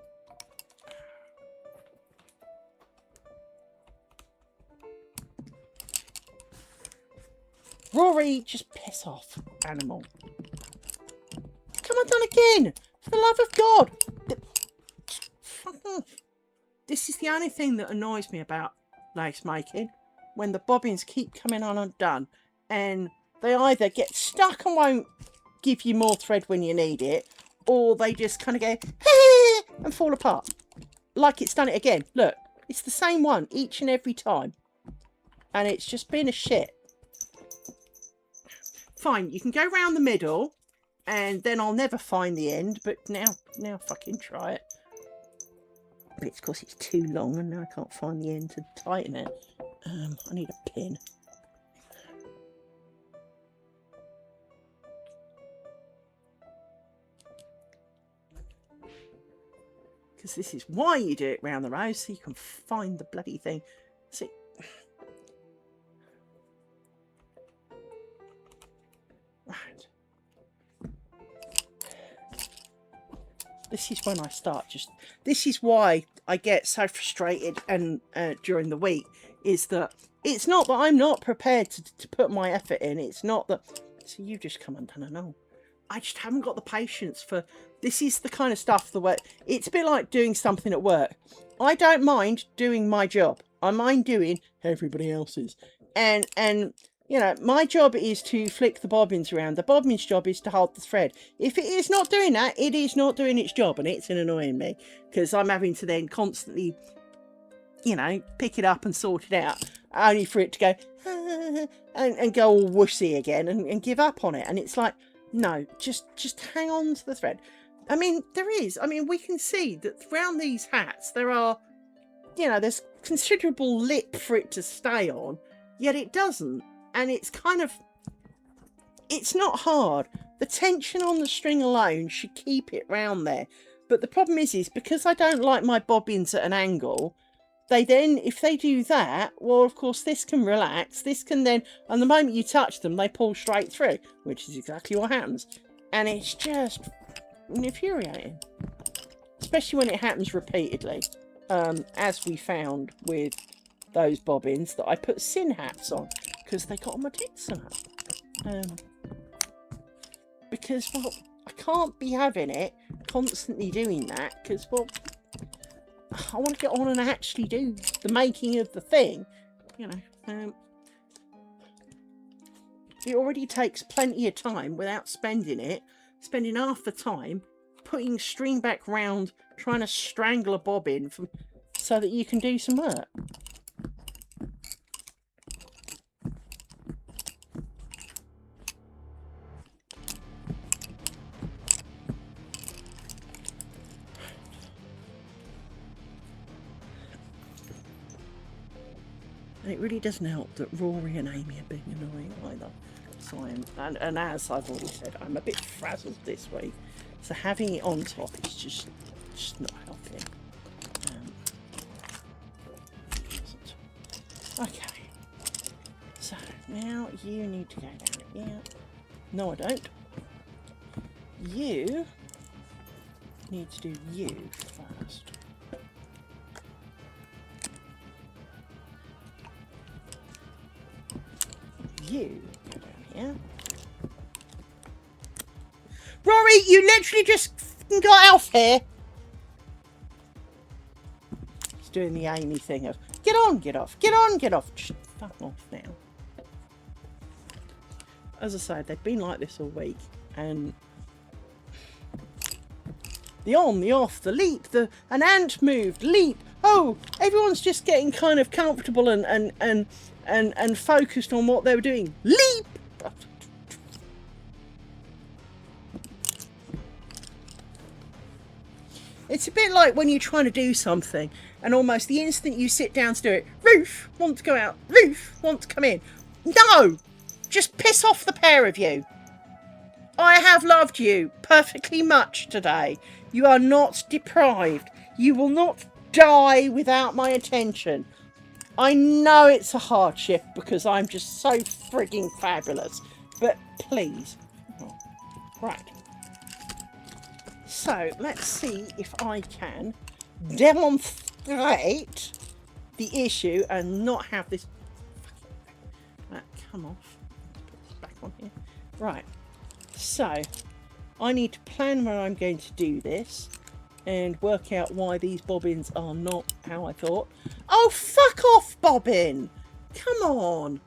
Rory, just piss off, animal. Come undone again! For the love of God! This is the only thing that annoys me about lace making. When the bobbins keep coming undone and they either get stuck and won't give you more thread when you need it, or they just kind of go and fall apart. Like it's done it again. Look, it's the same one each and every time. And it's just been a shit. Fine, you can go round the middle and then I'll never find the end, but now fucking try it. But it's because it's too long and now I can't find the end to tighten it. I need a pin. Because this is why you do it round the row, so you can find the bloody thing. See. Right. This is when I start this is why I get so frustrated and during the week, is that it's not that I'm not prepared to put my effort in. It's not that, so you just come undone and all. I just haven't got the patience for, this is the kind of stuff that it's a bit like doing something at work. I don't mind doing my job. I mind doing everybody else's. And you know, my job is to flick the bobbins around. The bobbin's job is to hold the thread. If it is not doing that, it is not doing its job, and it's annoying me because I'm having to then constantly, you know, pick it up and sort it out, only for it to go and go all wussy again and give up on it. And it's like, no, just hang on to the thread. I mean, we can see that around these hats there are, you know, there's considerable lip for it to stay on, yet it doesn't. And it's kind of, it's not hard. The tension on the string alone should keep it round there. But the problem is because I don't like my bobbins at an angle, they then, if they do that, well, of course, this can relax. This can then, and the moment you touch them, they pull straight through, which is exactly what happens. And it's just infuriating. Especially when it happens repeatedly. As we found with those bobbins that I put sin hats on. Because they got on my tits so much. Because, well, I can't be having it constantly doing that. Because, well, I want to get on and actually do the making of the thing. You know, it already takes plenty of time without spending half the time putting string back round, trying to strangle a bobbin so that you can do some work. And it really doesn't help that Rory and Amy are being annoying either. So and as I've already said, I'm a bit frazzled this week. So having it on top is just not helping. Okay. So now you need to go down here. No, I don't. You need to do you first. You go down here. Rory, you literally just got off here. He's doing the Amy thing of get on, get off, get on, get off. Just fuck off now. As I said, they've been like this all week, and the on, the off, the leap, an ant moved, leap. Oh, everyone's just getting kind of comfortable and focused on what they were doing. Leap! It's a bit like when you're trying to do something and almost the instant you sit down to do it, Ruth, want to go out, Ruth, want to come in. No! Just piss off the pair of you. I have loved you perfectly much today. You are not deprived. You will not die without my attention. I know it's a hardship because I'm just so frigging fabulous. But please. Oh, right. So, let's see if I can demonstrate the issue and not have this... come off. Put this back on here. Right. So, I need to plan where I'm going to do this and work out why these bobbins are not how I thought. Oh, fuck off, bobbin! Come on.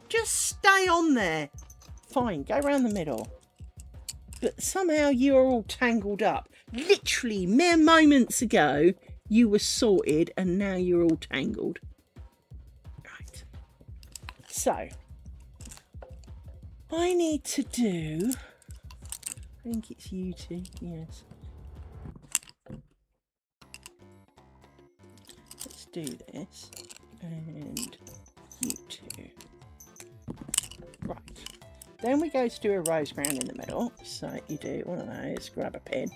Just stay on there. Fine, go around the middle. But somehow you are all tangled up. Literally, mere moments ago, you were sorted and now you're all tangled. Right. So, I need to do... I think it's you two, yes. Let's do this. And you two. Right. Then we go to do a rose crown in the middle. So you do one of those, grab a pin.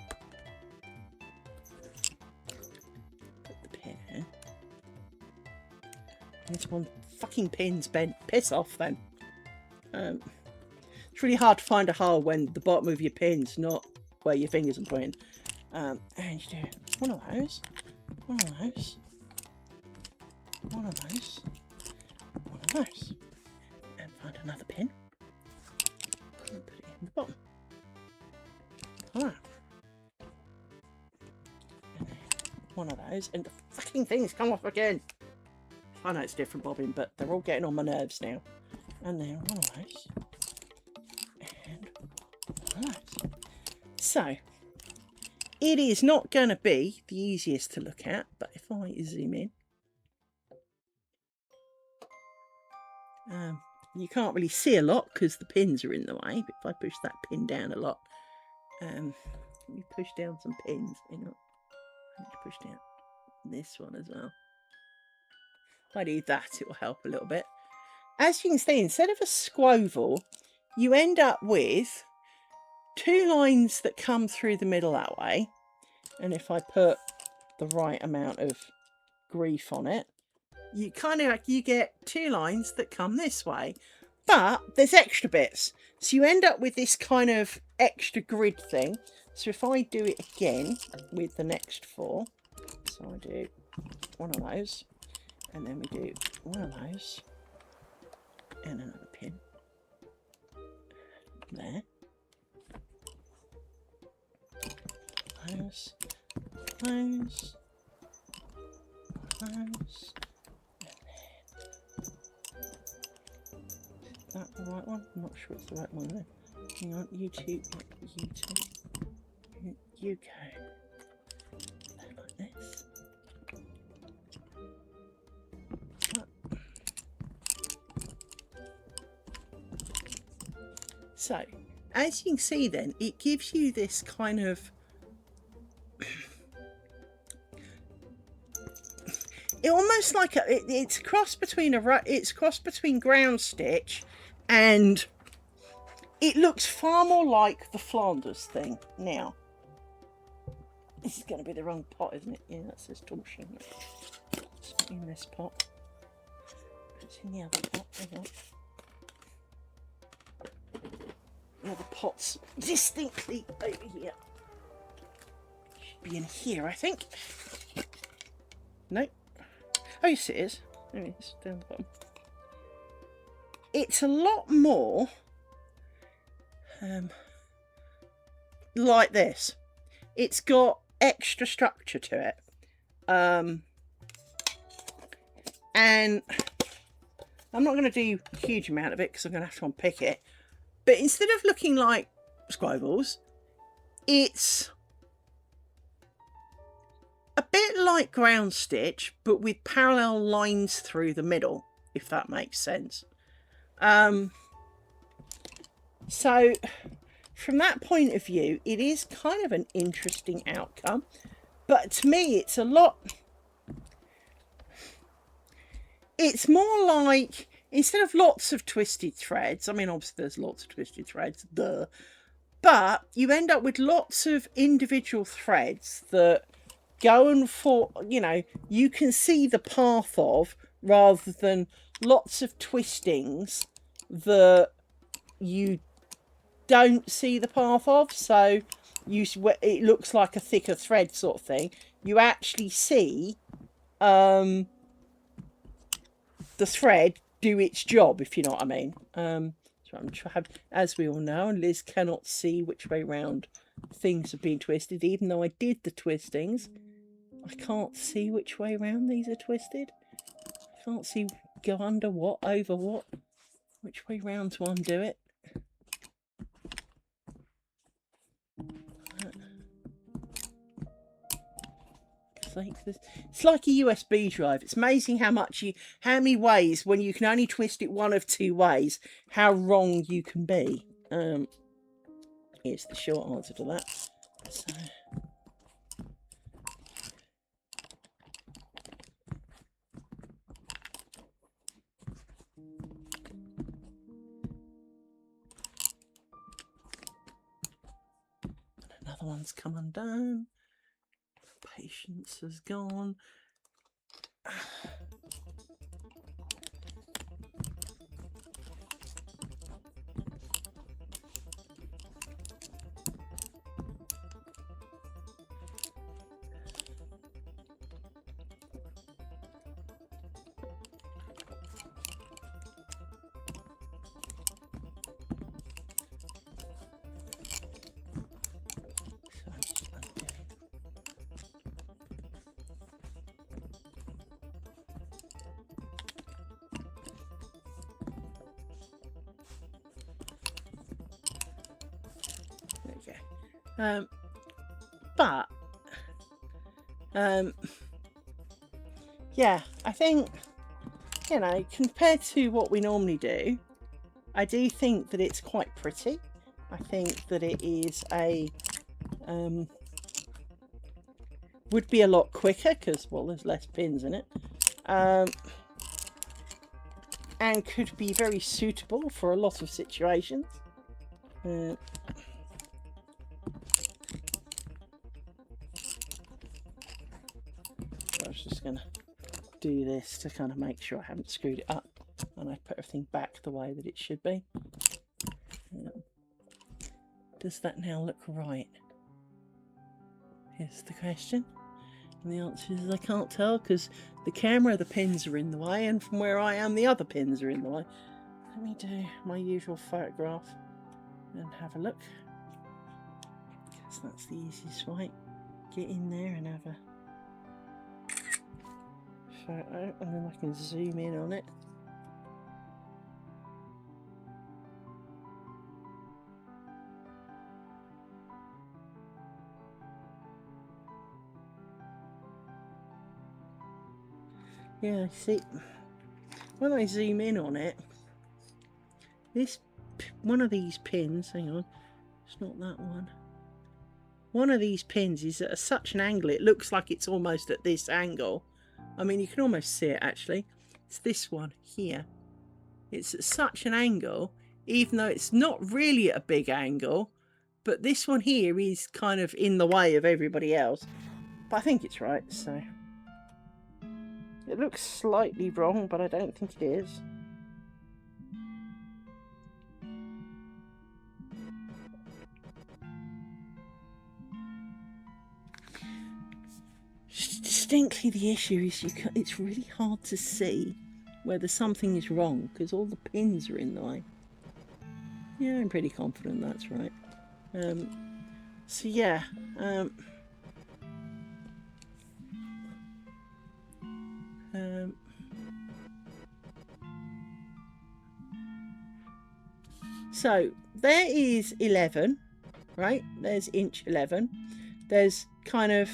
Put the pin in. This one fucking pin's bent. Piss off then. It's really hard to find a hole when the bottom of your pin's not where your fingers are pointing. And you do one of those, one of those, one of those, one of those. And find another pin. And put it in the bottom. Alright. And then one of those. And the fucking things come off again. I know it's different bobbin, but they're all getting on my nerves now. And then one of those. Right. So, it is not going to be the easiest to look at, but if I zoom in, you can't really see a lot because the pins are in the way, but if I push that pin down a lot, let me push down some pins, hang on, I need to push down this one as well. If I do that, it will help a little bit. As you can see, instead of a squoval, you end up with two lines that come through the middle that way, and if I put the right amount of grief on it, you kind of like you get two lines that come this way, but there's extra bits, so you end up with this kind of extra grid thing. So if I do it again with the next four, so I do one of those, and then we do one of those, and another pin there. Those, those, those, is that the right one? I'm not sure it's the right one there. Hang on, you two, you go. Like this. So, as you can see then, it gives you this kind of it almost like it's a cross between ground stitch, and it looks far more like the Flanders thing. Now, this is going to be the wrong pot, isn't it? Yeah, that says torsion. It's in this pot. It's in the other pot. Hang on. The other pot's distinctly over here. Should be in here, I think. Nope. Oh, yes, it is. There it is, down the bottom. It's a lot more like this. It's got extra structure to it. And I'm not going to do a huge amount of it because I'm going to have to unpick it. But instead of looking like squivels, it's a bit like ground stitch, but with parallel lines through the middle, if that makes sense. So from that point of view, it is kind of an interesting outcome. But to me, it's a lot. It's more like, instead of lots of twisted threads, I mean, obviously there's lots of twisted threads, but you end up with lots of individual threads that go and for, you know, you can see the path of, rather than lots of twistings that you don't see the path of. So it looks like a thicker thread sort of thing. You actually see the thread do its job, if you know what I mean. So I'm trying, as we all know, Liz cannot see which way round things have been twisted, even though I did the twistings. I can't see which way round these are twisted. I can't see go under what, over what, which way round to undo it. It's like a USB drive. It's amazing how many ways, when you can only twist it one of two ways, how wrong you can be. Here's the short answer to that. So. Another one's come undone. Patience has gone. But yeah, I think, you know, compared to what we normally do, I do think that it's quite pretty. I think that it is a would be a lot quicker because, well, there's less pins in it, and could be very suitable for a lot of situations. I was just going to do this to kind of make sure I haven't screwed it up, and I put everything back the way that it should be. Does that now look right? Here's the question. And the answer is I can't tell, because the camera, the pins are in the way, and from where I am, the other pins are in the way. Let me do my usual photograph and have a look, because that's the easiest way. Get in there and have a photo, and then I can zoom in on it. Yeah, see, when I zoom in on it, this one of these pins, hang on, it's not that one. One of these pins is at such an angle, it looks like it's almost at this angle. I mean, you can almost see it actually. It's this one here. It's at such an angle, even though it's not really at a big angle, but this one here is kind of in the way of everybody else. But I think it's right, so. It looks slightly wrong, but I don't think it is. Distinctly the issue is it's really hard to see whether something is wrong because all the pins are in the way. Yeah, I'm pretty confident that's right. So yeah, so there is 11, right? There's inch 11. There's kind of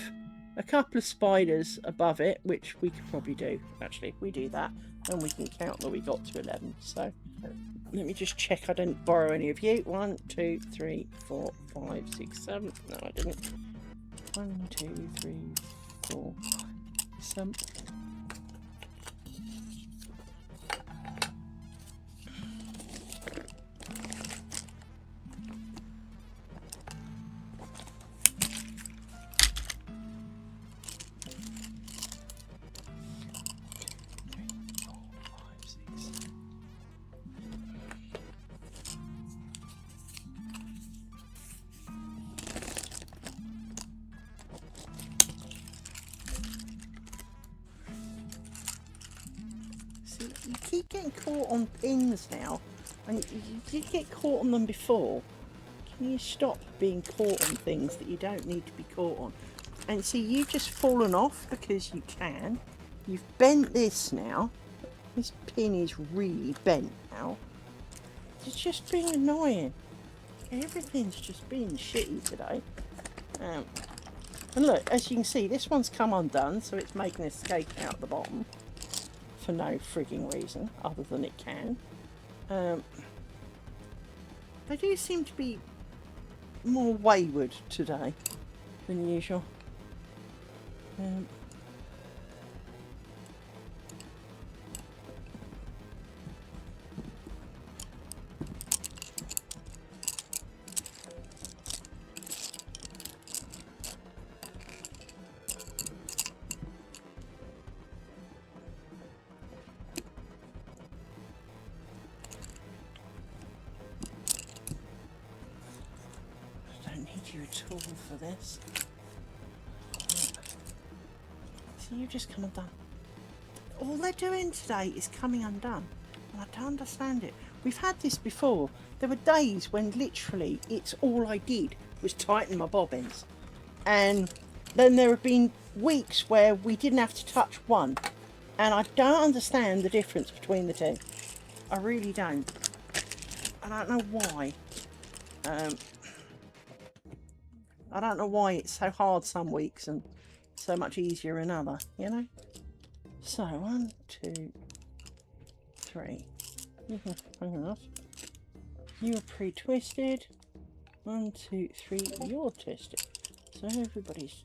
a couple of spiders above it, which we could probably do. Actually, if we do that, and we can count that we got to 11. So let me just check I didn't borrow any of you. 1, 2, 3, 4, 5, 6, 7. No, I didn't. 1, 2, 3, 4. Some. You keep getting caught on pins now, and you did get caught on them before. Can you stop being caught on things that you don't need to be caught on? And see, you've just fallen off because you can. You've bent this now. This pin is really bent now. It's just being annoying. Everything's just being shitty today. And look, as you can see, this one's come undone, so it's making a escape out the bottom. For no frigging reason other than it can. They do seem to be more wayward today than usual. You at all for this. So you just come undone. All they're doing today is coming undone, and I don't understand it. We've had this before. There were days when literally it's all I did was tighten my bobbins, and then there have been weeks where we didn't have to touch one, and I don't understand the difference between the two. I really don't. I don't know why. I don't know why it's so hard some weeks and so much easier another, you know? So, 1, 2, 3. Hang enough. You're pre-twisted. 1, 2, 3. You're twisted. So everybody's...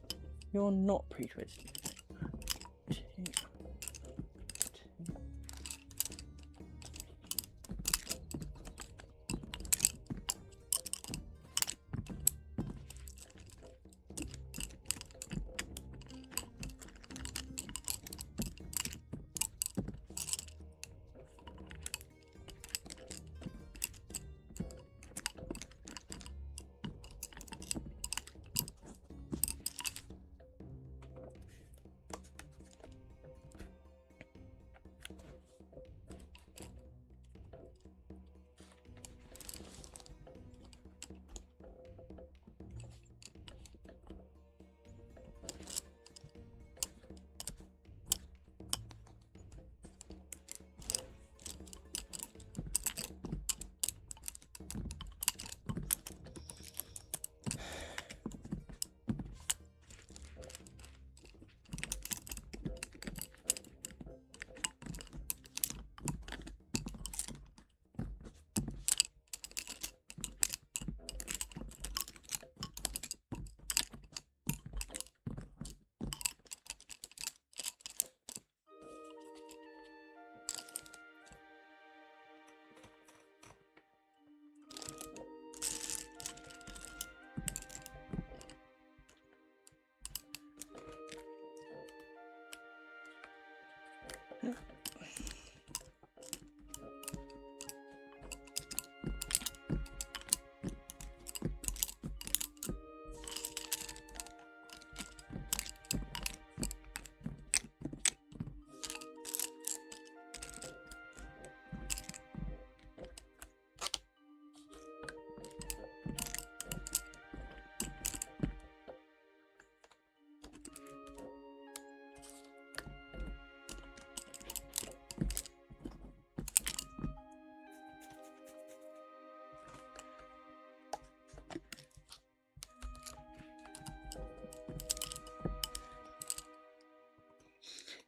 You're not pre-twisted. 2, 2.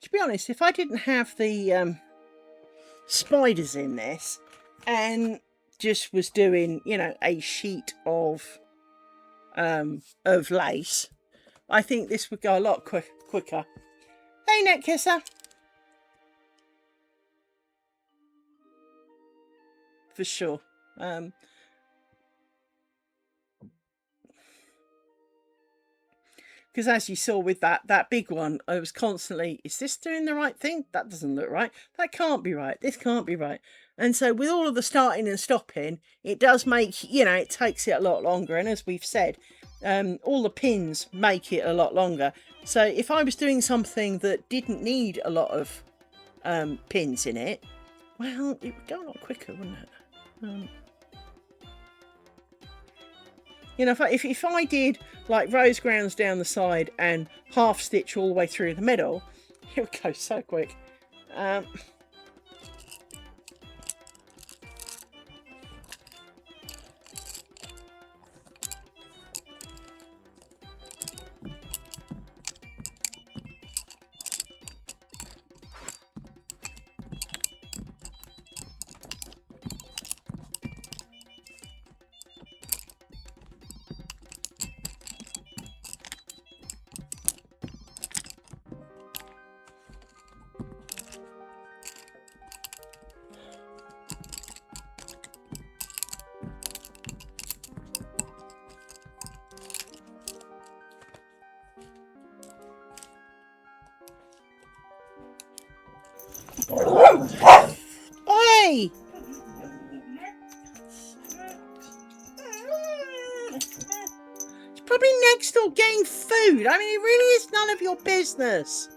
To be honest, if I didn't have the spiders in this and just was doing, you know, a sheet of lace, I think this would go a lot quicker. Hey, Neck Kisser. For sure. Because as you saw with that big one, I was constantly, is this doing the right thing? That doesn't look right. That can't be right. This can't be right. And so with all of the starting and stopping, it does make, it takes it a lot longer. And as we've said, all the pins make it a lot longer. So if I was doing something that didn't need a lot of pins in it, well, it would go a lot quicker, wouldn't it? If I did like rose grounds down the side and half stitch all the way through the middle, it would go so quick. Oi! It's probably next door getting food. I mean, it really is none of your business.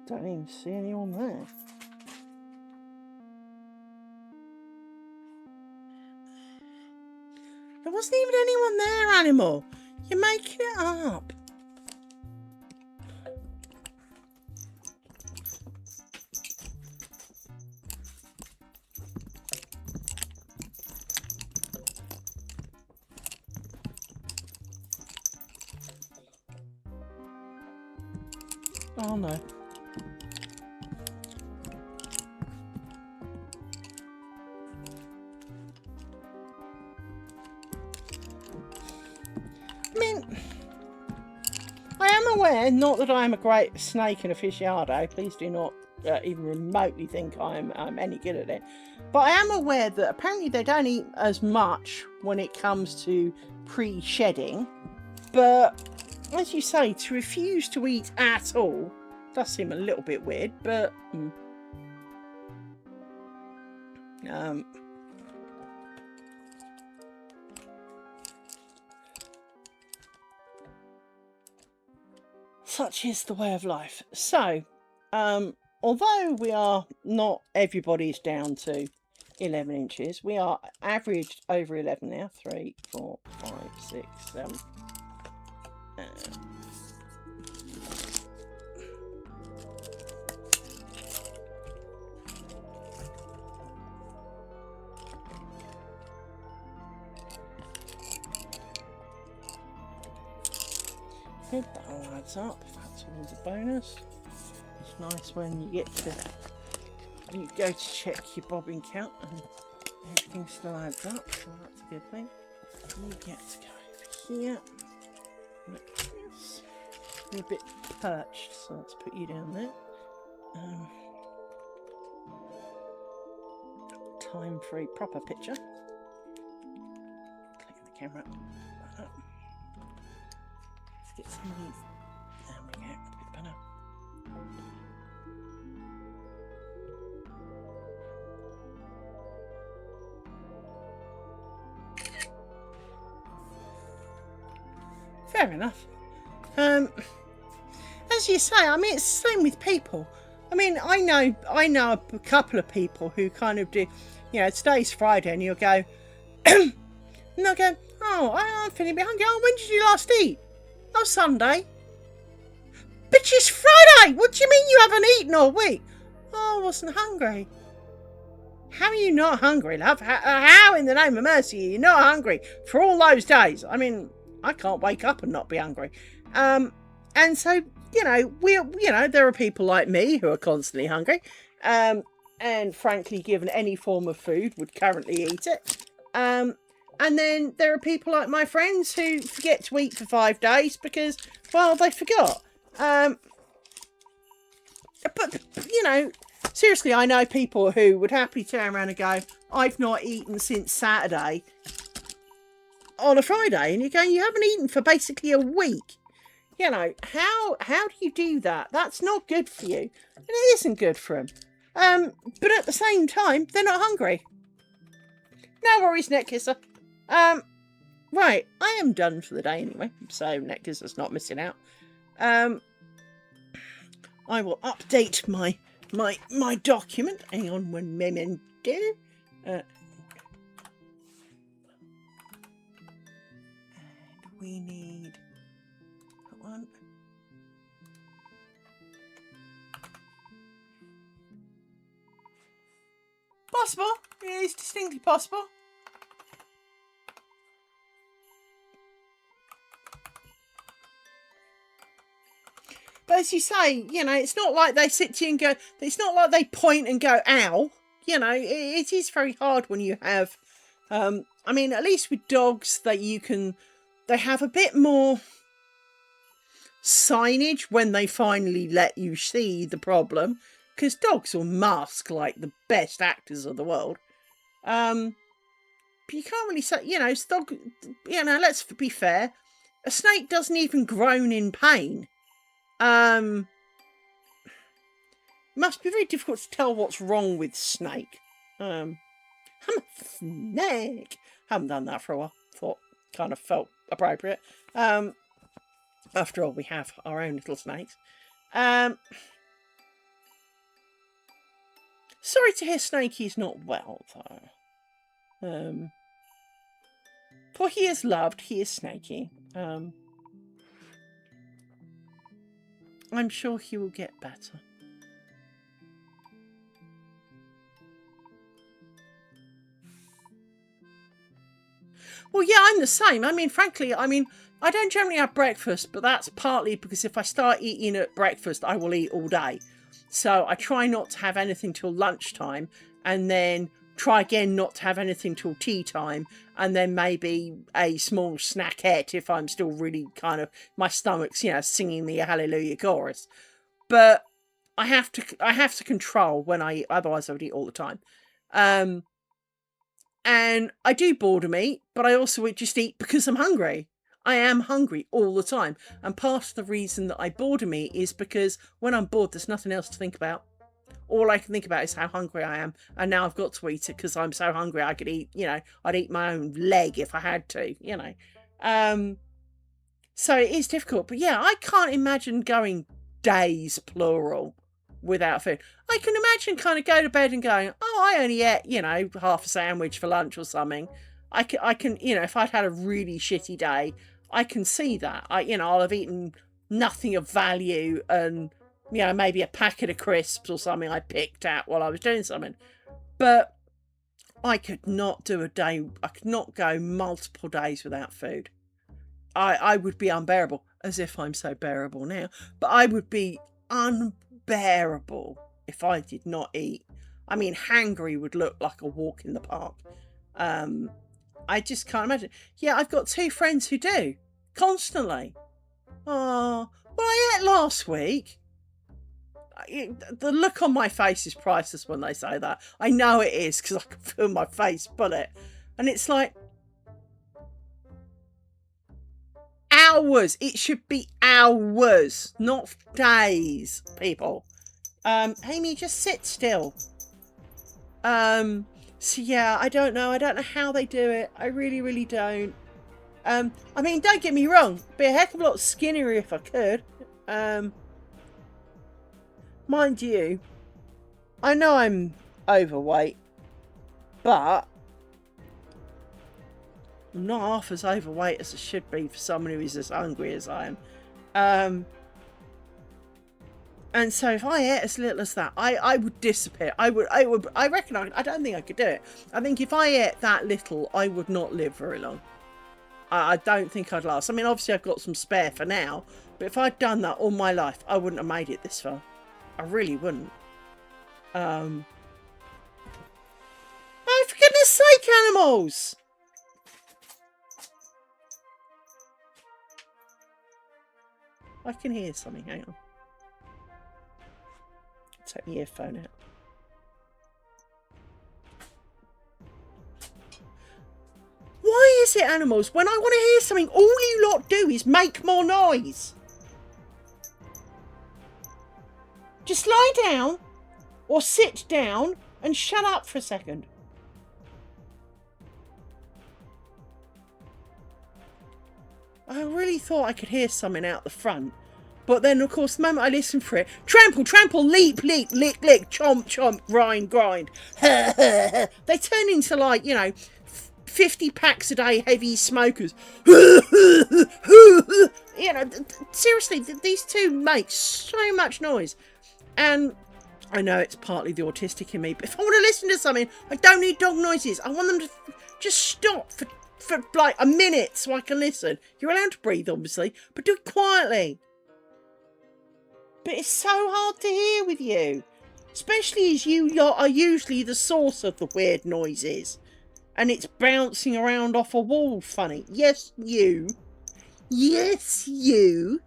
Don't even see anyone there. There wasn't even anyone there, Animal. You're making it up. Oh no. I mean, I am aware, not that I'm a great snake and aficionado, please do not even remotely think I'm any good at it, but I am aware that apparently they don't eat as much when it comes to pre-shedding, but as you say, to refuse to eat at all does seem a little bit weird, but such is the way of life. So, although we are not everybody's down to 11 inches, we are averaged over 11 now. 3, 4, 5, 6, 7. Good, that all adds up. That's always a bonus. It's nice when you go to check your bobbin count and everything still adds up, so that's a good thing. You get to go over here. Like this. You're a bit perched, so let's put you down there. Time for a proper picture. Click the camera up. Let's get some of these. There we go, a bit better. Fair enough. As you say, I mean, it's the same with people. I mean, I know a couple of people who kind of do, today's Friday and you'll go, and they'll go, oh, I'm feeling a bit hungry. Oh, when did you last eat? Oh, Sunday. Bitch, it's Friday! What do you mean you haven't eaten all week? Oh, I wasn't hungry. How are you not hungry, love? How in the name of mercy are you not hungry for all those days? I mean, I can't wake up and not be hungry. And so, there are people like me who are constantly hungry, and frankly, given any form of food, would currently eat it. And then there are people like my friends who forget to eat for 5 days because, well, they forgot. But, seriously, I know people who would happily turn around and go, I've not eaten since Saturday on a Friday. And you're going, you haven't eaten for basically a week. How do you do that? That's not good for you. And it isn't good for them. But at the same time, they're not hungry. No worries, Netkisser. Right, I am done for the day anyway, so Netkisser's not missing out. I will update my document. Hang on one moment. We need that one. Possible. It is distinctly possible. But as you say, it's not like they sit to you and go, it's not like they point and go, ow. It is very hard when you have, at least with dogs they have a bit more signage when they finally let you see the problem. Because dogs will mask like the best actors of the world. But you can't really say, dog, let's be fair. A snake doesn't even groan in pain. It must be very difficult to tell what's wrong with Snake. I'm a snake. Haven't done that for a while. Thought kind of felt appropriate. After all, we have our own little snakes. Sorry to hear Snakey's not well, though. For he is loved, he is Snakey. I'm sure he will get better. Well, yeah, I'm the same. Frankly, I don't generally have breakfast, but that's partly because if I start eating at breakfast, I will eat all day. So I try not to have anything till lunchtime, and then try again not to have anything till tea time, and then maybe a small snackette if I'm still really kind of, my stomach's, singing the Hallelujah chorus. But I have to control when I eat, otherwise I would eat all the time. And I do boredom eat, but I also would just eat because I'm hungry. I am hungry all the time. And part of the reason that I boredom eat is because when I'm bored, there's nothing else to think about. All I can think about is how hungry I am. And now I've got to eat it because I'm so hungry I could eat, I'd eat my own leg if I had to, So it is difficult. But yeah, I can't imagine going days, plural, without food. I can imagine kind of go to bed and going, oh, I only ate, half a sandwich for lunch or something. I can, if I'd had a really shitty day, I can see that. I'll have eaten nothing of value and, maybe a packet of crisps or something I picked out while I was doing something. But I could not do a day, I could not go multiple days without food. I would be unbearable, as if I'm so bearable now. But I would be unbearable if I did not eat. Hangry would look like a walk in the park. I just can't imagine. Yeah, I've got 2 friends who do. Constantly. Oh, well, I ate last week. The look on my face is priceless when they say that. I know it is because I can feel my face bullet. And it's like, hours. It should be hours, not days, people. Amy, just sit still. So yeah, I don't know. I don't know how they do it. I really, really don't. Don't get me wrong. Be a heck of a lot skinnier if I could. Mind you, I know I'm overweight, but I'm not half as overweight as I should be for someone who is as hungry as I am. And so if I ate as little as that, I would disappear. I reckon I don't think I could do it. I think if I ate that little, I would not live very long. I don't think I'd last. I mean, obviously I've got some spare for now, but if I'd done that all my life, I wouldn't have made it this far. I really wouldn't. Oh, for goodness sake, animals! I can hear something. Hang on. Take my earphone out. Why is it, animals? When I want to hear something, all you lot do is make more noise. Just lie down or sit down and shut up for a second. I really thought I could hear something out the front. But then, of course, the moment I listen for it, trample, trample, leap, leap, lick, lick, chomp, chomp, grind, grind. They turn into, like, you know, 50 packs a day heavy smokers. You know, seriously, these two make so much noise. And I know it's partly the autistic in me, but if I want to listen to something, I don't need dog noises. I want them to just stop for like a minute so I can listen. You're allowed to breathe, obviously, but do it quietly. But it's so hard to hear with you, especially as you are usually the source of the weird noises. And it's bouncing around off a wall funny. Yes, you. Yes, you.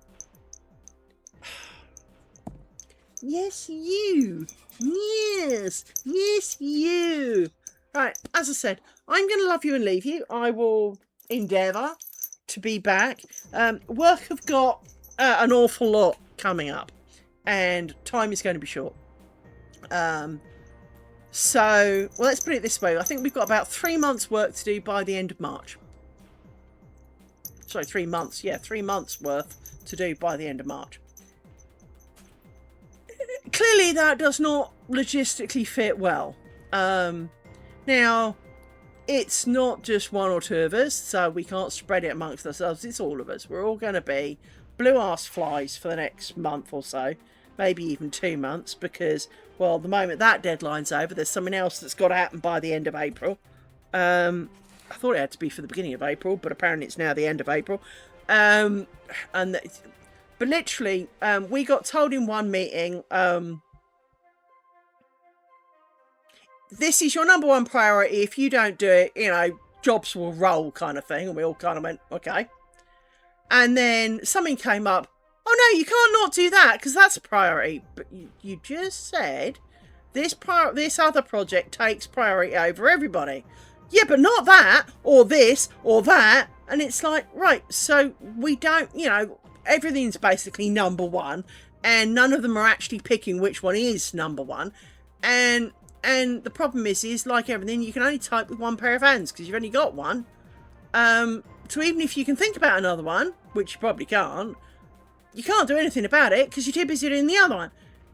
Yes, you. Yes. Yes, you. Right, as I said, I'm going to love you and leave you. I will endeavour to be back. Work have got an awful lot coming up. And time is going to be short. So, well, let's put it this way. I think we've got about 3 months work to do by the end of March. Sorry, 3 months. Yeah, 3 months worth to do by the end of March. Clearly, that does not logistically fit well. Now, it's not just one or two of us, so we can't spread it amongst ourselves. It's all of us. We're all going to be blue-ass flies for the next month or so. Maybe even 2 months, because, well, the moment that deadline's over, there's something else that's got to happen by the end of April. I thought it had to be for the beginning of April, but apparently it's now the end of April. But literally, we got told in one meeting, this is your number one priority. If you don't do it, you know, jobs will roll kind of thing. And we all kind of went, okay. And then something came up. Oh no, you can't not do that because that's a priority. But you just said this other project takes priority over everybody. Yeah, but not that or this or that. And it's like, right, so we don't, you know, everything's basically number one, and none of them are actually picking which one is number one. And the problem is like everything, you can only type with one pair of hands because you've only got one. So even if you can think about another one, which you probably can't, you can't do anything about it because you're too busy doing the other one.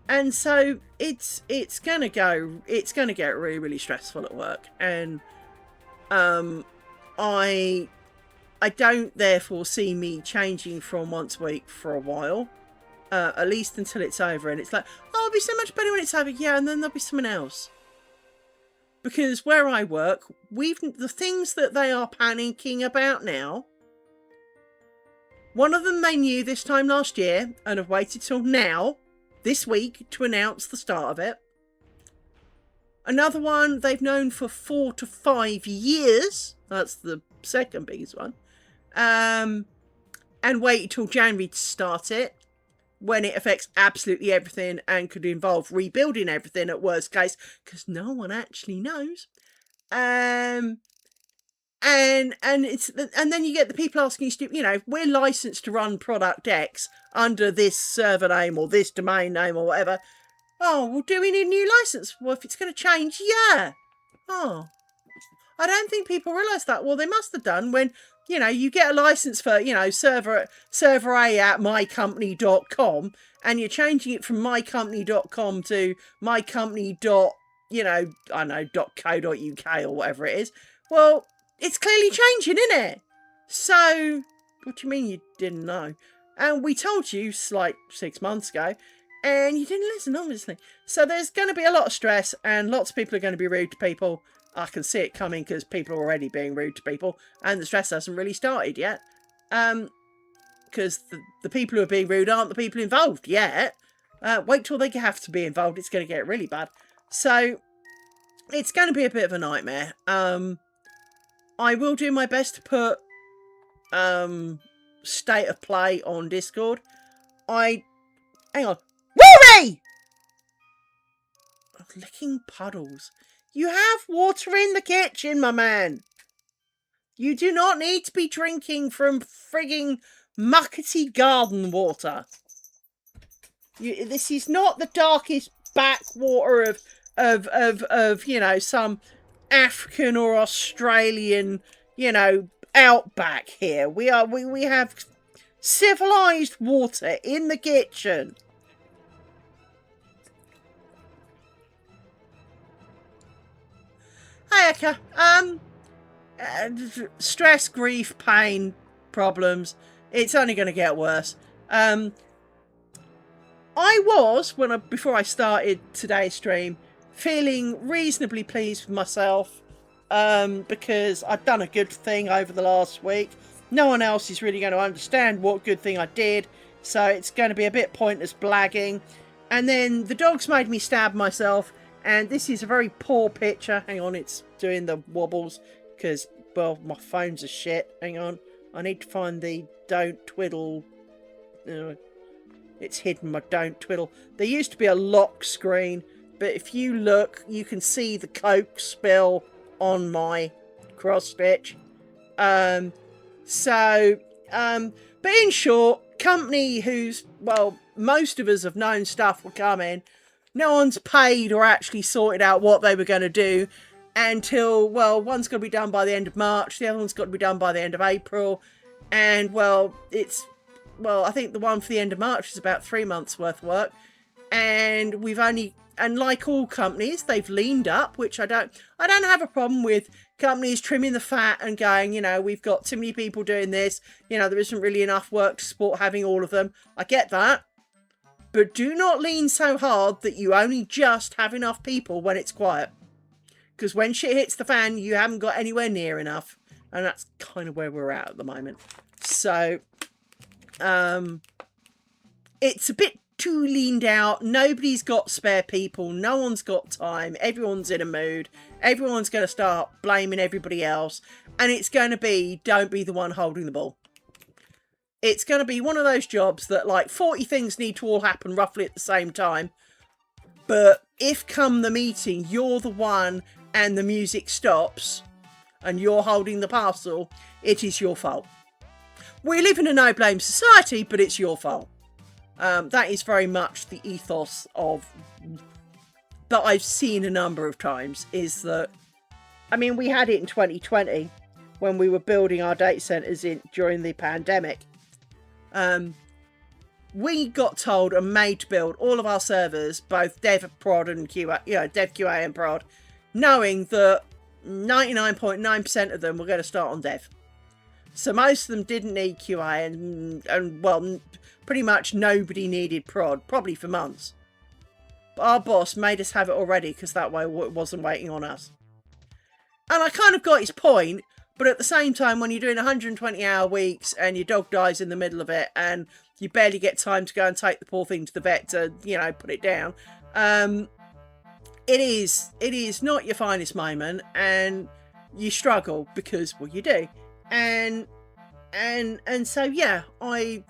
And so it's gonna get really, really stressful at work. And I don't therefore see me changing from once a week for a while, at least until it's over. And it's like, oh, it'll be so much better when it's over. Yeah, and then there'll be someone else. Because where I work, the things that they are panicking about now, one of them they knew this time last year and have waited till now, this week, to announce the start of it. Another one they've known for 4 to 5 years. That's the second biggest one. And waited till January to start it, when it affects absolutely everything and could involve rebuilding everything at worst case, because no one actually knows. And then you get the people asking you know, we're licensed to run product X under this server name or this domain name or whatever. Oh, well, do we need a new license? Well, if it's going to change, yeah. Oh, I don't think people realise that. Well, they must have done when, you know, you get a license for, you know, server A at mycompany.com, and you're changing it from mycompany.com to mycompany. You know, I don't know, .co.uk or whatever it is. Well, it's clearly changing, isn't it? So, what do you mean you didn't know? And we told you like 6 months ago, and you didn't listen, obviously. So there's going to be a lot of stress, and lots of people are going to be rude to people. I can see it coming because people are already being rude to people, and the stress hasn't really started yet. Because the people who are being rude aren't the people involved yet. Wait till they have to be involved. It's going to get really bad. So it's going to be a bit of a nightmare. I will do my best to put state of play on Discord. Hang on. Rory! Licking puddles. You have water in the kitchen, my man. You do not need to be drinking from frigging muckety garden water. This is not the darkest backwater of you know, some African or Australian, you know, outback here. We have civilized water in the kitchen. Hey, Eka. Stress, grief, pain, problems. It's only going to get worse. I was, before I started today's stream, feeling reasonably pleased with myself because I've done a good thing over the last week. No one else is really going to understand what good thing I did, so it's going to be a bit pointless blagging. And then the dogs made me stab myself, and this is a very poor picture. Hang on, it's doing the wobbles because, well, my phone's a shit. Hang on, I need to find the don't twiddle. It's hidden, my don't twiddle. There used to be a lock screen, but if you look, you can see the Coke spill on my cross stitch. But in short, company who's, well, most of us have known stuff will come in. No one's paid or actually sorted out what they were going to do until, well, one's got to be done by the end of March, the other one's got to be done by the end of April, and, well, I think the one for the end of March is about 3 months worth of work, and and like all companies, they've leaned up, which I don't have a problem with companies trimming the fat and going, you know, we've got too many people doing this, you know, there isn't really enough work to support having all of them. I get that, but do not lean so hard that you only just have enough people when it's quiet, because when shit hits the fan, you haven't got anywhere near enough, and that's kind of where we're at the moment. So it's a bit too leaned out. Nobody's got spare people. No one's got time. Everyone's in a mood. Everyone's going to start blaming everybody else. And it's going to be, don't be the one holding the ball. It's going to be one of those jobs that, like, 40 things need to all happen roughly at the same time. But if come the meeting, you're the one and the music stops and you're holding the parcel, it is your fault. We live in a no-blame society, but it's your fault. That is very much the ethos of that I've seen a number of times, is that, I mean, we had it in 2020 when we were building our data centers during the pandemic. We got told and made to build all of our servers, both dev, prod and QA, you know, dev, QA and prod, knowing that 99.9% of them were going to start on dev. So most of them didn't need QA and well, pretty much nobody needed prod, probably for months. But our boss made us have it already because that way it wasn't waiting on us. And I kind of got his point, but at the same time, when you're doing 120-hour weeks and your dog dies in the middle of it and you barely get time to go and take the poor thing to the vet to, you know, put it down, it is not your finest moment, and you struggle because, well, you do. And so, yeah, I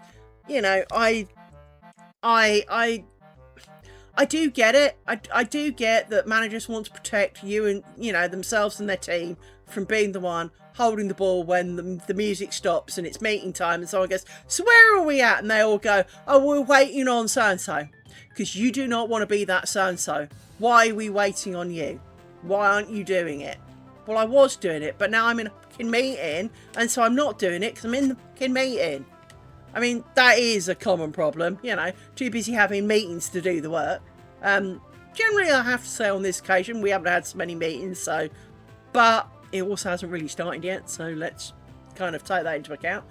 do get it. I do get that managers want to protect you and, you know, themselves and their team from being the one holding the ball when the music stops and it's meeting time, and someone goes, so where are we at? And they all go, oh, we're waiting on so-and-so. Because you do not want to be that so-and-so. Why are we waiting on you? Why aren't you doing it? Well, I was doing it, but now I'm in a fucking meeting, and so I'm not doing it because I'm in the fucking meeting. I mean, that is a common problem, you know, too busy having meetings to do the work. Generally, I have to say on this occasion, we haven't had so many meetings, so, but it also hasn't really started yet, so let's kind of take that into account.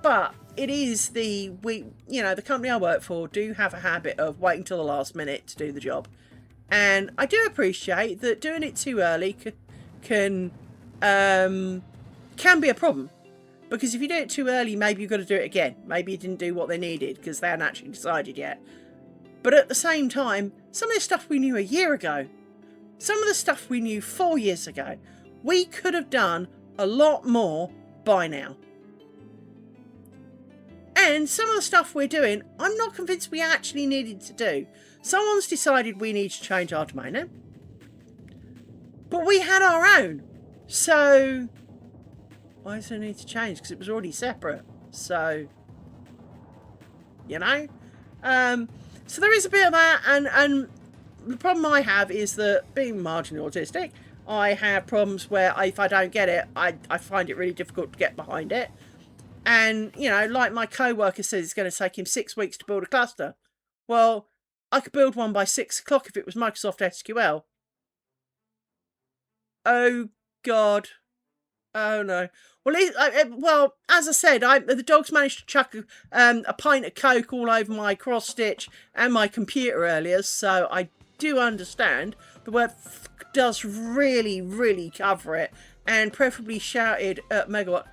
But it is the company I work for do have a habit of waiting till the last minute to do the job. And I do appreciate that doing it too early can be a problem. Because if you do it too early, maybe you've got to do it again. Maybe you didn't do what they needed because they hadn't actually decided yet. But at the same time, some of the stuff we knew a year ago, some of the stuff we knew 4 years ago, we could have done a lot more by now. And some of the stuff we're doing, I'm not convinced we actually needed to do. Someone's decided we need to change our domain name. But we had our own. So why does it need to change? Because it was already separate. So, you know? So there is a bit of that. And the problem I have is that being marginally autistic, I have problems where if I don't get it, I find it really difficult to get behind it. And, you know, like my co-worker says, it's going to take him 6 weeks to build a cluster. Well, I could build one by 6 o'clock if it was Microsoft SQL. Oh, God. Oh, no. Well, as I said, the dogs managed to chuck a pint of Coke all over my cross-stitch and my computer earlier, so I do understand. The word does really, really cover it, and preferably shouted at megawatt.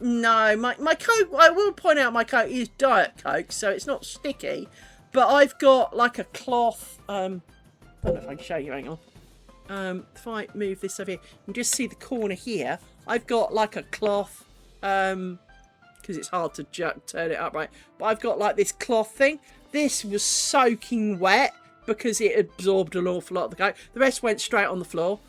No, my Coke, I will point out my Coke is Diet Coke, so it's not sticky. But I've got like a cloth, I don't know if I can show you, hang on. If I move this over here, you can just see the corner here. I've got like a cloth, because it's hard to turn it upright. But I've got like this cloth thing. This was soaking wet because it absorbed an awful lot of the Coke. The rest went straight on the floor.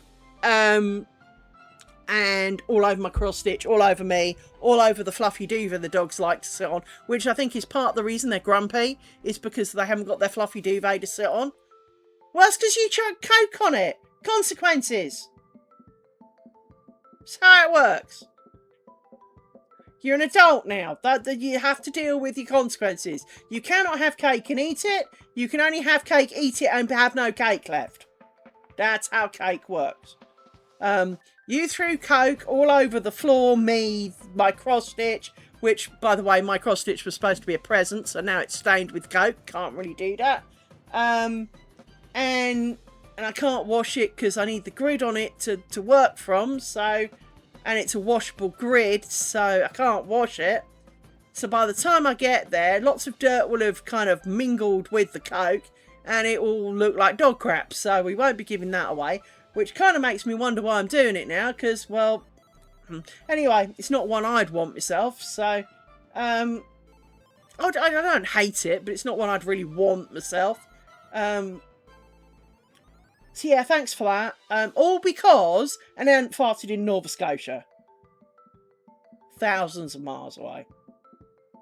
And all over my cross stitch, all over me, all over the fluffy duvet the dogs like to sit on, which I think is part of the reason they're grumpy, is because they haven't got their fluffy duvet to sit on. Well, that's because you chuck Coke on it. Consequences. That's how it works. You're an adult now. That you have to deal with your consequences. You cannot have cake and eat it. You can only have cake, eat it, and have no cake left. That's how cake works. You threw Coke all over the floor, me, my cross stitch, which, by the way, my cross stitch was supposed to be a present, so now it's stained with Coke. Can't really do that. And I can't wash it because I need the grid on it to work from, so, and it's a washable grid, so I can't wash it. So by the time I get there, lots of dirt will have kind of mingled with the Coke, and it will look like dog crap, so we won't be giving that away. Which kind of makes me wonder why I'm doing it now, because, well, anyway, it's not one I'd want myself, so, I don't hate it, but it's not one I'd really want myself. So yeah, thanks for that. All because an ant farted in Nova Scotia. Thousands of miles away.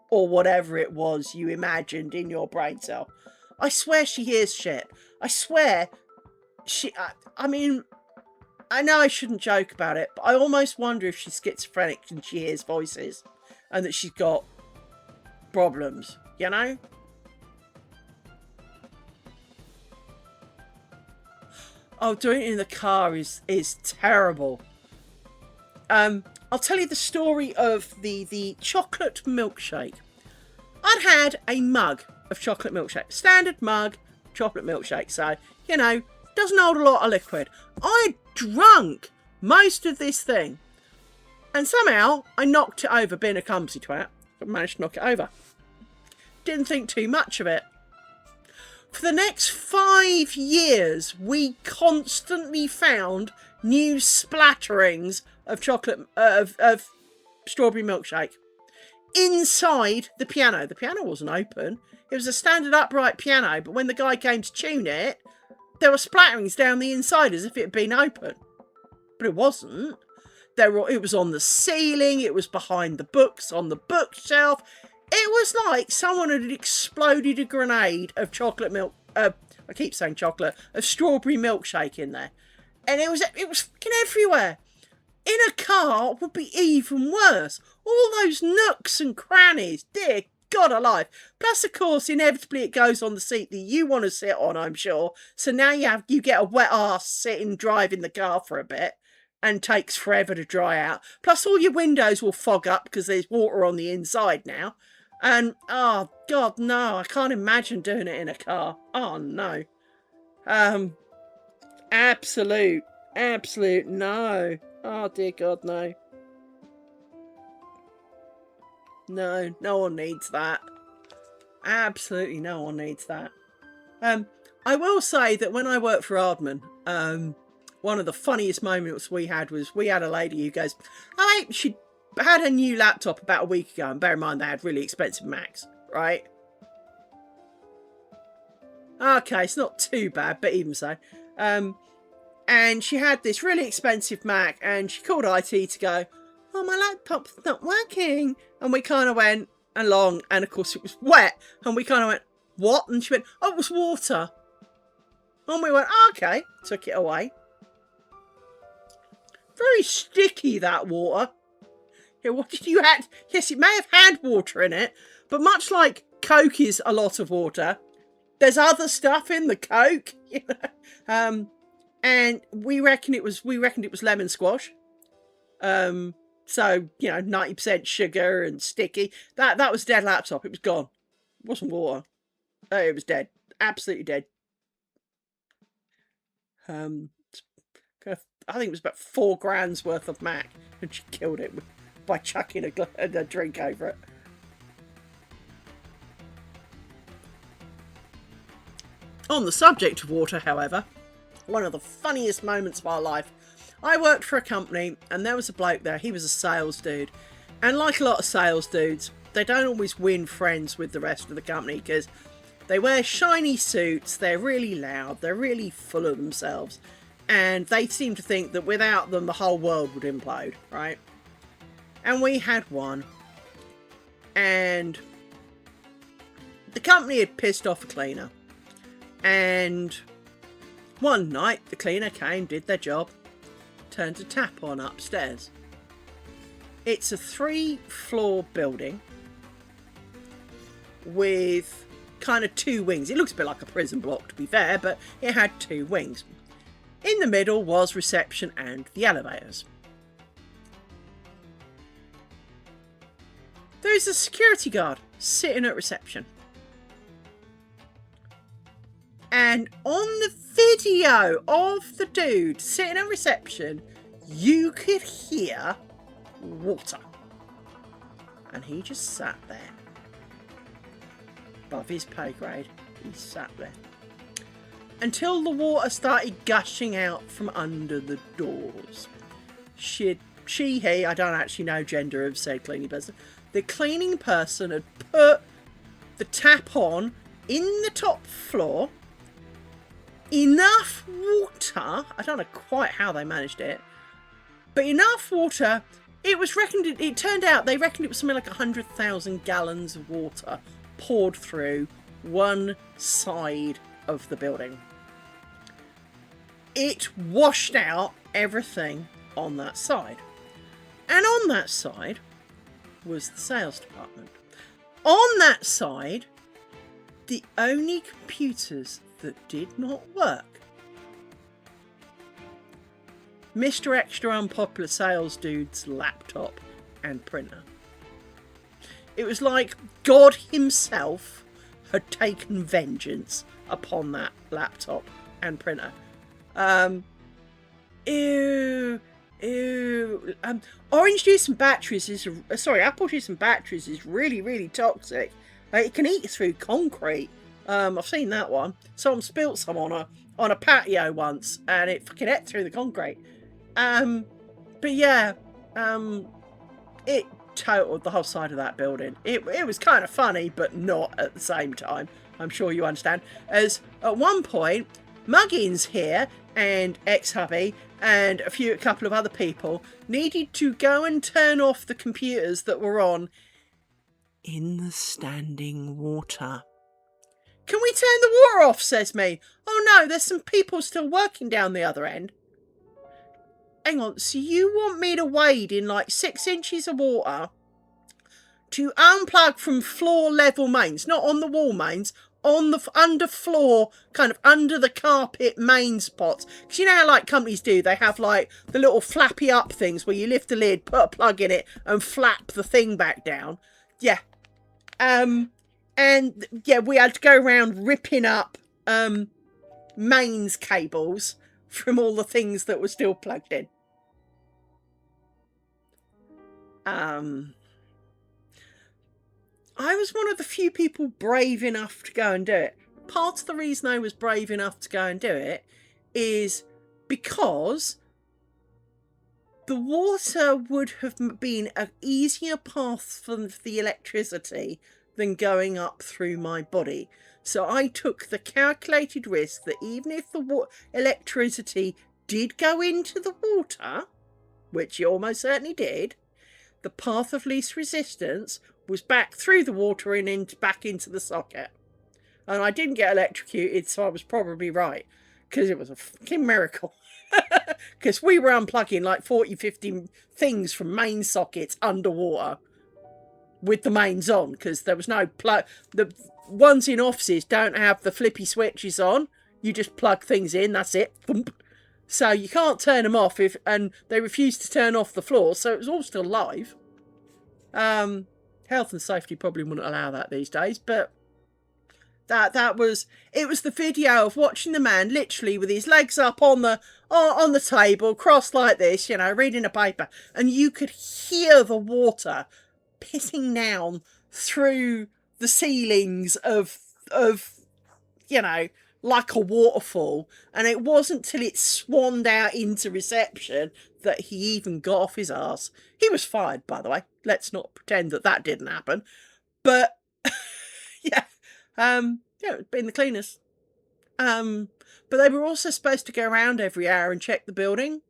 Or whatever it was you imagined in your brain cell. I swear she hears shit. I swear... I mean, I know I shouldn't joke about it, but I almost wonder if she's schizophrenic and she hears voices and that she's got problems, you know? Oh, doing it in the car is terrible. I'll tell you the story of the chocolate milkshake. I'd had a mug of chocolate milkshake. Standard mug, chocolate milkshake. So, you know, doesn't hold a lot of liquid. I drunk most of this thing. And somehow I knocked it over, being a clumsy twat. But managed to knock it over. Didn't think too much of it. For the next 5 years, we constantly found new splatterings of chocolate, of strawberry milkshake inside the piano. The piano wasn't open. It was a standard upright piano, but when the guy came to tune it, there were splatterings down the inside as if it had been open. But it wasn't. It was on the ceiling, it was behind the books, on the bookshelf. It was like someone had exploded a grenade of chocolate milk. I keep saying chocolate, of strawberry milkshake in there. And it was fucking everywhere. In a car would be even worse. All those nooks and crannies, dear God alive. Plus, of course, inevitably it goes on the seat that you want to sit on, I'm sure. So now you get a wet ass sitting driving the car for a bit. And takes forever to dry out. Plus, all your windows will fog up because there's water on the inside now. And, oh, God, no. I can't imagine doing it in a car. Oh, no. Absolute Absolute no. Oh, dear God, no. No, no one needs that. Absolutely no one needs that. I will say that when I worked for Ardman, one of the funniest moments we had was we had a lady who goes, "Oh, she had a new laptop about a week ago," and bear in mind they had really expensive Macs, right? Okay, it's not too bad, but even so. And she had this really expensive Mac, and she called IT to go, "Oh, my laptop's not working." And we kind of went along, and of course it was wet, and we kind of went, "What?" And she went, "Oh, it was water." And we went, oh, "Okay," took it away. Very sticky, that water. Yeah, what did you add? Yes, it may have had water in it, but much like Coke is a lot of water, there's other stuff in the Coke, you know. And we reckoned it was lemon squash. So, you know, 90% sugar and sticky. That was dead laptop. It was gone. It wasn't water. It was dead. Absolutely dead. I think it was about $4 worth of Mac, and she killed it by chucking a drink over it. On the subject of water, however, one of the funniest moments of our life, I worked for a company and there was a bloke there. He was a sales dude, and like a lot of sales dudes, they don't always win friends with the rest of the company because they wear shiny suits, they're really loud, they're really full of themselves, and they seem to think that without them the whole world would implode, right? And we had one, and the company had pissed off a cleaner, and one night the cleaner came, did their job, turned a tap on upstairs. It's a 3-floor building with kind of 2 wings. It looks a bit like a prison block, to be fair, but it had 2 wings. In the middle was reception and the elevators. There's a security guard sitting at reception. And on the video of the dude sitting at reception, you could hear water. And he just sat there. Above his pay grade, he sat there. Until the water started gushing out from under the doors. He, I don't actually know gender of said cleaning person. The cleaning person had put the tap on in the top floor. Enough water, I don't know quite how they managed it, but enough water, it turned out they reckoned it was something like 100,000 gallons of water poured through one side of the building. It washed out everything on that side. And on that side was the sales department. On that side, the only computers that did not work. Mr. Extra Unpopular Sales Dude's laptop and printer. It was like God himself had taken vengeance upon that laptop and printer. Orange juice and batteries is... apple juice and batteries is really, really toxic. It can eat through concrete. I've seen that one. Someone spilt some on a patio once, and it fucking ate through the concrete. But yeah, it totaled the whole side of that building. It was kind of funny, but not at the same time. I'm sure you understand. As at one point, Muggins here and ex-hubby and a couple of other people needed to go and turn off the computers that were on in the standing water. "Can we turn the water off?" says me. "Oh no, there's some people still working down the other end." Hang on, so you want me to wade in like 6 inches of water to unplug from floor level mains, not on the wall mains, on the underfloor, kind of under the carpet main spots? Because you know how like companies do, they have like the little flappy up things where you lift the lid, put a plug in it and flap the thing back down. Yeah. And yeah, we had to go around ripping up mains cables from all the things that were still plugged in. I was one of the few people brave enough to go and do it. Part of the reason I was brave enough to go and do it is because the water would have been an easier path for the electricity than going up through my body. So I took the calculated risk that even if the electricity did go into the water, which it almost certainly did, the path of least resistance was back through the water and back into the socket. And I didn't get electrocuted, so I was probably right, because it was a fucking miracle. Because we were unplugging like 40, 50 things from main sockets underwater with the mains on, because there was no plug. The ones in offices don't have the flippy switches on. You just plug things in, that's it. Thump. So you can't turn them off, and they refuse to turn off the floor, so it was all still live. Health and safety probably wouldn't allow that these days, but it was the video of watching the man literally with his legs up on the table, crossed like this, reading a paper, and you could hear the water pissing down through the ceilings of like a waterfall. And it wasn't till it swanned out into reception that he even got off his arse. He was fired, by the way. Let's not pretend that didn't happen. But yeah, it's been the cleaners. But they were also supposed to go around every hour and check the building.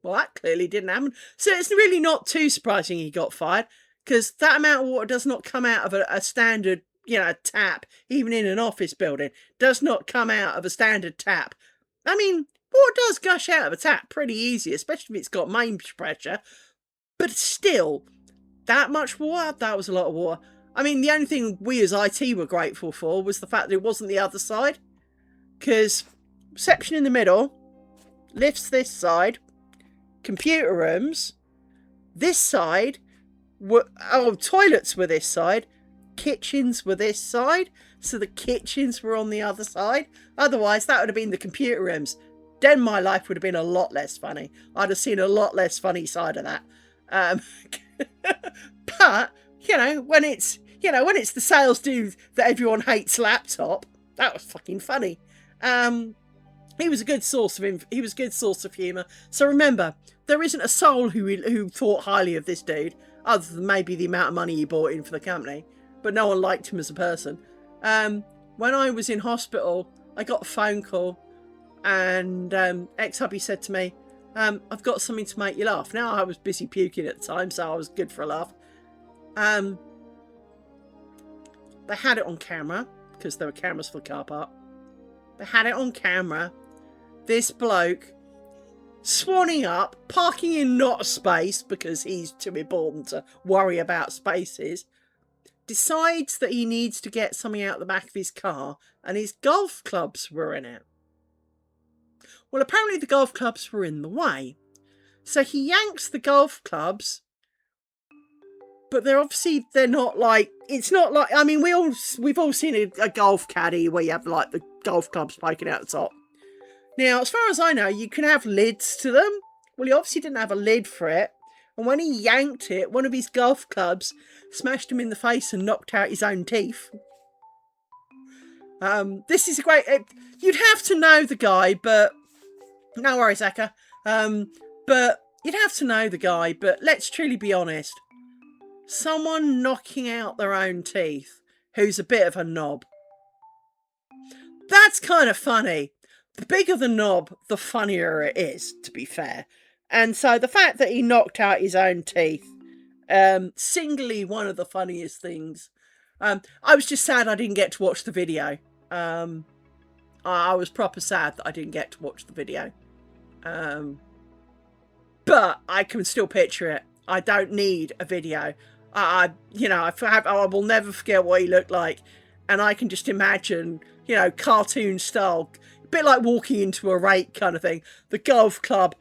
Well, that clearly didn't happen. So it's really not too surprising he got fired, because that amount of water does not come out of a standard, tap, even in an office building. Does not come out of a standard tap. I mean, water does gush out of a tap pretty easy, especially if it's got main pressure. But still, that much water? That was a lot of water. I mean, the only thing we as IT were grateful for was the fact that it wasn't the other side. Because reception in the middle, lifts this side, computer rooms, this side, toilets were this side, kitchens were this side, so the kitchens were on the other side. Otherwise, that would have been the computer rooms. Then my life would have been a lot less funny. I'd have seen a lot less funny side of that. But, when it's the sales dude that everyone hates laptop, that was fucking funny. He was a good source of humour. So remember, there isn't a soul who thought highly of this dude, other than maybe the amount of money he brought in for the company. But no one liked him as a person. When I was in hospital, I got a phone call, and ex-hubby said to me, I've got something to make you laugh. Now, I was busy puking at the time, so I was good for a laugh. They had it on camera, because there were cameras for the car park. They had it on camera. This bloke swanning up, parking in not a space because he's too important to worry about spaces, decides that he needs to get something out the back of his car, and his golf clubs were in it. Well, apparently the golf clubs were in the way. So he yanks the golf clubs, but they're not like, it's not like, I mean, we've all seen a golf caddy where you have like the golf clubs poking out the top. Now, as far as I know, you can have lids to them. Well, he obviously didn't have a lid for it. And when he yanked it, one of his golf clubs smashed him in the face and knocked out his own teeth. This is a great, you'd have to know the guy, but no worries, Aka. But you'd have to know the guy, but let's truly be honest. Someone knocking out their own teeth who's a bit of a knob. That's kind of funny. The bigger the knob, the funnier it is, to be fair. And so the fact that he knocked out his own teeth, singly one of the funniest things. I was just sad I didn't get to watch the video. I was proper sad that I didn't get to watch the video. But I can still picture it. I don't need a video. I will never forget what he looked like. And I can just imagine, cartoon style, a bit like walking into a rake kind of thing. The golf club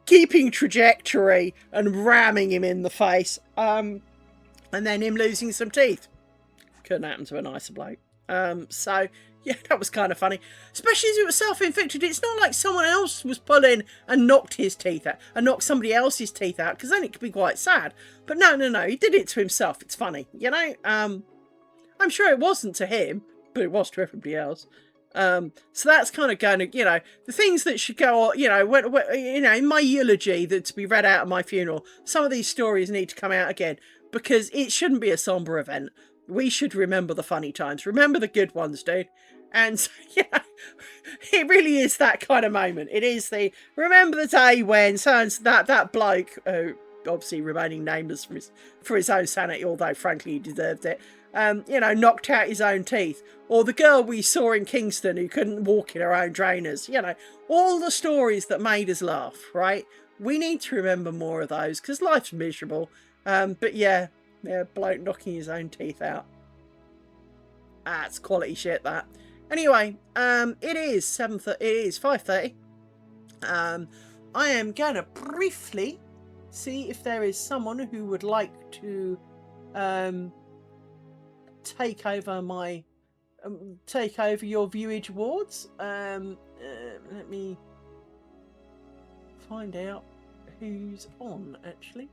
keeping trajectory and ramming him in the face. And then him losing some teeth. Couldn't happen to a nicer bloke. So, Yeah, that was kind of funny. Especially as it was self-inflicted. It's not like someone else was pulling and knocked his teeth out and knocked somebody else's teeth out, because then it could be quite sad. But no, he did it to himself. It's funny, you know. I'm sure it wasn't to him, but it was to everybody else. So that's kind of going to, you know, the things that should go on, you know, in my eulogy that to be read out at my funeral, some of these stories need to come out again, because it shouldn't be a somber event. We should remember the funny times, remember the good ones, dude. And yeah, it really is that kind of moment. It is the remember the day when that bloke, obviously remaining nameless for his own sanity, although frankly he deserved it. You know, knocked out his own teeth, or the girl we saw in Kingston who couldn't walk in her own trainers. You know, all the stories that made us laugh. Right? We need to remember more of those, because life's miserable. But yeah, bloke knocking his own teeth out. That's quality shit, that. Anyway, it is 7:30. It is 5:30. I am gonna briefly see if there is someone who would like to take over my your viewage awards. Let me find out who's on actually.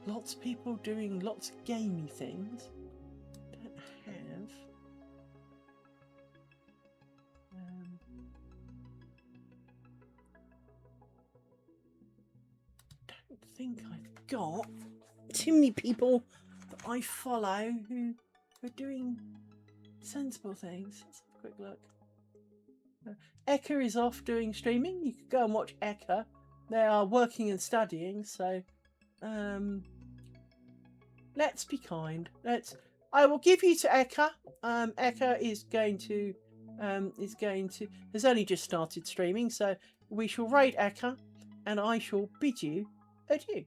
Lots of people doing lots of gamey things. Don't have. Don't think I've got too many people that I follow who are doing sensible things. Let's have a quick look. Eka is off doing streaming. You could go and watch Eka. They are working and studying, so let's be kind. I will give you to Eka. Eka has only just started streaming, so we shall raid Eka, and I shall bid you adieu.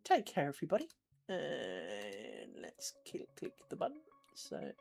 Take care, everybody. Let's click the button. So.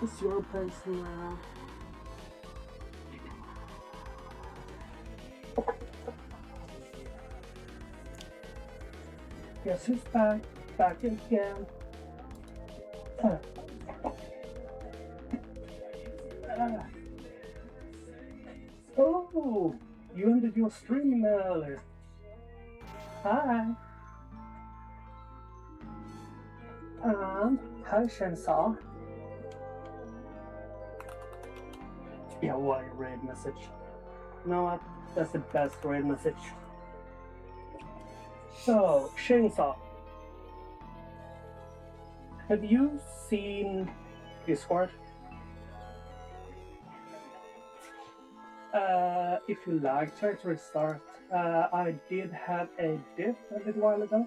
It's your personal. Guess who's back? Back again. Oh, you ended your stream early. Hi. Hi, Shensa. Yeah, what a raid message. You know what? That's the best raid message. So, Shensa, have you seen Discord? If you like, try to restart. I did have a diff a little while ago.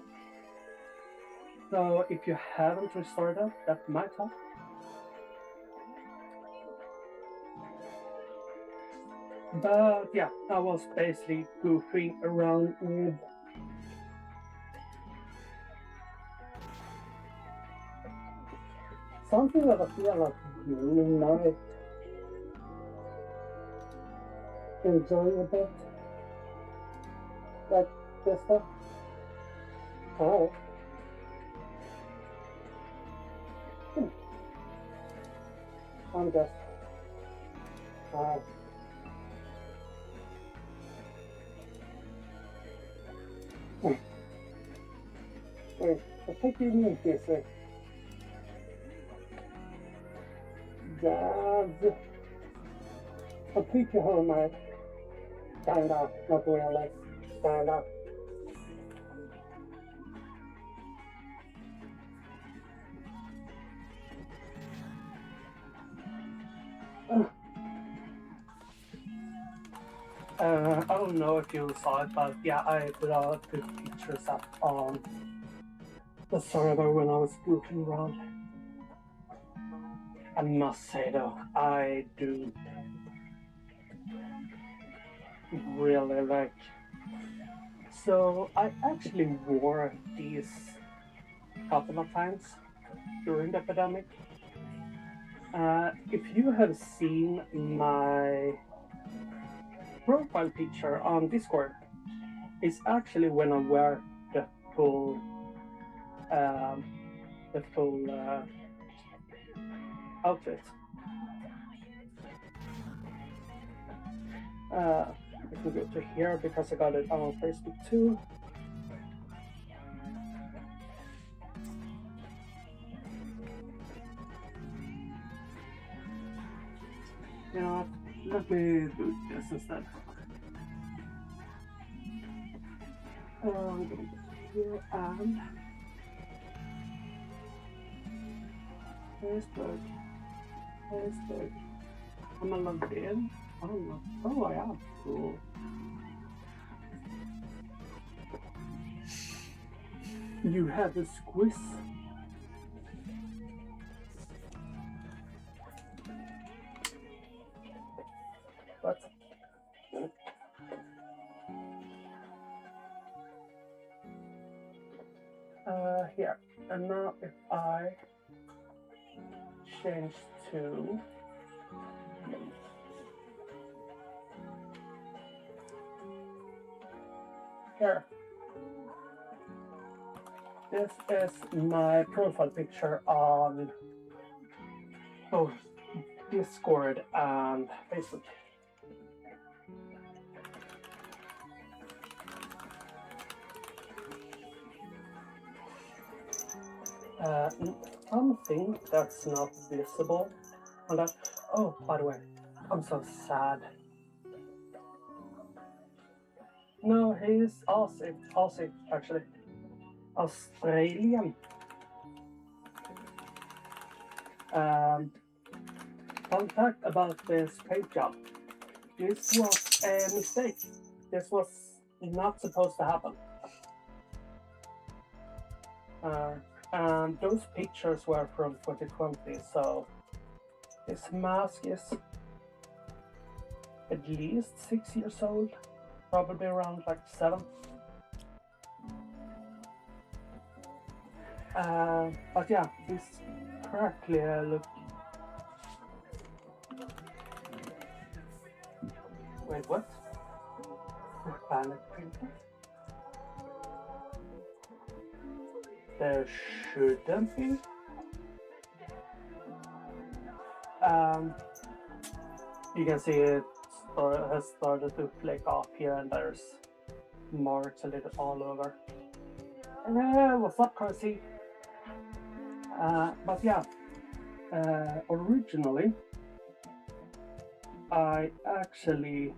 So if you haven't restarted, that might help. But yeah, I was basically goofing around with something that I feel like doing now. enjoy a bit like this stuff? Oh, I'm just uh, wait, I think you need this. That's completely homemade. Kinda, not really. Kinda. I don't know if you saw it, but yeah, I put out the pictures up on the server when I was goofing around. I must say though, I do really like. So I actually wore these a couple of times during the epidemic. If you have seen my profile picture on Discord, it's actually when I wear the full um, outfit. I can go to here because I got it on Facebook too. You know what? Let me do this instead. I'm gonna go here and Facebook. Am I logged in? I don't know. Oh, I am. Cool. You have a squiz. What? Here. And now if I change to here. This is my profile picture on both Discord and Facebook. Something that's not visible on that. Oh, by the way, I'm so sad. No, he's Aussie actually. Australian. Fun fact about this paint job. This was a mistake. This was not supposed to happen. And those pictures were from 2020, so this mask is at least 6 years old, probably around like 7. But yeah, this correctly look. Wait, what? Planet printer? There shouldn't be. You can see it has started to flake off here, and there's marks a little all over. What's up, Carsey? But yeah, originally I actually